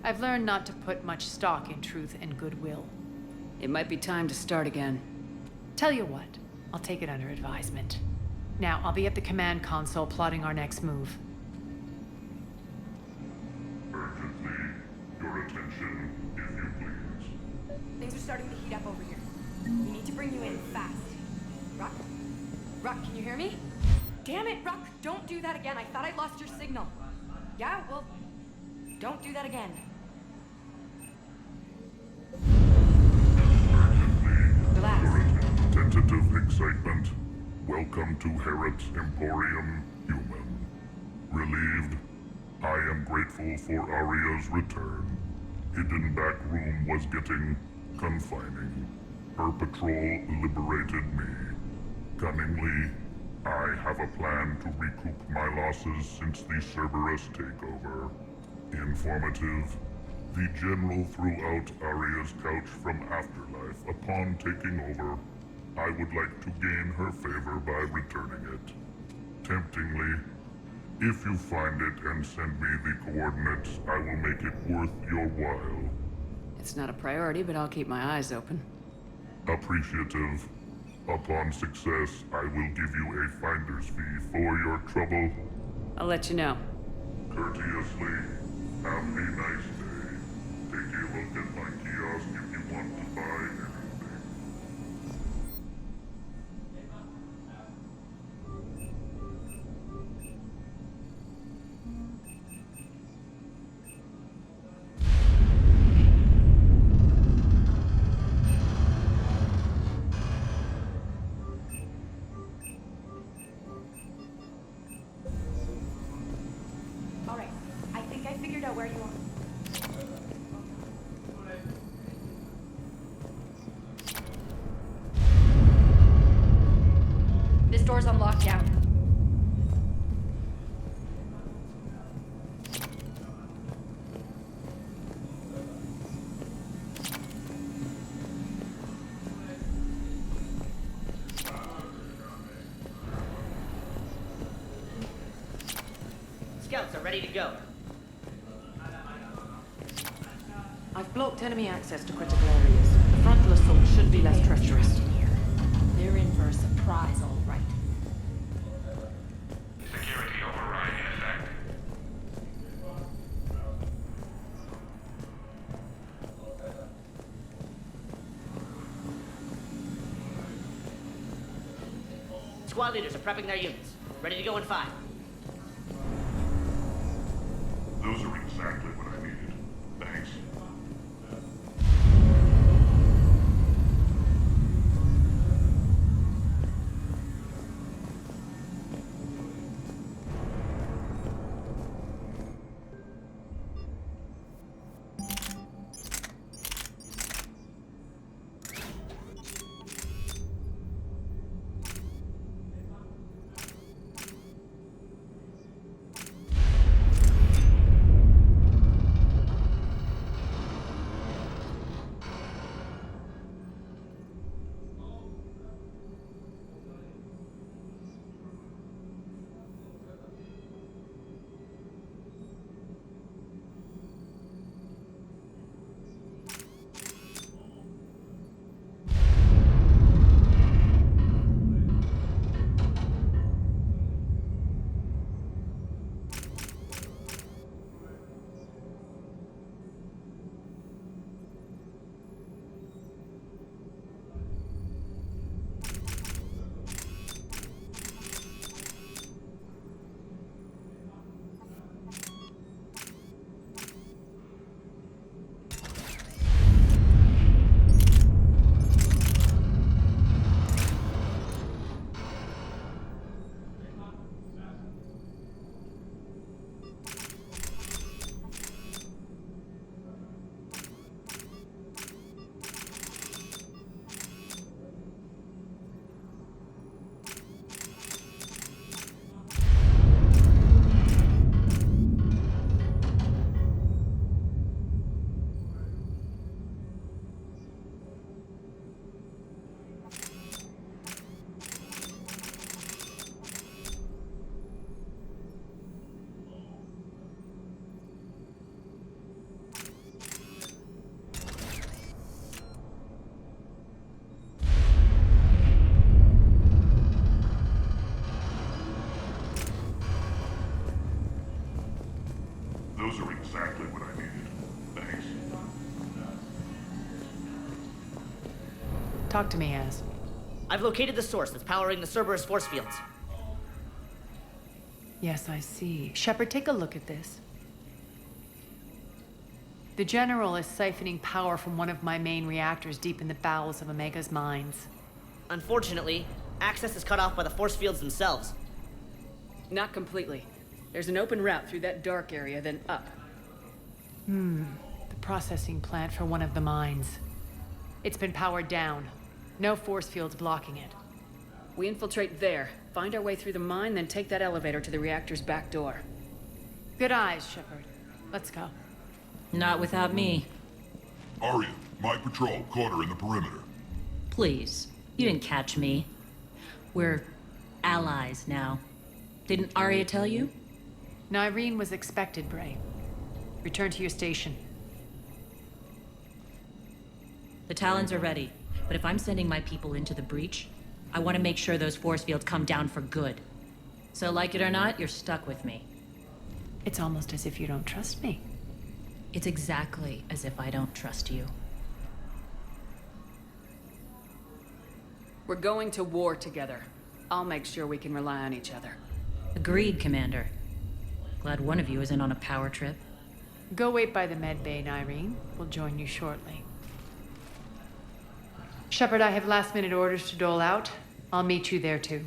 [SPEAKER 2] I've learned not to put much stock in truth and goodwill.
[SPEAKER 9] It might be time to start again.
[SPEAKER 2] Tell you what, I'll take it under advisement. Now, I'll be at the command console plotting our next move.
[SPEAKER 10] Urgently, your attention, if you please.
[SPEAKER 14] Things are starting to heat up over here. We need to bring you in fast. Rock? Rock, can you hear me? Damn it, Rock, don't do that again. I thought I lost your signal. Yeah, well, don't do that again. Relax.
[SPEAKER 10] Tentative excitement. Welcome to Herod's Emporium, human. Relieved, I am grateful for Aria's return. Hidden back room was getting confining. Her patrol liberated me. Cunningly, I have a plan to recoup my losses since the Cerberus takeover. Informative. The General threw out Aria's couch from Afterlife upon taking over. I would like to gain her favor by returning it. Temptingly, if you find it and send me the coordinates, I will make it worth your while.
[SPEAKER 9] It's not a priority, but I'll keep my eyes open.
[SPEAKER 10] Appreciative. Upon success, I will give you a finder's fee for your trouble.
[SPEAKER 9] I'll let you know.
[SPEAKER 10] Courteously, have a nice day. Take a look at my kiosk if you want to buy anything.
[SPEAKER 14] All right, I think I figured out where you are. This door's on lockdown.
[SPEAKER 18] Scouts are ready to go.
[SPEAKER 19] I've blocked enemy access to critical areas. The frontal assault should be less treacherous.
[SPEAKER 4] They're in for a surprise, all right.
[SPEAKER 3] Security override in effect.
[SPEAKER 21] Squad leaders are prepping their units. Ready to go in 5.
[SPEAKER 10] Those are exactly what I needed. Thanks. Those are exactly what I needed. Thanks.
[SPEAKER 2] Talk to me, Az.
[SPEAKER 21] I've located the source that's powering the Cerberus force fields.
[SPEAKER 2] Yes, I see. Shepard, take a look at this. The General is siphoning power from one of my main reactors deep in the bowels of Omega's mines.
[SPEAKER 21] Unfortunately, access is cut off by the force fields themselves.
[SPEAKER 9] Not completely. There's an open route through that dark area, then up.
[SPEAKER 2] The processing plant for one of the mines. It's been powered down. No force fields blocking it.
[SPEAKER 9] We infiltrate there, find our way through the mine, then take that elevator to the reactor's back door.
[SPEAKER 2] Good eyes, Shepard. Let's go.
[SPEAKER 13] Not without me.
[SPEAKER 10] Arya, my patrol, caught her in the perimeter.
[SPEAKER 13] Please. You didn't catch me. We're allies now. Didn't Arya tell you?
[SPEAKER 2] Nyreen was expected, Bray. Return to your station.
[SPEAKER 13] The Talons are ready, but if I'm sending my people into the breach, I want to make sure those force fields come down for good. So like it or not, you're stuck with me.
[SPEAKER 2] It's almost as if you don't trust me.
[SPEAKER 13] It's exactly as if I don't trust you.
[SPEAKER 9] We're going to war together. I'll make sure we can rely on each other.
[SPEAKER 13] Agreed, Commander. Glad one of you isn't on a power trip.
[SPEAKER 2] Go wait by the med bay, Nyreen. We'll join you shortly. Shepard, I have last-minute orders to dole out. I'll meet you there, too.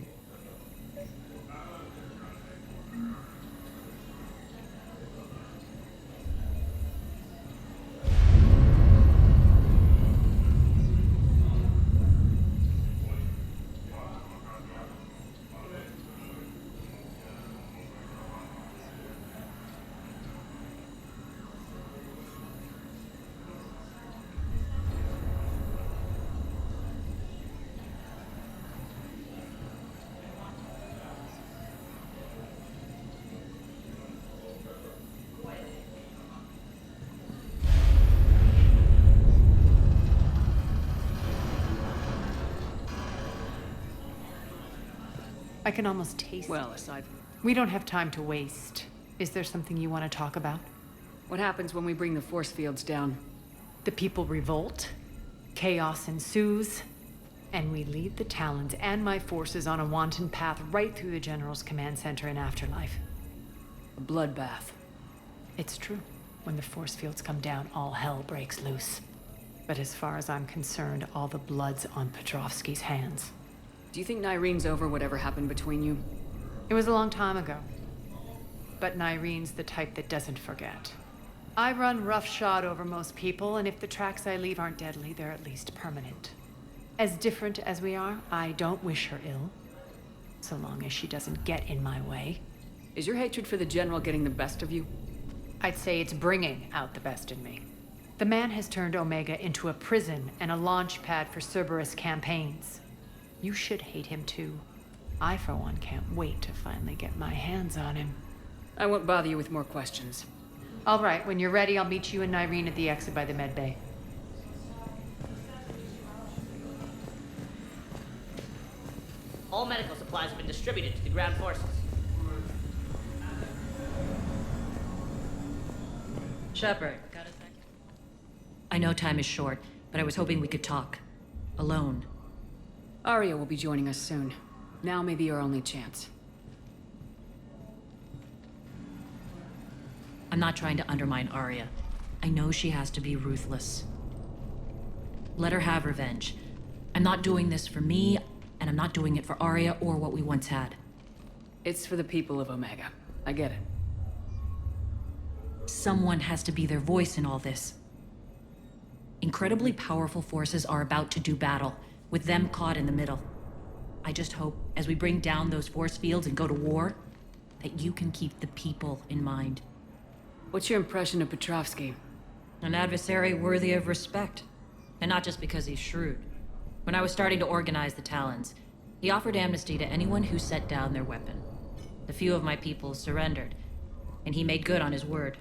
[SPEAKER 2] I can almost taste
[SPEAKER 9] Well,
[SPEAKER 2] it.
[SPEAKER 9] aside...
[SPEAKER 2] We don't have time to waste. Is there something you want to talk about?
[SPEAKER 9] What happens when we bring the force fields down?
[SPEAKER 2] The people revolt. Chaos ensues. And we lead the Talons and my forces on a wanton path right through the General's command center and afterlife. A bloodbath. It's true. When the force fields come down, all hell breaks loose. But as far as I'm concerned, all the blood's on Petrovsky's hands.
[SPEAKER 9] Do you think Nyrene's over whatever happened between you?
[SPEAKER 2] It was a long time ago. But Nyrene's the type that doesn't forget. I run roughshod over most people, and if the tracks I leave aren't deadly, they're at least permanent. As different as we are, I don't wish her ill. So long as she doesn't get in my way.
[SPEAKER 9] Is your hatred for the General getting the best of you?
[SPEAKER 2] I'd say it's bringing out the best in me. The man has turned Omega into a prison and a launch pad for Cerberus campaigns. You should hate him too. I, for one, can't wait to finally get my hands on him.
[SPEAKER 9] I won't bother you with more questions.
[SPEAKER 2] All right, when you're ready, I'll meet you and Nyrene at the exit by the med bay.
[SPEAKER 21] All medical supplies have been distributed to the ground forces.
[SPEAKER 13] Shepard, got a second? I know time is short, but I was hoping we could talk. Alone.
[SPEAKER 9] Arya will be joining us soon. Now may be your only chance.
[SPEAKER 13] I'm not trying to undermine Arya. I know she has to be ruthless. Let her have revenge. I'm not doing this for me, and I'm not doing it for Arya or what we once had.
[SPEAKER 9] It's for the people of Omega. I get it.
[SPEAKER 13] Someone has to be their voice in all this. Incredibly powerful forces are about to do battle, with them caught in the middle. I just hope, as we bring down those force fields and go to war, that you can keep the people in mind.
[SPEAKER 9] What's your impression of Petrovsky?
[SPEAKER 13] An adversary worthy of respect. And not just because he's shrewd. When I was starting to organize the Talons, he offered amnesty to anyone who set down their weapon. A few of my people surrendered, and he made good on his word.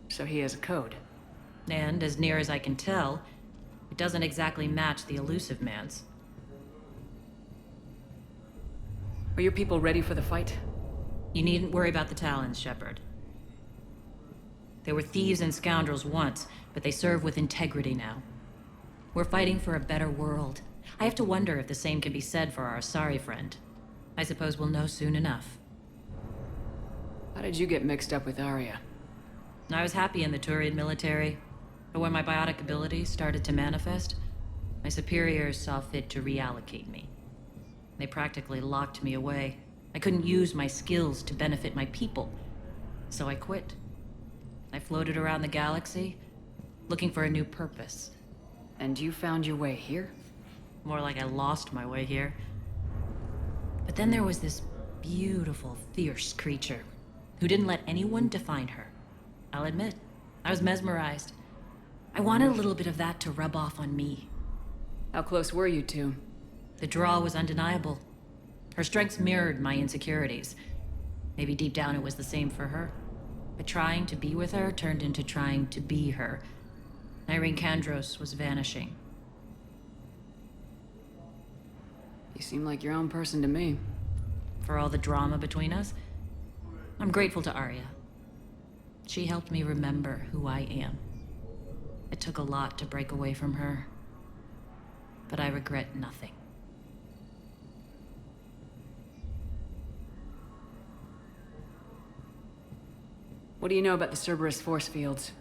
[SPEAKER 9] So he has a code.
[SPEAKER 13] And, as near as I can tell, it doesn't exactly match the elusive man's.
[SPEAKER 9] Are your people ready for the fight?
[SPEAKER 13] You needn't worry about the Talons, Shepard. They were thieves and scoundrels once, but they serve with integrity now. We're fighting for a better world. I have to wonder if the same can be said for our Asari friend. I suppose we'll know soon enough.
[SPEAKER 9] How did you get mixed up with Arya?
[SPEAKER 13] I was happy in the Turian military, but when my biotic abilities started to manifest, my superiors saw fit to reallocate me. They practically locked me away. I couldn't use my skills to benefit my people, so I quit. I floated around the galaxy, looking for a new purpose.
[SPEAKER 9] And you found your way here?
[SPEAKER 13] More like I lost my way here. But then there was this beautiful, fierce creature who didn't let anyone define her. I'll admit, I was mesmerized. I wanted a little bit of that to rub off on me.
[SPEAKER 9] How close were you two?
[SPEAKER 13] The draw was undeniable. Her strengths mirrored my insecurities. Maybe deep down it was the same for her. But trying to be with her turned into trying to be her. Irene Kandros was vanishing.
[SPEAKER 9] You seem like your own person to me.
[SPEAKER 13] For all the drama between us, I'm grateful to Arya. She helped me remember who I am. It took a lot to break away from her, but I regret nothing.
[SPEAKER 9] What do you know about the Cerberus force fields?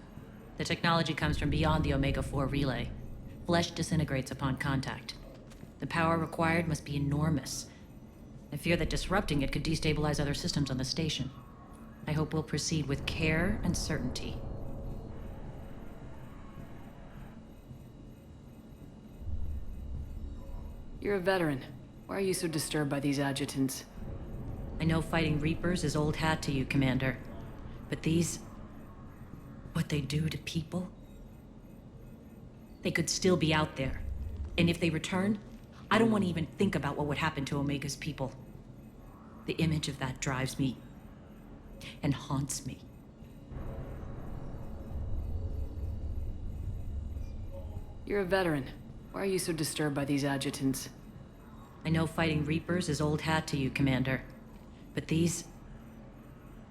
[SPEAKER 13] The technology comes from beyond the Omega-4 relay. Flesh disintegrates upon contact. The power required must be enormous. I fear that disrupting it could destabilize other systems on the station. I hope we'll proceed with care and certainty.
[SPEAKER 9] You're a veteran. Why are you so disturbed by these adjutants?
[SPEAKER 13] I know fighting Reapers is old hat to you, Commander. But these... what they do to people? They could still be out there. And if they return, I don't want to even think about what would happen to Omega's people. The image of that drives me and haunts me.
[SPEAKER 9] You're a veteran. Why are you so disturbed by these adjutants?
[SPEAKER 13] I know fighting Reapers is old hat to you, Commander. But these...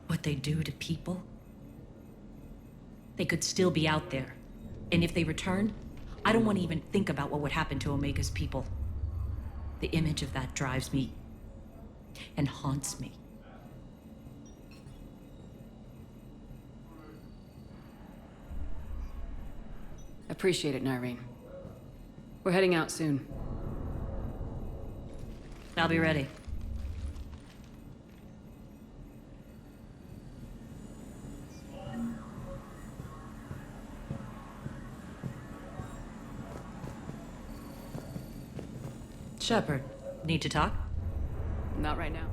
[SPEAKER 13] what they do to people? They could still be out there. And if they return, I don't want to even think about what would happen to Omega's people. The image of that drives me and haunts me.
[SPEAKER 9] Appreciate it, Nyreen. We're heading out soon.
[SPEAKER 13] I'll be ready. Shepard, need to talk?
[SPEAKER 9] Not right now.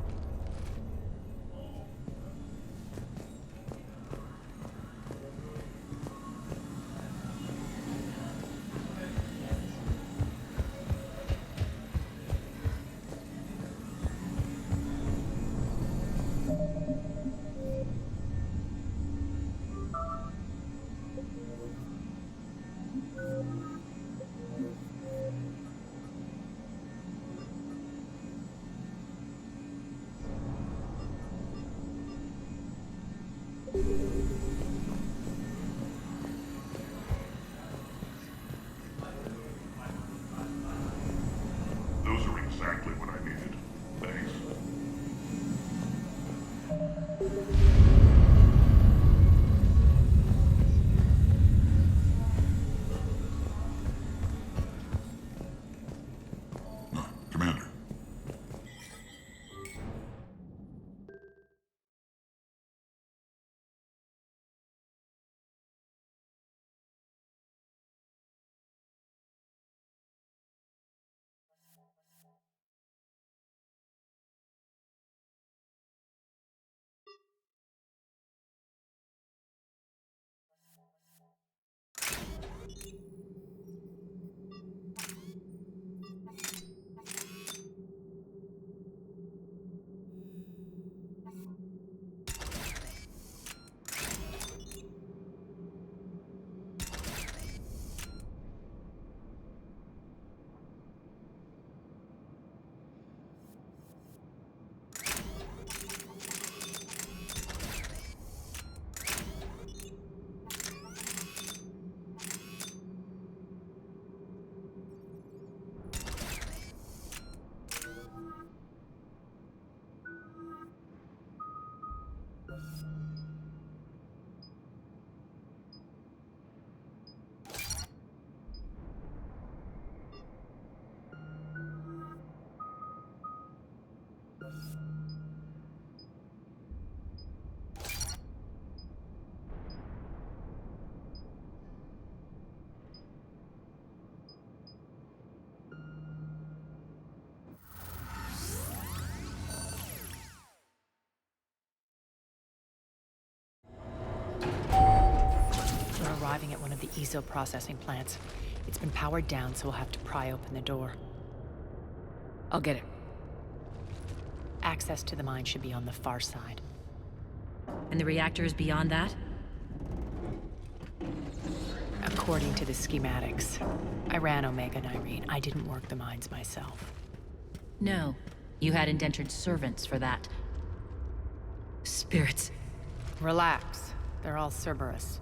[SPEAKER 10] Those are exactly what I needed. Thanks. Commander.
[SPEAKER 1] We're arriving at one of the ESO processing plants. It's been powered down, so we'll have to pry open the door.
[SPEAKER 9] I'll get it.
[SPEAKER 1] Access to the mine should be on the far side.
[SPEAKER 13] And the reactor is beyond that?
[SPEAKER 1] According to the schematics. I ran Omega, Nyreen. I didn't work the mines myself.
[SPEAKER 13] No. You had indentured servants for that. Spirits.
[SPEAKER 1] Relax. They're all Cerberus.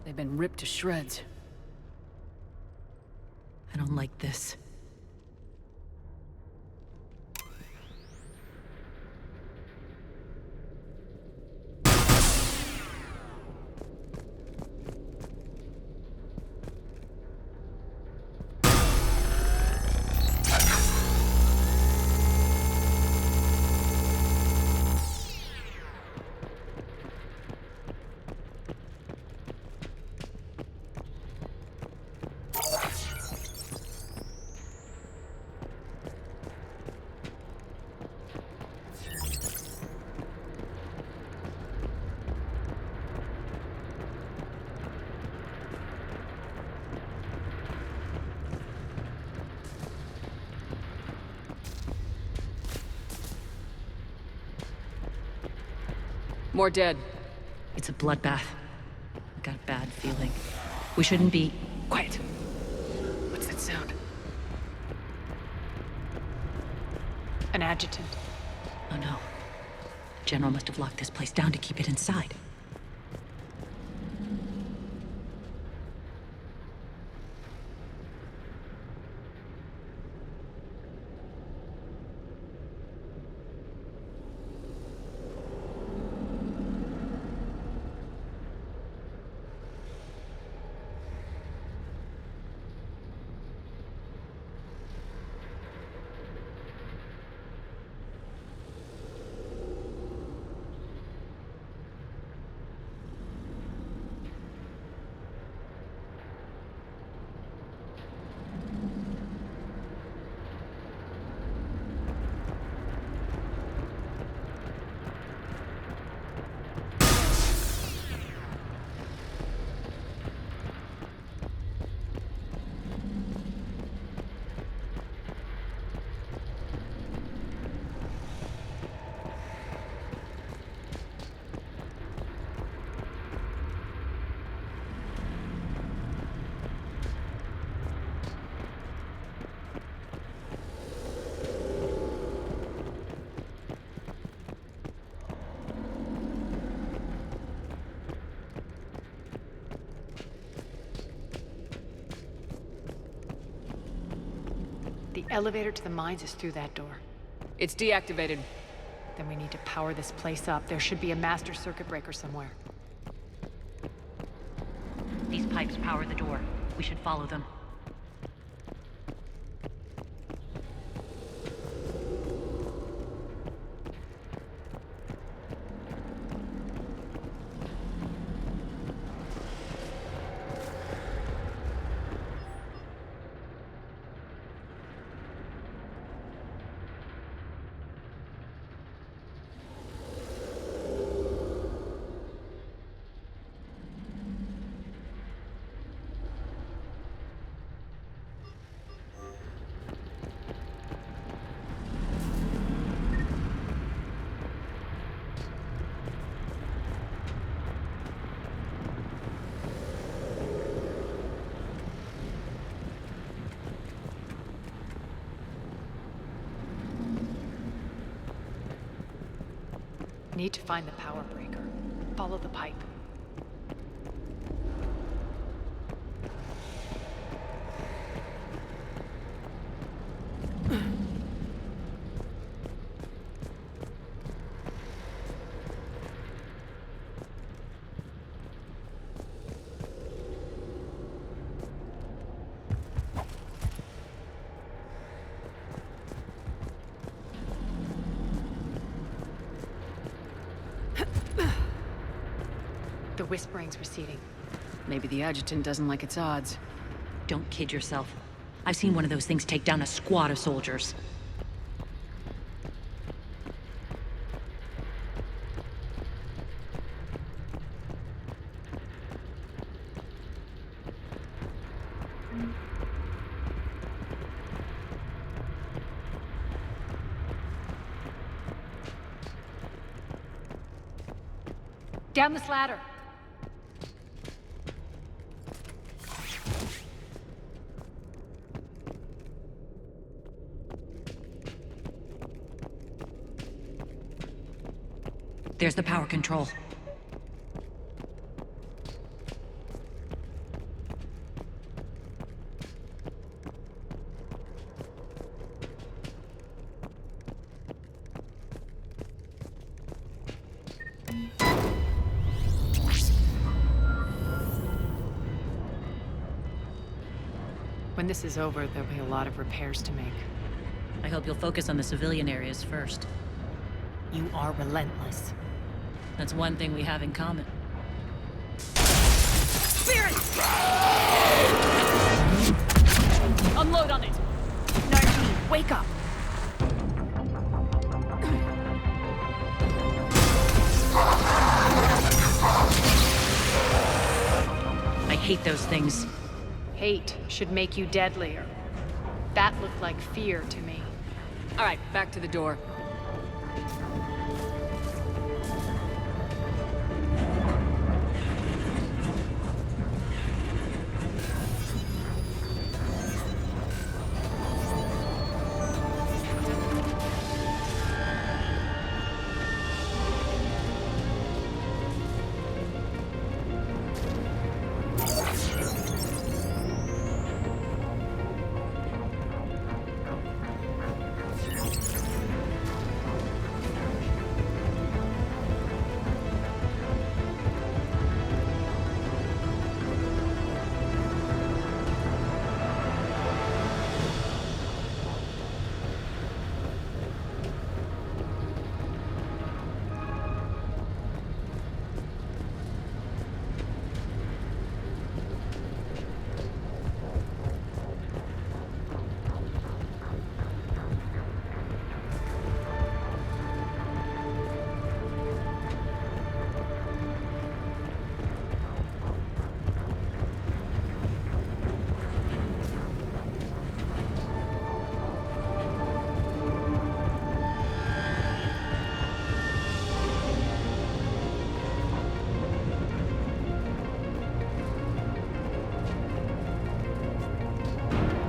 [SPEAKER 9] They've been ripped to shreds.
[SPEAKER 13] I don't like this.
[SPEAKER 9] More dead.
[SPEAKER 13] It's a bloodbath. I've got a bad feeling. We shouldn't be...
[SPEAKER 1] Quiet. What's that sound? An adjutant.
[SPEAKER 13] Oh no. The General must have locked this place down to keep it inside.
[SPEAKER 2] The elevator to the mines is through that door.
[SPEAKER 9] It's deactivated.
[SPEAKER 2] Then we need to power this place up. There should be a master circuit breaker somewhere.
[SPEAKER 13] These pipes power the door. We should follow them.
[SPEAKER 2] Need to find the power breaker. Follow the pipe. The whispering's receding.
[SPEAKER 9] Maybe the adjutant doesn't like its odds.
[SPEAKER 13] Don't kid yourself. I've seen one of those things take down a squad of soldiers.
[SPEAKER 2] Down this ladder.
[SPEAKER 13] There's the power control.
[SPEAKER 2] When this is over, there'll be a lot of repairs to make.
[SPEAKER 13] I hope you'll focus on the civilian areas first.
[SPEAKER 2] You are relentless.
[SPEAKER 13] That's one thing we have in common.
[SPEAKER 2] Spirit!
[SPEAKER 9] Unload on it!
[SPEAKER 2] 19, wake up!
[SPEAKER 13] I hate those things.
[SPEAKER 2] Hate should make you deadlier. That looked like fear to me.
[SPEAKER 9] All right, back to the door.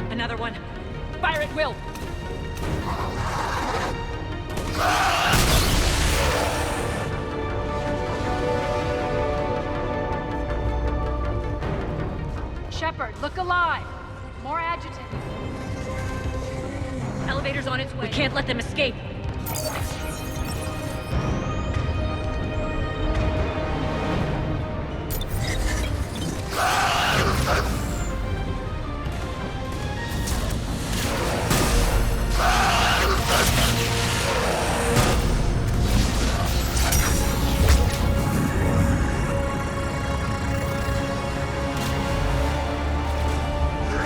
[SPEAKER 13] Another one.
[SPEAKER 9] Fire at will!
[SPEAKER 2] Shepard, look alive! More adjutants.
[SPEAKER 13] elevator's on its way. We can't let them escape.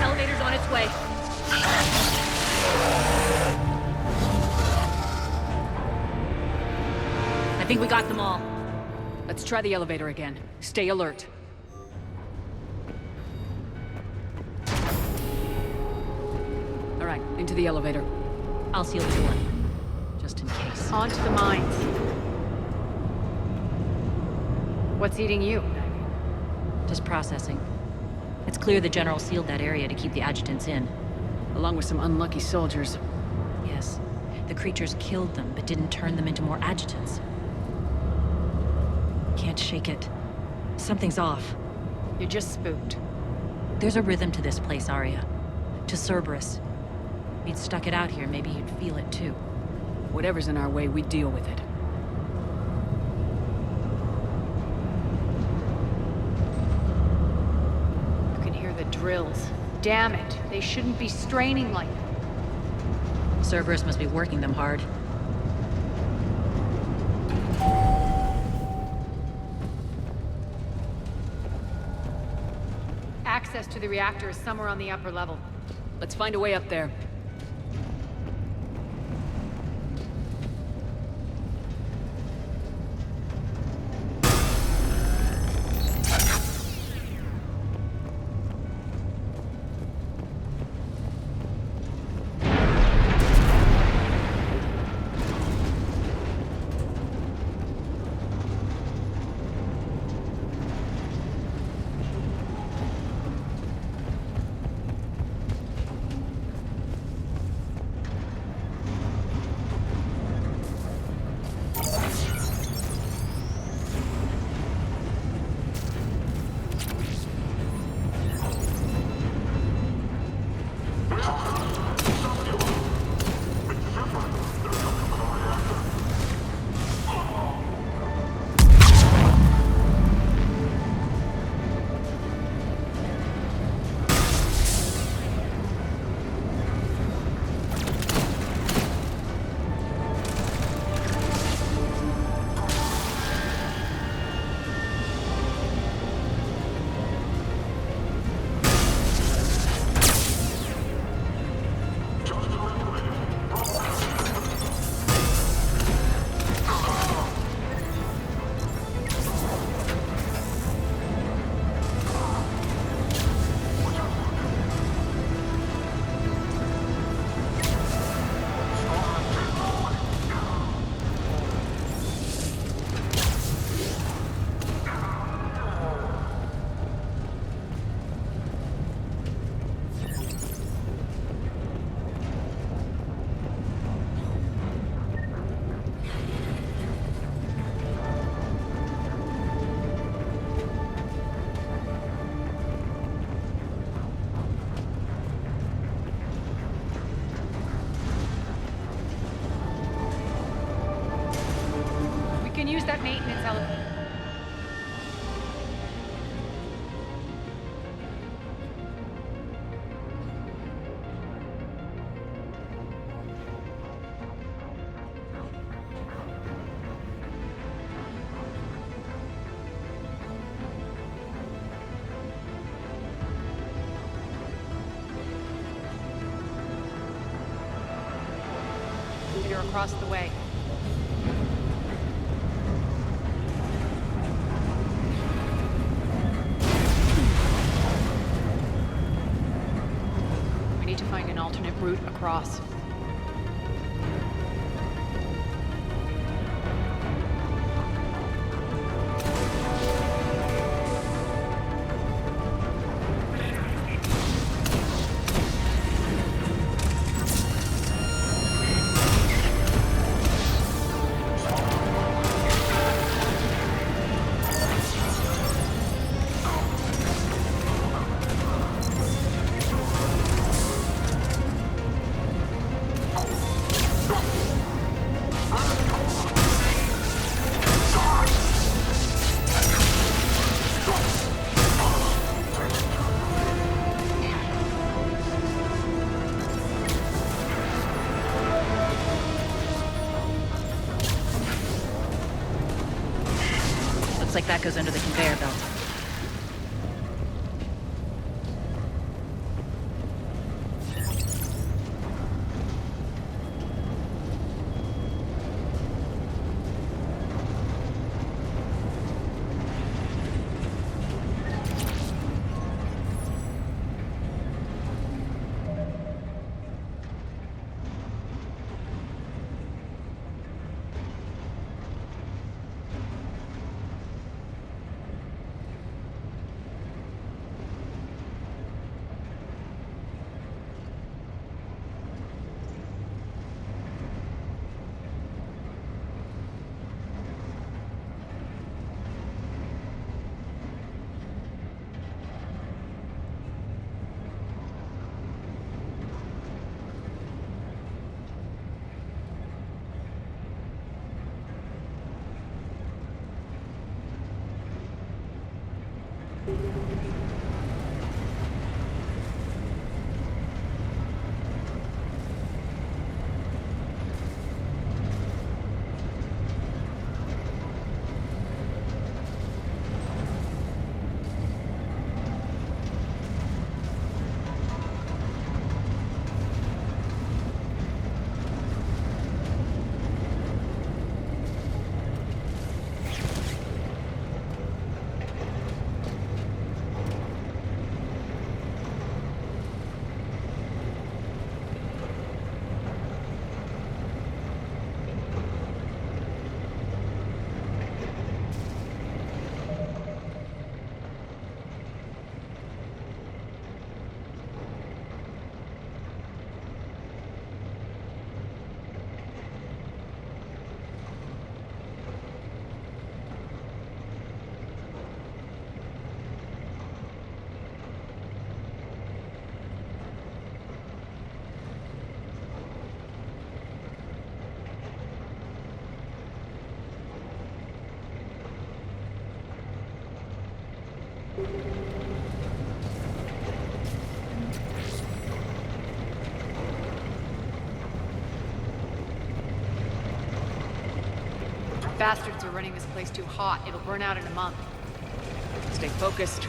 [SPEAKER 13] Elevator's on its way. I think we got them all.
[SPEAKER 9] Let's try the elevator again. Stay alert. All right, into the elevator.
[SPEAKER 13] I'll seal the door, just in case.
[SPEAKER 2] On to the mines. What's eating you?
[SPEAKER 13] Just processing. It's clear the General sealed that area to keep the adjutants in.
[SPEAKER 9] Along with some unlucky soldiers.
[SPEAKER 13] Yes. The creatures killed them, but didn't turn them into more adjutants. Can't shake it. Something's off.
[SPEAKER 2] You're just spooked.
[SPEAKER 13] There's a rhythm to this place, Arya. To Cerberus. If you'd stuck it out here, maybe you'd feel it too.
[SPEAKER 9] Whatever's in our way, we deal with it.
[SPEAKER 2] You can hear the drills. Damn it, they shouldn't be straining like that.
[SPEAKER 13] Cerberus must be working them hard.
[SPEAKER 2] Access to the reactor is somewhere on the upper level.
[SPEAKER 9] Let's find a way up there.
[SPEAKER 2] Use that maintenance elevator. You're across the way. Find an alternate route across.
[SPEAKER 13] Looks like that goes under the conveyor belt.
[SPEAKER 2] Bastards are running this place too hot. It'll burn out in a month. Stay focused.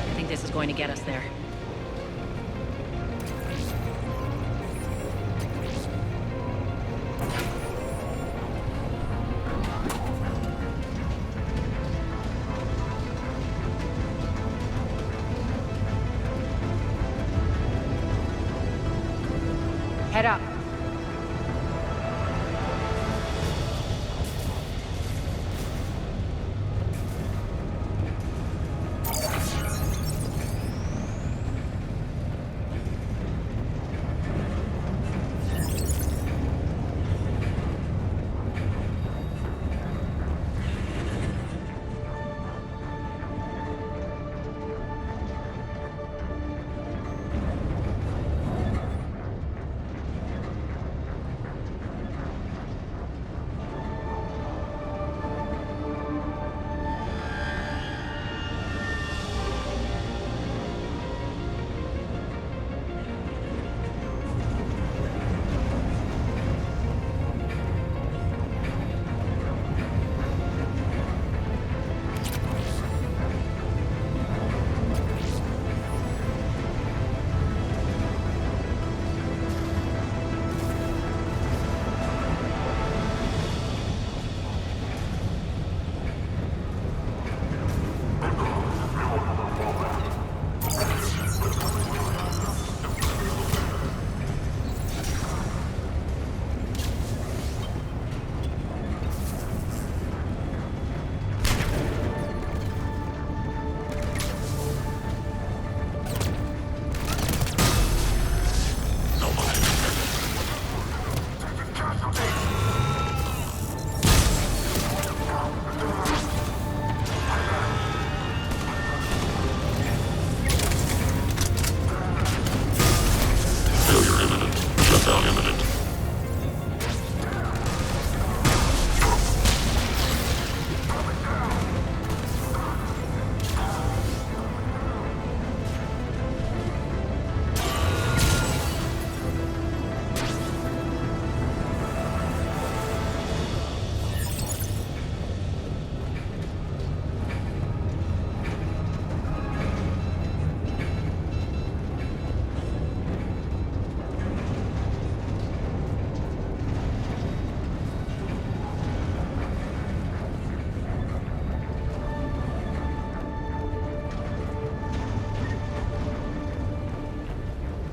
[SPEAKER 13] I think this is going to get us there.
[SPEAKER 2] Head up.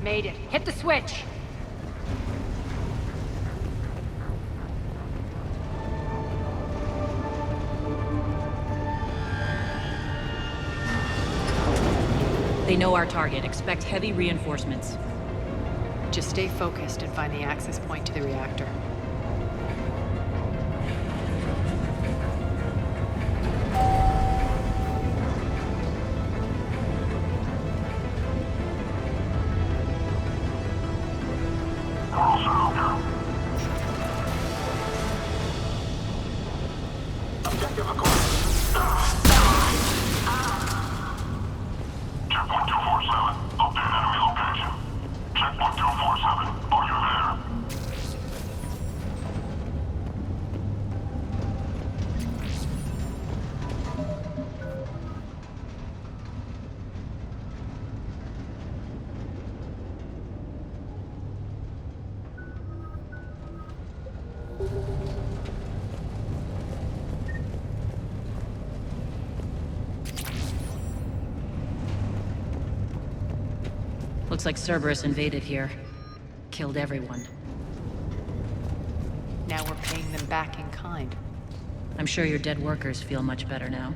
[SPEAKER 2] made it. Hit the switch!
[SPEAKER 13] They know our target. Expect heavy reinforcements.
[SPEAKER 2] Just stay focused and find the access point to the reactor.
[SPEAKER 13] Looks like Cerberus invaded here. Killed everyone.
[SPEAKER 2] Now we're paying them back in kind.
[SPEAKER 13] I'm sure your dead workers feel much better now.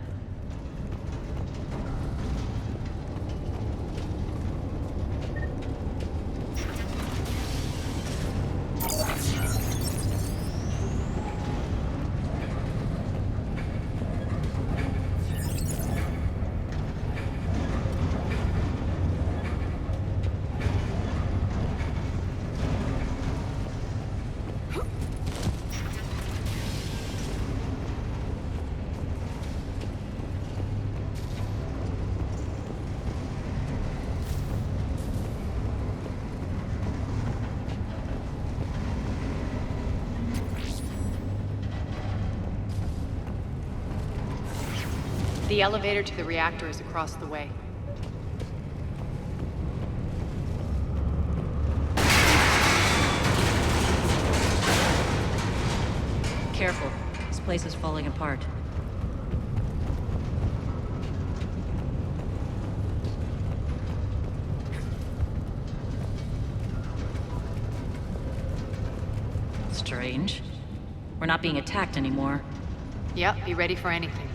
[SPEAKER 2] The elevator to the reactor is across the way.
[SPEAKER 13] Careful. This place is falling apart. Strange. We're not being attacked anymore.
[SPEAKER 2] Yep, be ready for anything.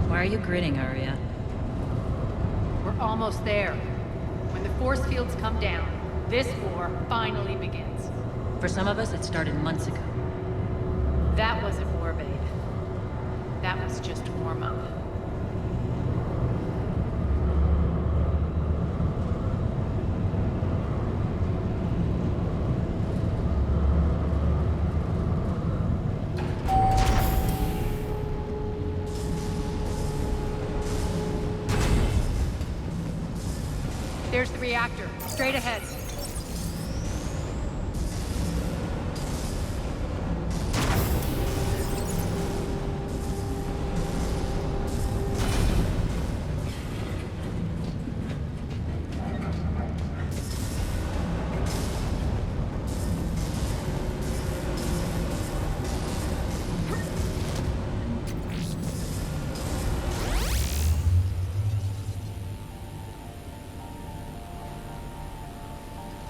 [SPEAKER 13] Why are you grinning, Arya?
[SPEAKER 2] We're almost there. When the force fields come down, this war finally begins.
[SPEAKER 13] For some of us, it started months ago.
[SPEAKER 2] That wasn't war, babe. That was just warm-up. There's the reactor, straight ahead.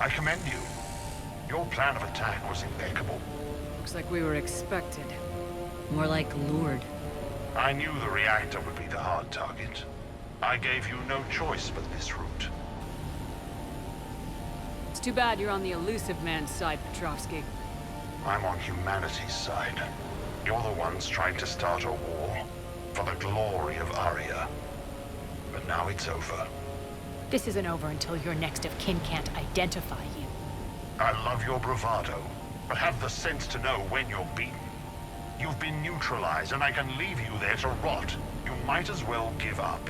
[SPEAKER 12] I commend you. Your plan of attack was impeccable.
[SPEAKER 9] Looks like we were expected.
[SPEAKER 13] More like lured.
[SPEAKER 12] I knew the reactor would be the hard target. I gave you no choice but this route.
[SPEAKER 9] It's too bad you're on the elusive man's side, Petrovsky.
[SPEAKER 12] I'm on humanity's side. You're the ones trying to start a war for the glory of Arya. But now it's over.
[SPEAKER 2] This isn't over until your next of kin can't identify you.
[SPEAKER 20] I love your bravado, but have the sense to know when you're beaten. You've been neutralized, and I can leave you there to rot. You might as well give up.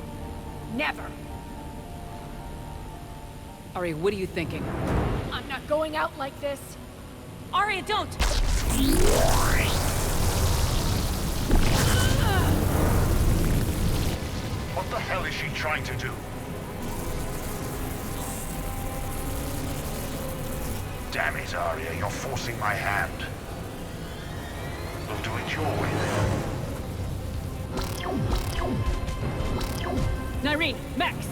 [SPEAKER 14] Never!
[SPEAKER 9] Ari, what are you thinking?
[SPEAKER 14] I'm not going out like this. Arya, don't!
[SPEAKER 20] What the hell is she trying to do? Damn it, Arya, you're forcing my hand. We'll do it your way then.
[SPEAKER 9] Nyreen, Max!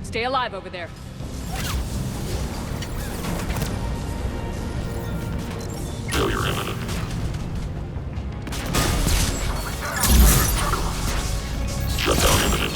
[SPEAKER 9] Stay alive over there.
[SPEAKER 15] Failure imminent. Shutdown imminent.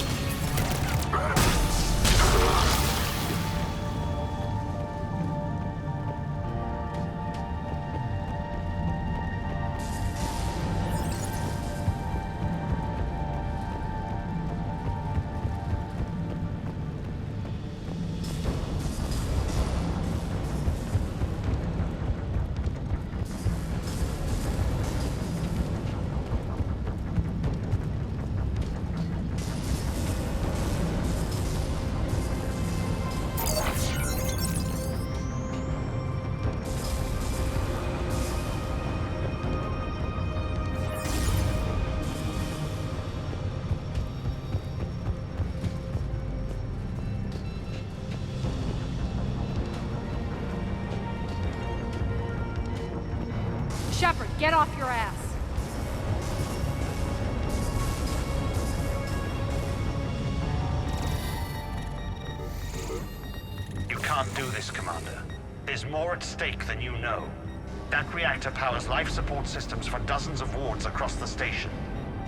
[SPEAKER 14] Shepard, get off your ass!
[SPEAKER 20] You can't do this, Commander. There's more at stake than you know. That reactor powers life support systems for dozens of wards across the station.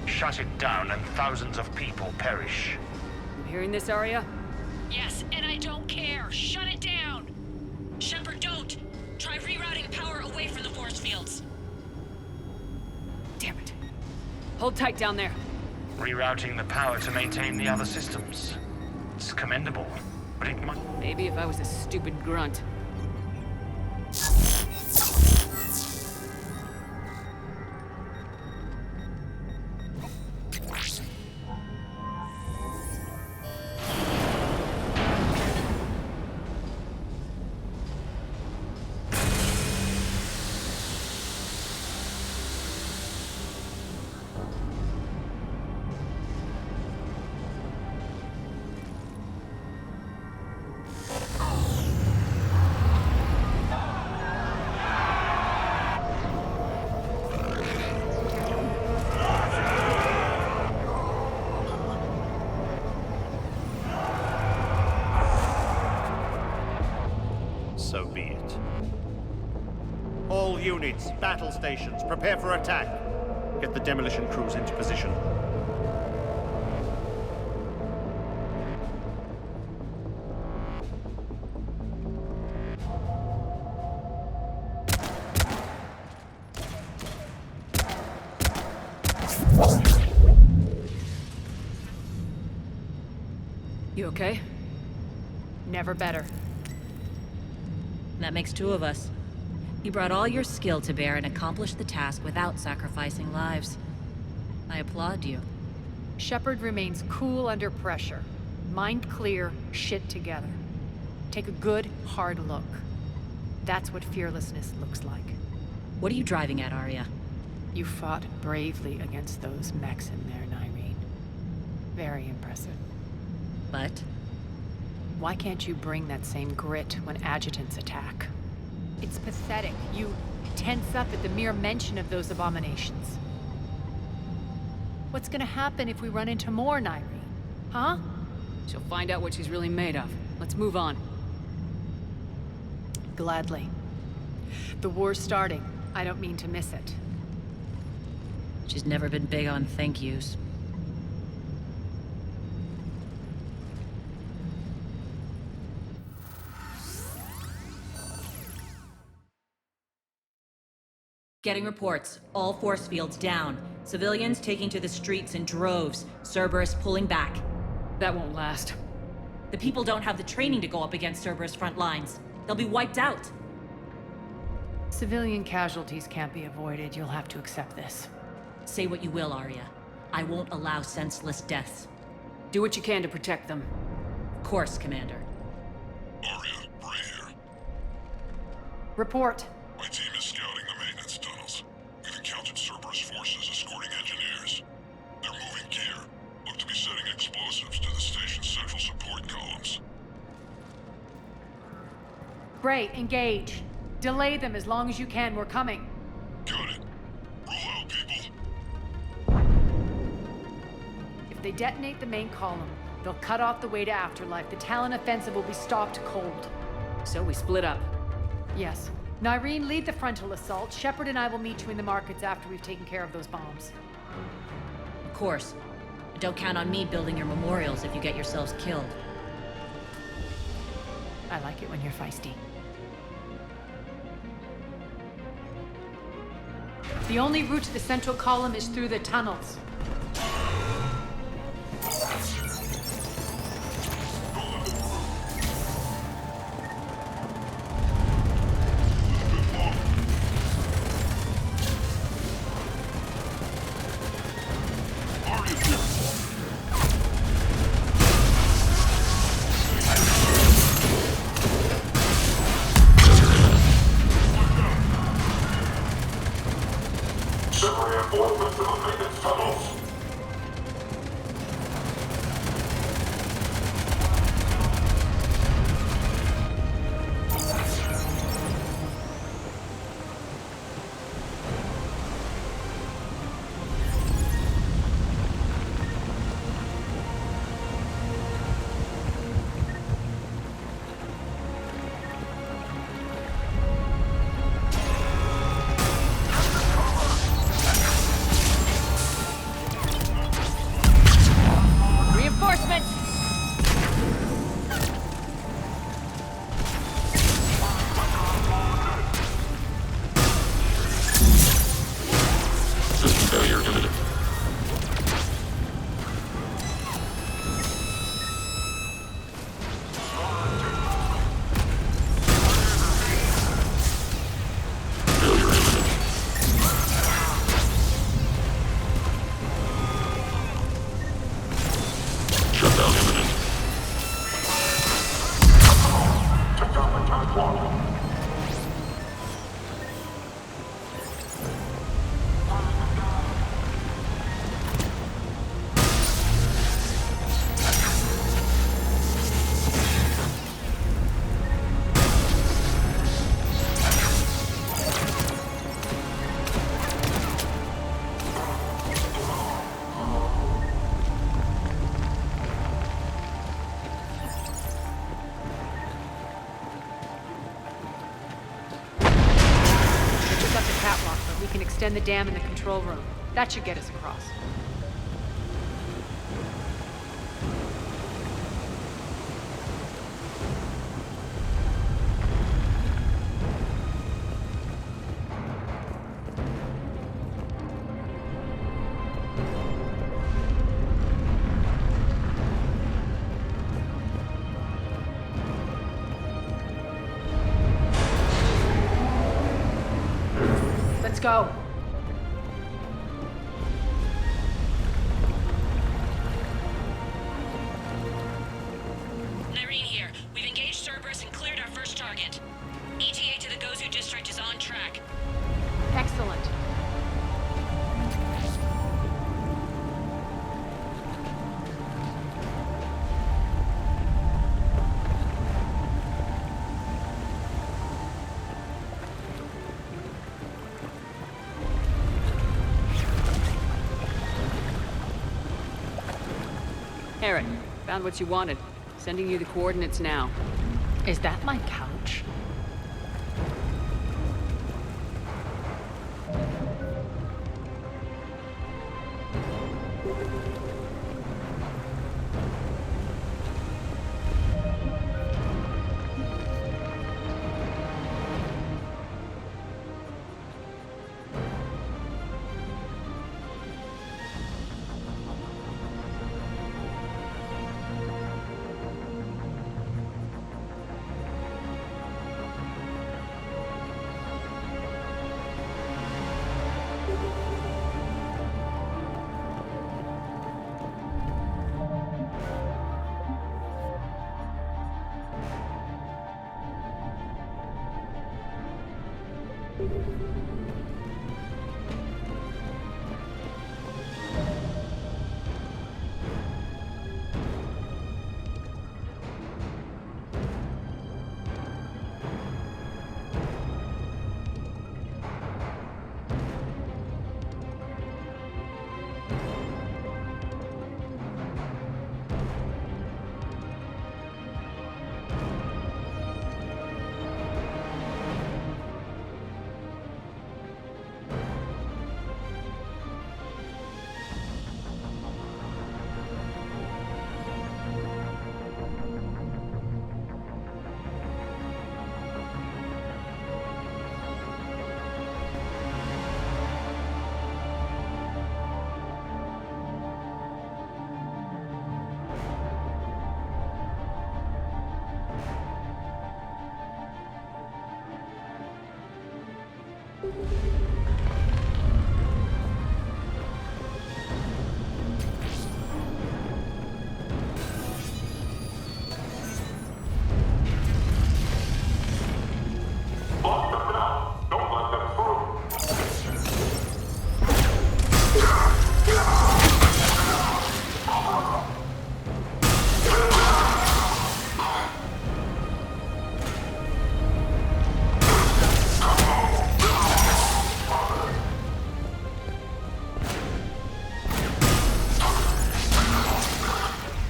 [SPEAKER 20] Shut it down and thousands of people perish.
[SPEAKER 9] You hearing this, Arya?
[SPEAKER 5] Yes, and I don't don't care. Shut it down. Shepard, don't. Try rerouting power away from the force fields.
[SPEAKER 2] Damn it. Hold tight down there.
[SPEAKER 20] Rerouting the power to maintain the other systems. It's commendable, but it might...
[SPEAKER 2] Maybe if I was a stupid grunt.
[SPEAKER 6] So be it. All units, battle stations, prepare for attack. Get the demolition crews into position.
[SPEAKER 2] You okay? Never better.
[SPEAKER 13] That makes two of us. You brought all your skill to bear and accomplished the task without sacrificing lives. I applaud you.
[SPEAKER 2] Shepard remains cool under pressure. Mind clear, shit together. Take a good, hard look. That's what fearlessness looks like.
[SPEAKER 13] What are you driving at, Arya?
[SPEAKER 2] You fought bravely against those mechs in there, Nyreen. Very impressive.
[SPEAKER 13] But?
[SPEAKER 2] Why can't you bring that same grit when adjutants attack? It's pathetic. You tense up at the mere mention of those abominations. What's gonna happen if we run into more, Nyreen? Huh?
[SPEAKER 9] She'll find out what she's really made of. Let's move on.
[SPEAKER 2] Gladly. The war's starting. I don't mean to miss it.
[SPEAKER 13] She's never been big on thank yous. Getting reports. All force fields down. Civilians taking to the streets in droves. Cerberus pulling back.
[SPEAKER 9] That won't last.
[SPEAKER 13] The people don't have the training to go up against Cerberus front lines. They'll be wiped out.
[SPEAKER 2] Civilian casualties can't be avoided. You'll have to accept this.
[SPEAKER 13] Say what you will, Arya. I won't allow senseless deaths.
[SPEAKER 9] Do what you can to protect them.
[SPEAKER 13] Of course, Commander.
[SPEAKER 10] Arya, Bray here.
[SPEAKER 2] Report.
[SPEAKER 10] My team is scouting the maintenance tunnels. We've encountered Cerberus forces escorting engineers. They're moving gear. Look to be setting explosives to the station's central support columns.
[SPEAKER 2] Bray, engage. Delay them as long as you can. We're coming.
[SPEAKER 10] Got it. Roll out, people.
[SPEAKER 2] If they detonate the main column, they'll cut off the way to Afterlife. The Talon offensive will be stopped cold.
[SPEAKER 9] So we split up.
[SPEAKER 2] Yes. Nyreen, lead the frontal assault. Shepard and I will meet you in the markets after we've taken care of those bombs.
[SPEAKER 13] Of course. But don't count on me building your memorials if you get yourselves killed.
[SPEAKER 2] I like it when you're feisty. The only route to the central column is through the tunnels.
[SPEAKER 10] Separate movement to the maintenance tunnels.
[SPEAKER 2] can extend the dam in the control room. That should get us across. Let's go.
[SPEAKER 5] Irene here. We've engaged Cerberus and cleared our first target. ETA to the Gozu district is on track.
[SPEAKER 2] Excellent.
[SPEAKER 9] Eric, found what you wanted. Sending you the coordinates now.
[SPEAKER 2] Is that my couch?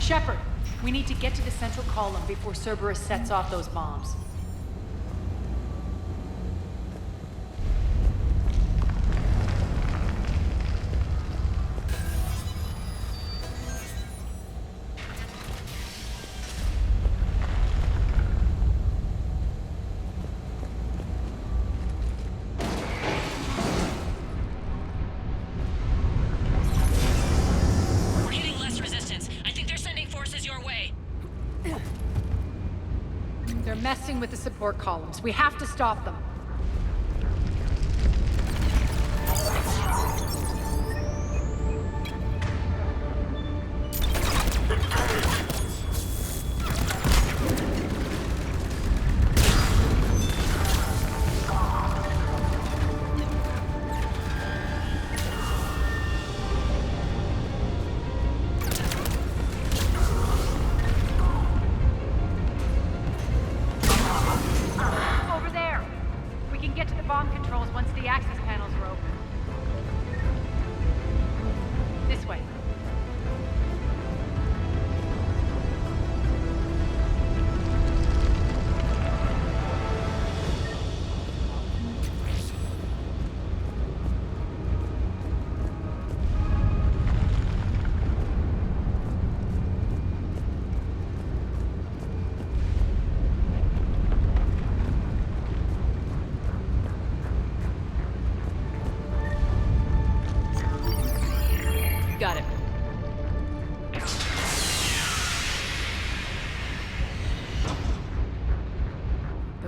[SPEAKER 2] Shepard, we need to get to the central column before Cerberus sets off those bombs.
[SPEAKER 5] We're hitting less resistance. I think they're sending forces your way.
[SPEAKER 2] They're messing with the support columns. We have to stop them. Over there! We can get to the bomb controls once the access panels are open. This way.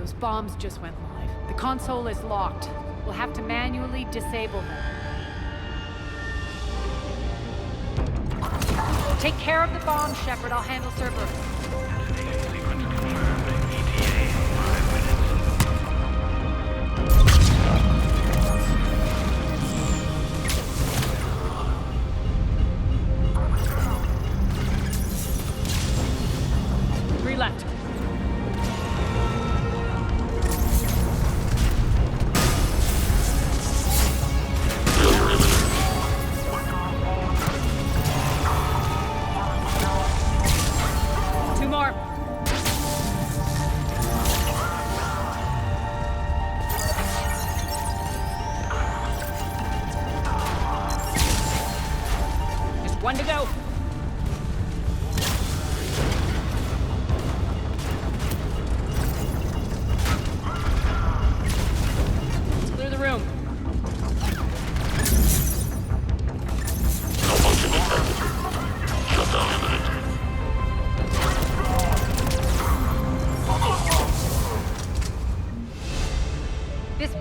[SPEAKER 2] Those bombs just went live. The console is locked. We'll have to manually disable them. Take care of the bomb, Shepard. I'll handle Cerberus. Three left. Two more. Just one to go. Let's clear the room. This...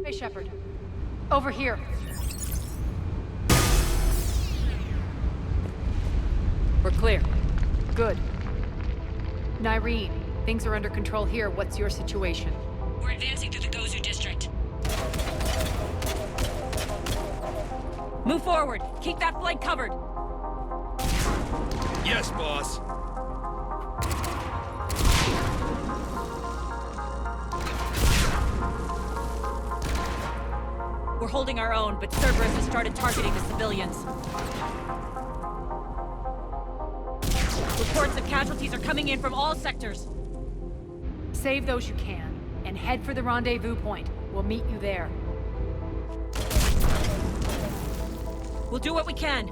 [SPEAKER 2] Hey, Shepard. Over here. We're clear. Good. Nyreen, things are under control here. What's your situation?
[SPEAKER 13] We're advancing through the Gozu district. Move forward. Keep that flank covered.
[SPEAKER 15] Yes, boss.
[SPEAKER 13] We're holding our own, but Cerberus has started targeting the civilians. Reports of casualties are coming in from all sectors.
[SPEAKER 2] Save those you can, and head for the rendezvous point. We'll meet you there.
[SPEAKER 13] We'll do what we can.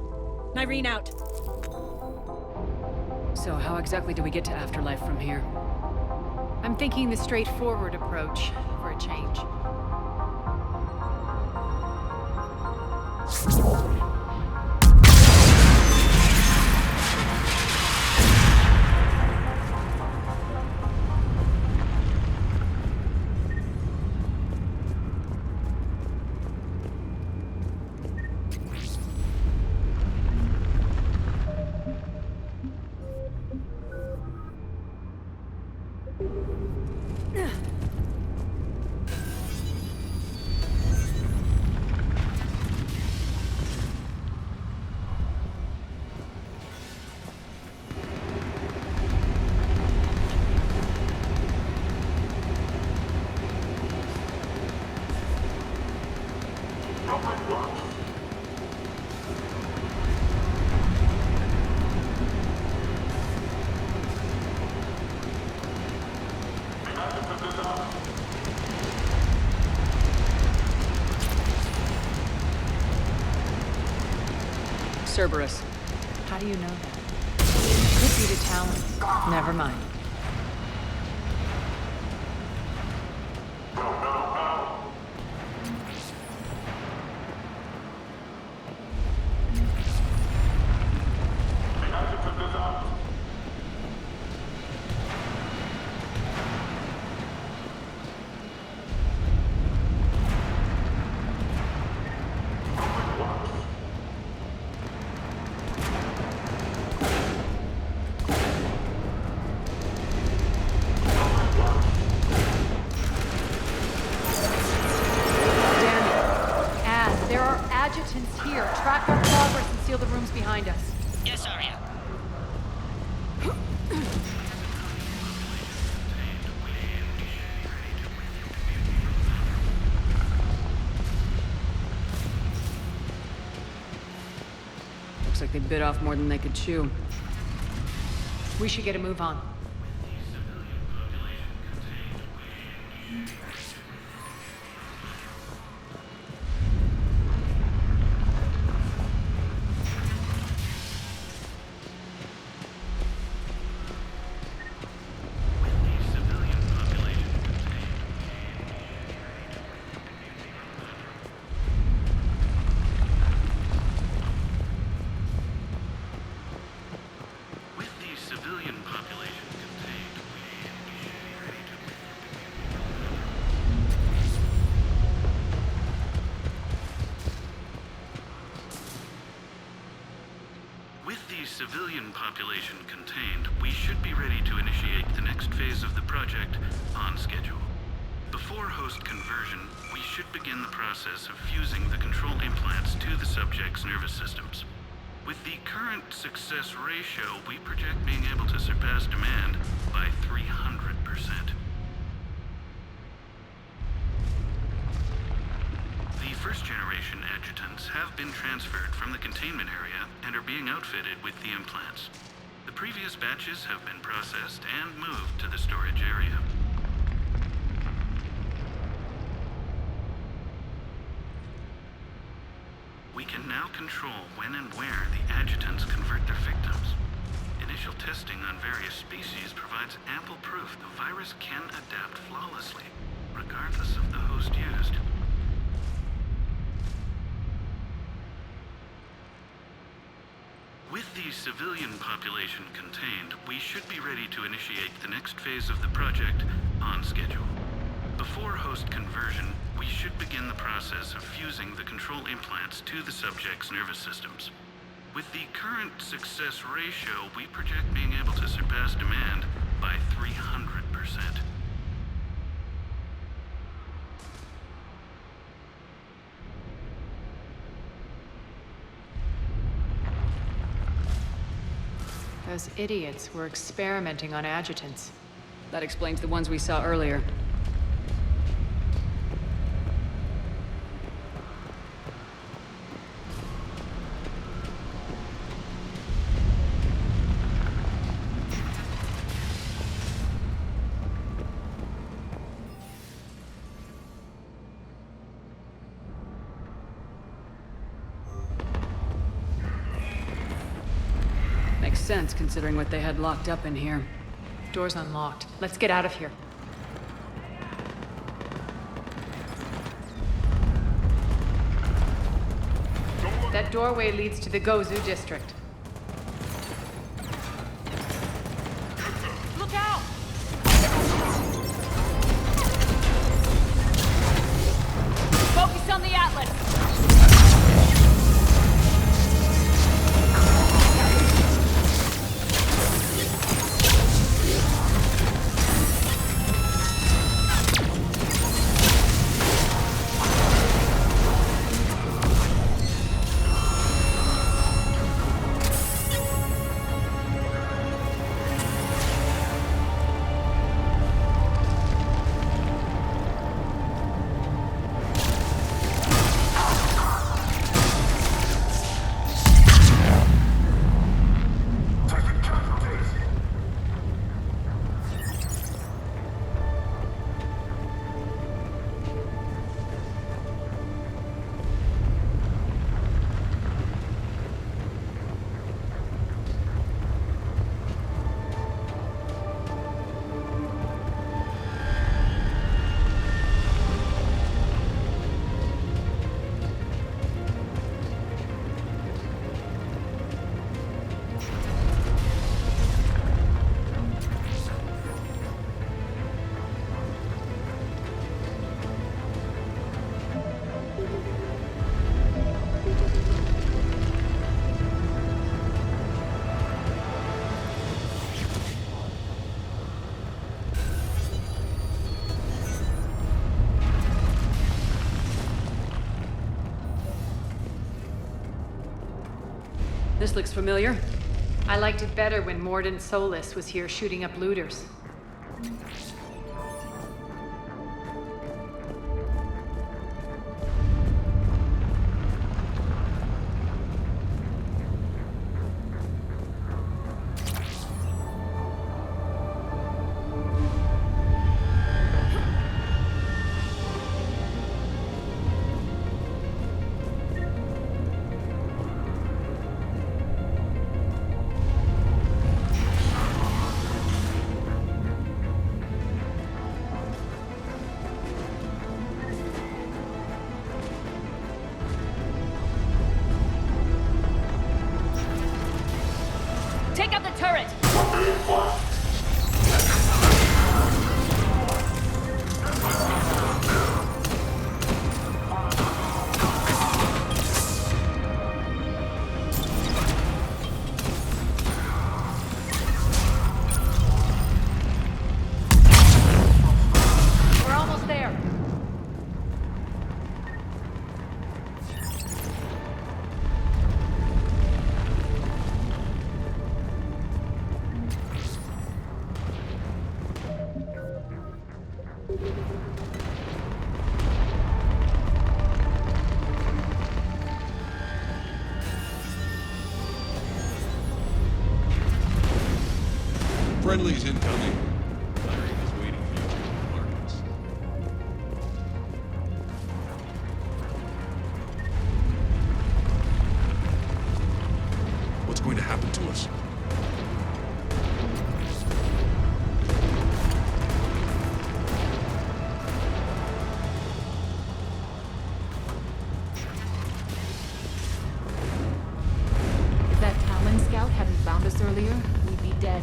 [SPEAKER 13] Nyreen out.
[SPEAKER 2] So how exactly do we get to Afterlife from here? I'm thinking the straightforward approach, for a change. Cerberus. How do you know that? Could be the Talon. Never mind. Adjutants here. Track our progress and seal the rooms behind us.
[SPEAKER 21] Yes, Arya.
[SPEAKER 2] Looks like they bit off more than they could chew. We should get a move on.
[SPEAKER 3] civilian population contained, we should be ready to initiate the next phase of the project on schedule. Before host conversion, we should begin the process of fusing the control implants to the subject's nervous systems. With the current success ratio, we project being able to surpass demand by 300%. The first-generation adjutants have been transferred from the containment area and are being outfitted with the implants. The previous batches have been processed and moved to the storage area. We can now control when and where the adjutants convert their victims. Initial testing on various species provides ample proof the virus can adapt flawlessly, regardless of the host used. With the civilian population contained, we should be ready to initiate the next phase of the project on schedule. Before host conversion, we should begin the process of fusing the control implants to the subject's nervous systems. With the current success ratio, we project being able to surpass demand by 300%.
[SPEAKER 2] Those idiots were experimenting on adjutants.
[SPEAKER 9] That explains the ones we saw earlier. Makes sense, considering what they had locked up in here.
[SPEAKER 2] Door's unlocked. Let's get out of here. That doorway leads to the Gozu district.
[SPEAKER 14] Look out! Focus on the Atlas!
[SPEAKER 2] This looks familiar. I liked it better when Mordant Solus was here shooting up looters.
[SPEAKER 15] Friendly's incoming. Larry is waiting for you to markets. What's going to happen to us?
[SPEAKER 4] If that Talon scout hadn't found us earlier, we'd be dead.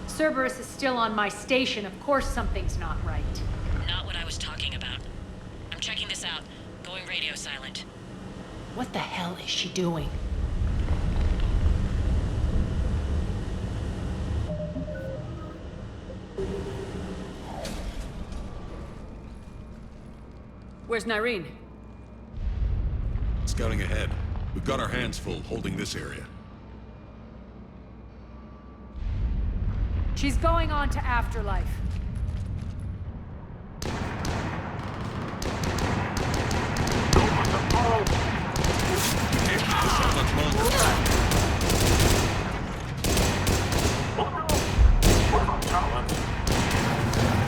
[SPEAKER 2] Cerberus is still on my station. Of course something's not right.
[SPEAKER 13] Not what I was talking about. I'm checking this out. Going radio silent.
[SPEAKER 1] What the hell is she doing?
[SPEAKER 9] Where's Nyreen?
[SPEAKER 15] Scouting ahead. We've got our hands full holding this area.
[SPEAKER 2] She's going on to Afterlife.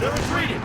[SPEAKER 6] They're retreating!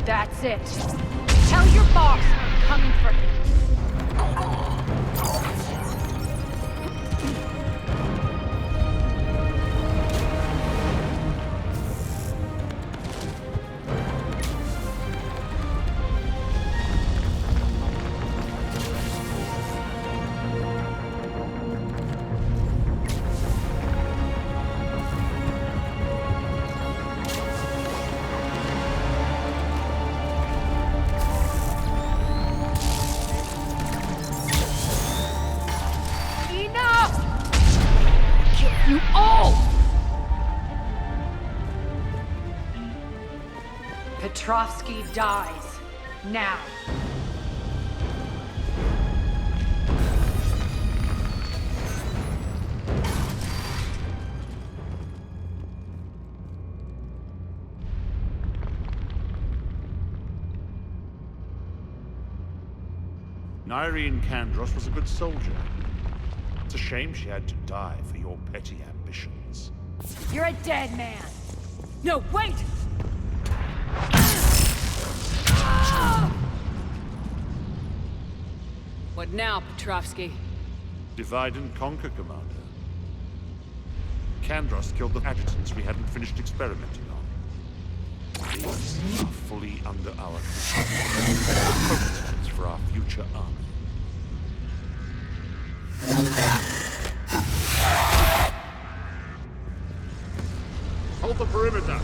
[SPEAKER 2] That's it. Tell your boss I'm coming for him.
[SPEAKER 1] You all!
[SPEAKER 2] Petrovsky dies. Now.
[SPEAKER 6] Nyrene Kandros was a good soldier. It's a shame she had to die for your petty ambitions.
[SPEAKER 2] You're a dead man! No, wait! What now, Petrovsky?
[SPEAKER 6] Divide and conquer, Commander. Kandros killed the adjutants we hadn't finished experimenting on. These are fully under our control. Prototypes for our future army. Hold the perimeter.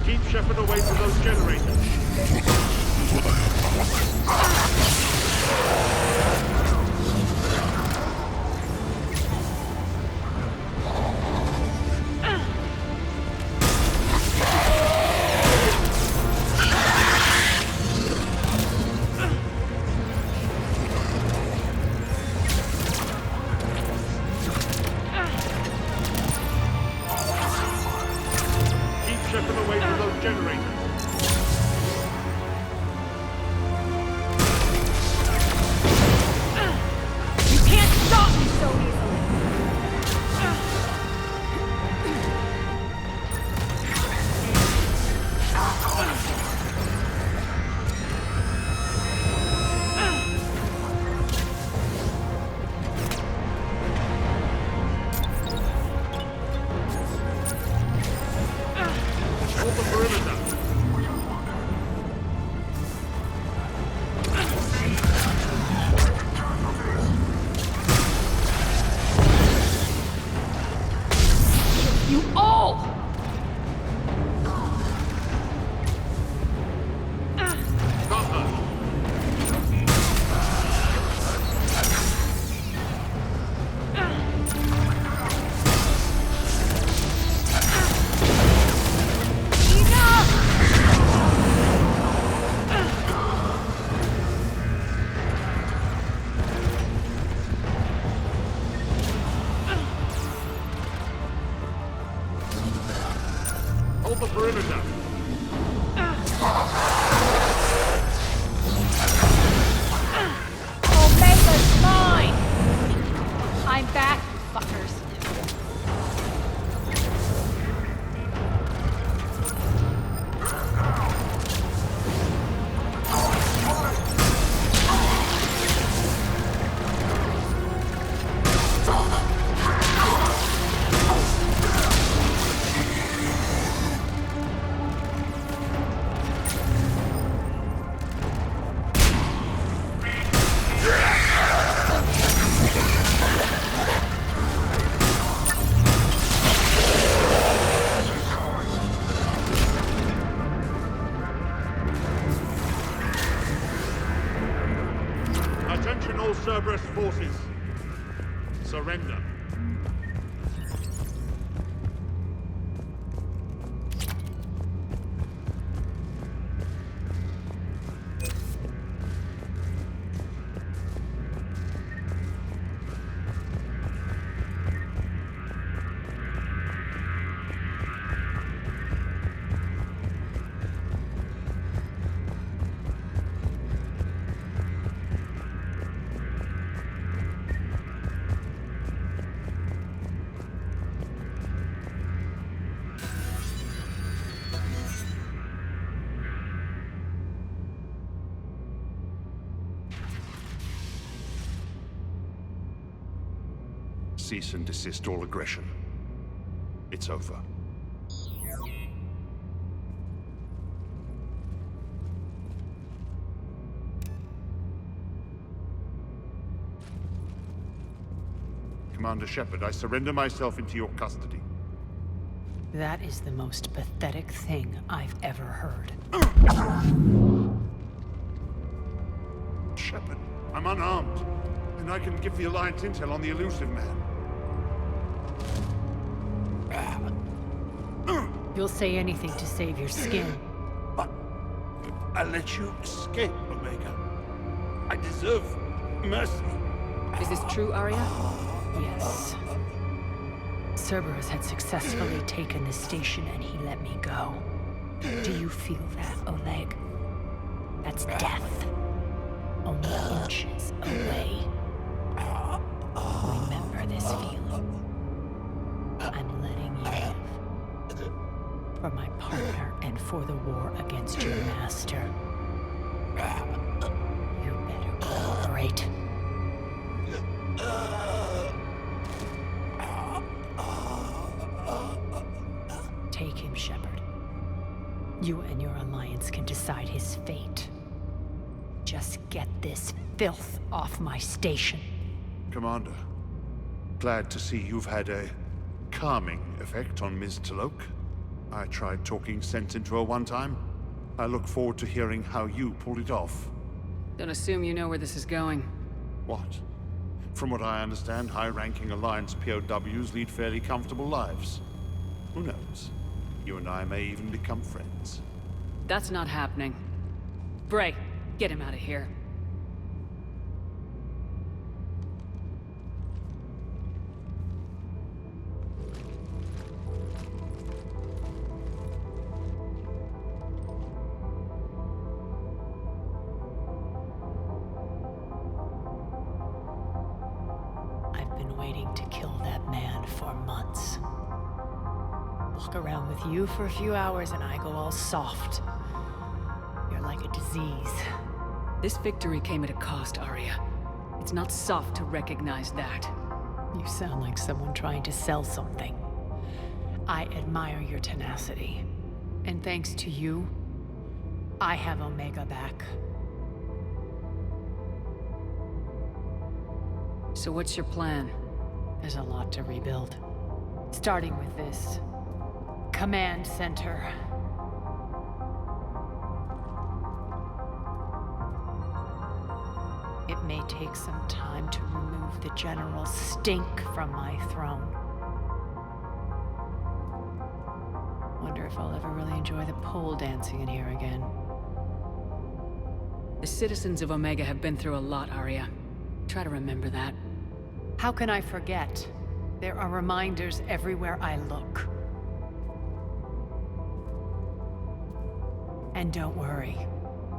[SPEAKER 6] Keep Shepard away from those generators. Hold the perimeter.
[SPEAKER 2] Omega's mine! I'm back, you fuckers.
[SPEAKER 6] Attention all Cerberus forces. Surrender. Cease and desist all aggression. It's over. Commander Shepard, I surrender myself into your custody.
[SPEAKER 1] That is the most pathetic thing I've ever heard.
[SPEAKER 6] Shepard, I'm unarmed, and I can give the Alliance intel on the elusive man.
[SPEAKER 1] You'll say anything to save your skin.
[SPEAKER 6] But I let you escape, Omega. I deserve mercy.
[SPEAKER 2] Is this true, Arya?
[SPEAKER 1] Yes. Cerberus had successfully taken the station and he let me go. Do you feel that, Oleg? That's death. Only inches. for the war against your master. You better cooperate. Take him, Shepard. You and your alliance can decide his fate. Just get this filth off my station.
[SPEAKER 6] Commander, glad to see you've had a calming effect on Ms. Talok. I tried talking sense into her one time. I look forward to hearing how you pulled it off.
[SPEAKER 9] Don't assume you know where this is going.
[SPEAKER 6] What? From what I understand, high-ranking Alliance POWs lead fairly comfortable lives. Who knows? You and I may even become friends.
[SPEAKER 9] That's not happening. Bray, get him out of here.
[SPEAKER 1] Waiting to kill that man for months. Walk around with you for a few hours and I go all soft. You're like a disease.
[SPEAKER 9] This victory came at a cost, Arya. It's not soft to recognize that.
[SPEAKER 1] You sound like someone trying to sell something. I admire your tenacity. And thanks to you, I have Omega back.
[SPEAKER 9] So what's your plan?
[SPEAKER 1] There's a lot to rebuild. Starting with this command center. It may take some time to remove the general stink from my throne. Wonder if I'll ever really enjoy the pole dancing in here again.
[SPEAKER 9] The citizens of Omega have been through a lot, Arya. Try to remember that.
[SPEAKER 1] How can I forget? There are reminders everywhere I look. And don't worry,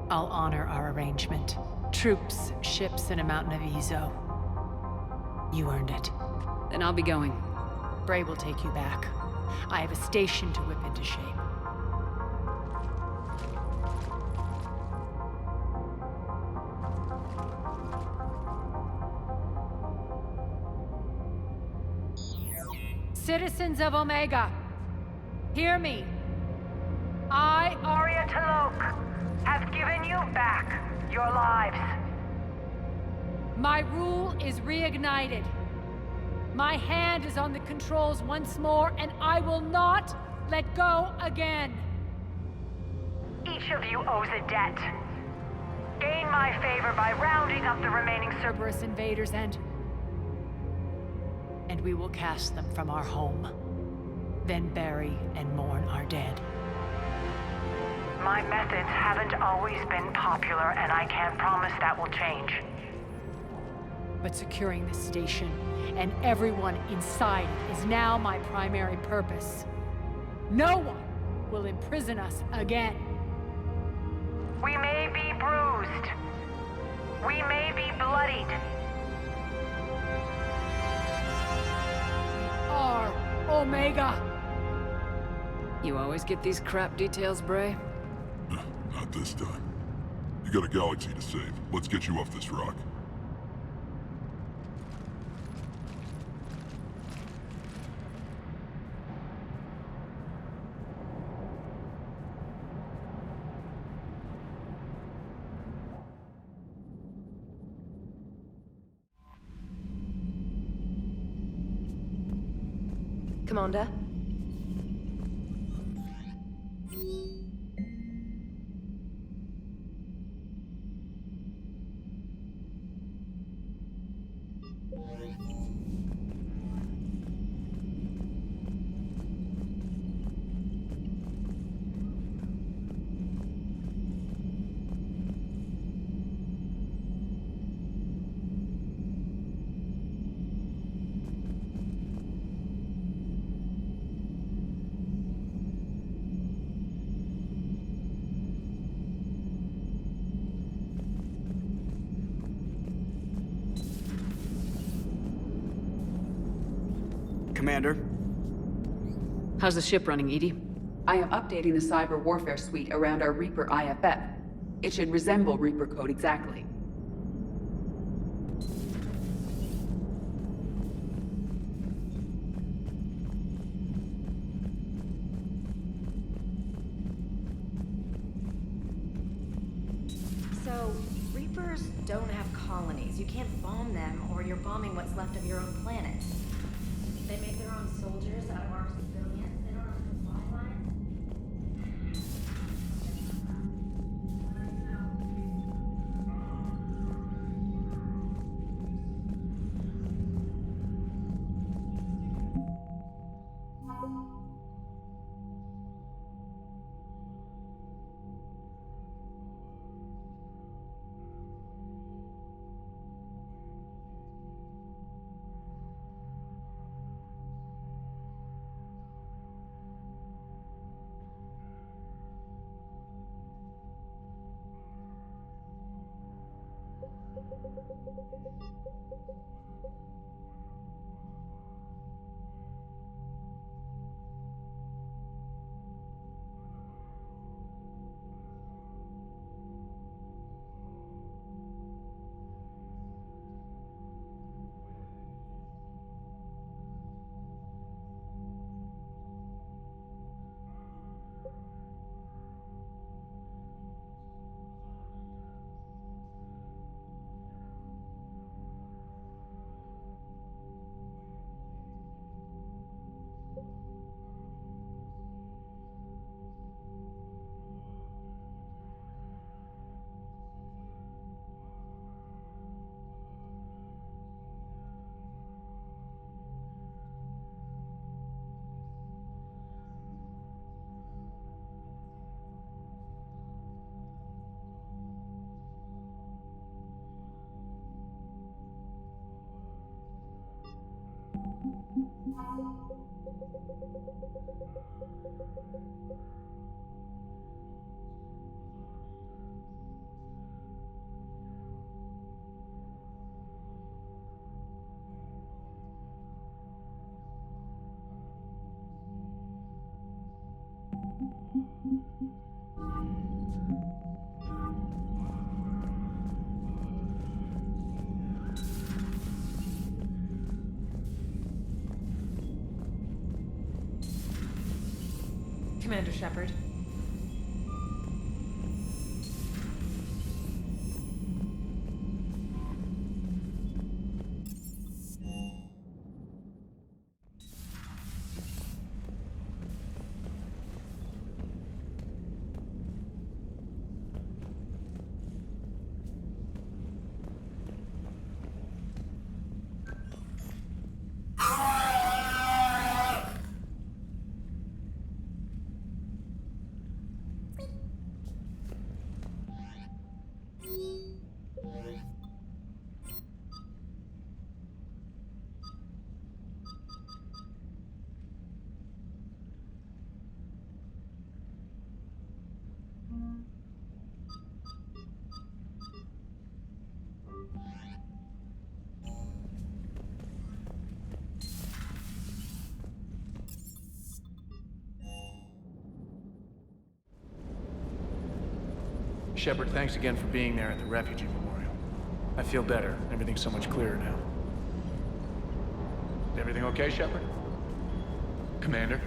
[SPEAKER 1] I'll honor our arrangement. Troops, ships, and a mountain of Ezo. You earned it.
[SPEAKER 9] Then I'll be going.
[SPEAKER 1] Bray will take you back. I have a station to whip into shape. Citizens of Omega, hear me. I,
[SPEAKER 8] Arya Talok, have given you back your lives.
[SPEAKER 1] My rule is reignited. My hand is on the controls once more, and I will not let go again.
[SPEAKER 8] Each of you owes a debt. Gain my favor by rounding up the remaining
[SPEAKER 1] Cerberus invaders and we will cast them from our home. Then bury and mourn our dead.
[SPEAKER 8] My methods haven't always been popular, and I can't promise that will change.
[SPEAKER 1] But securing this station and everyone inside it is now my primary purpose. No one will imprison us again.
[SPEAKER 8] We may be bruised. We may be bloodied.
[SPEAKER 1] Our Omega.
[SPEAKER 9] You always get these crap details, Bray?
[SPEAKER 10] Not this time. You got a galaxy to save. Let's get you off this rock.
[SPEAKER 4] Commander?
[SPEAKER 17] Commander?
[SPEAKER 9] How's the ship running, Edie?
[SPEAKER 17] I am updating the cyber warfare suite around our Reaper IFF. It should resemble Reaper code exactly.
[SPEAKER 22] So, Reapers don't have colonies. You can't bomb them, or you're bombing what's left of your own planet. They make their own soldiers out of our civilians. They don't have supply lines.
[SPEAKER 19] Commander Shepard.
[SPEAKER 23] Shepard, thanks again for being there at the Refugee Memorial. I feel better. Everything's so much clearer now. Is everything okay, Shepard? Commander?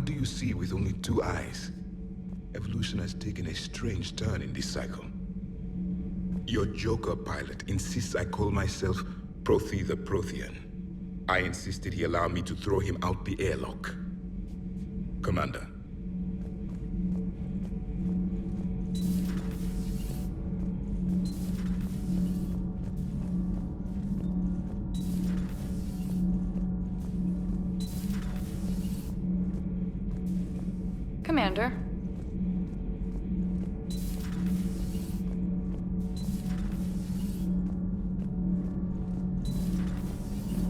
[SPEAKER 7] do you see with only 2 eyes? Evolution has taken a strange turn in this cycle. Your Joker pilot insists I call myself Prothi the Prothean. I insisted he allow me to throw him out the airlock. Commander.
[SPEAKER 14] Commander.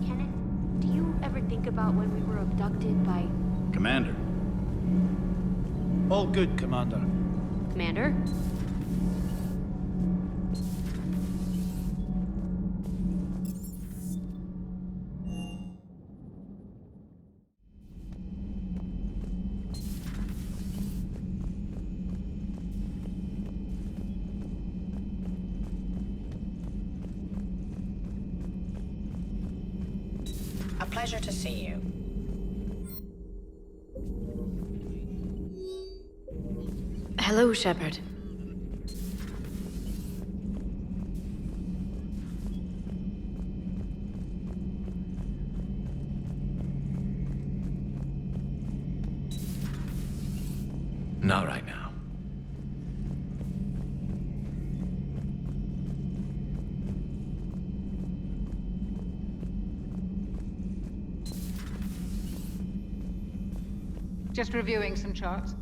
[SPEAKER 22] Kenneth, do you ever think about when we were abducted by...
[SPEAKER 11] Commander. All good, Commander.
[SPEAKER 22] Commander?
[SPEAKER 21] A pleasure to see you.
[SPEAKER 14] Hello, Shepard.
[SPEAKER 11] Not right now.
[SPEAKER 2] Just reviewing some charts.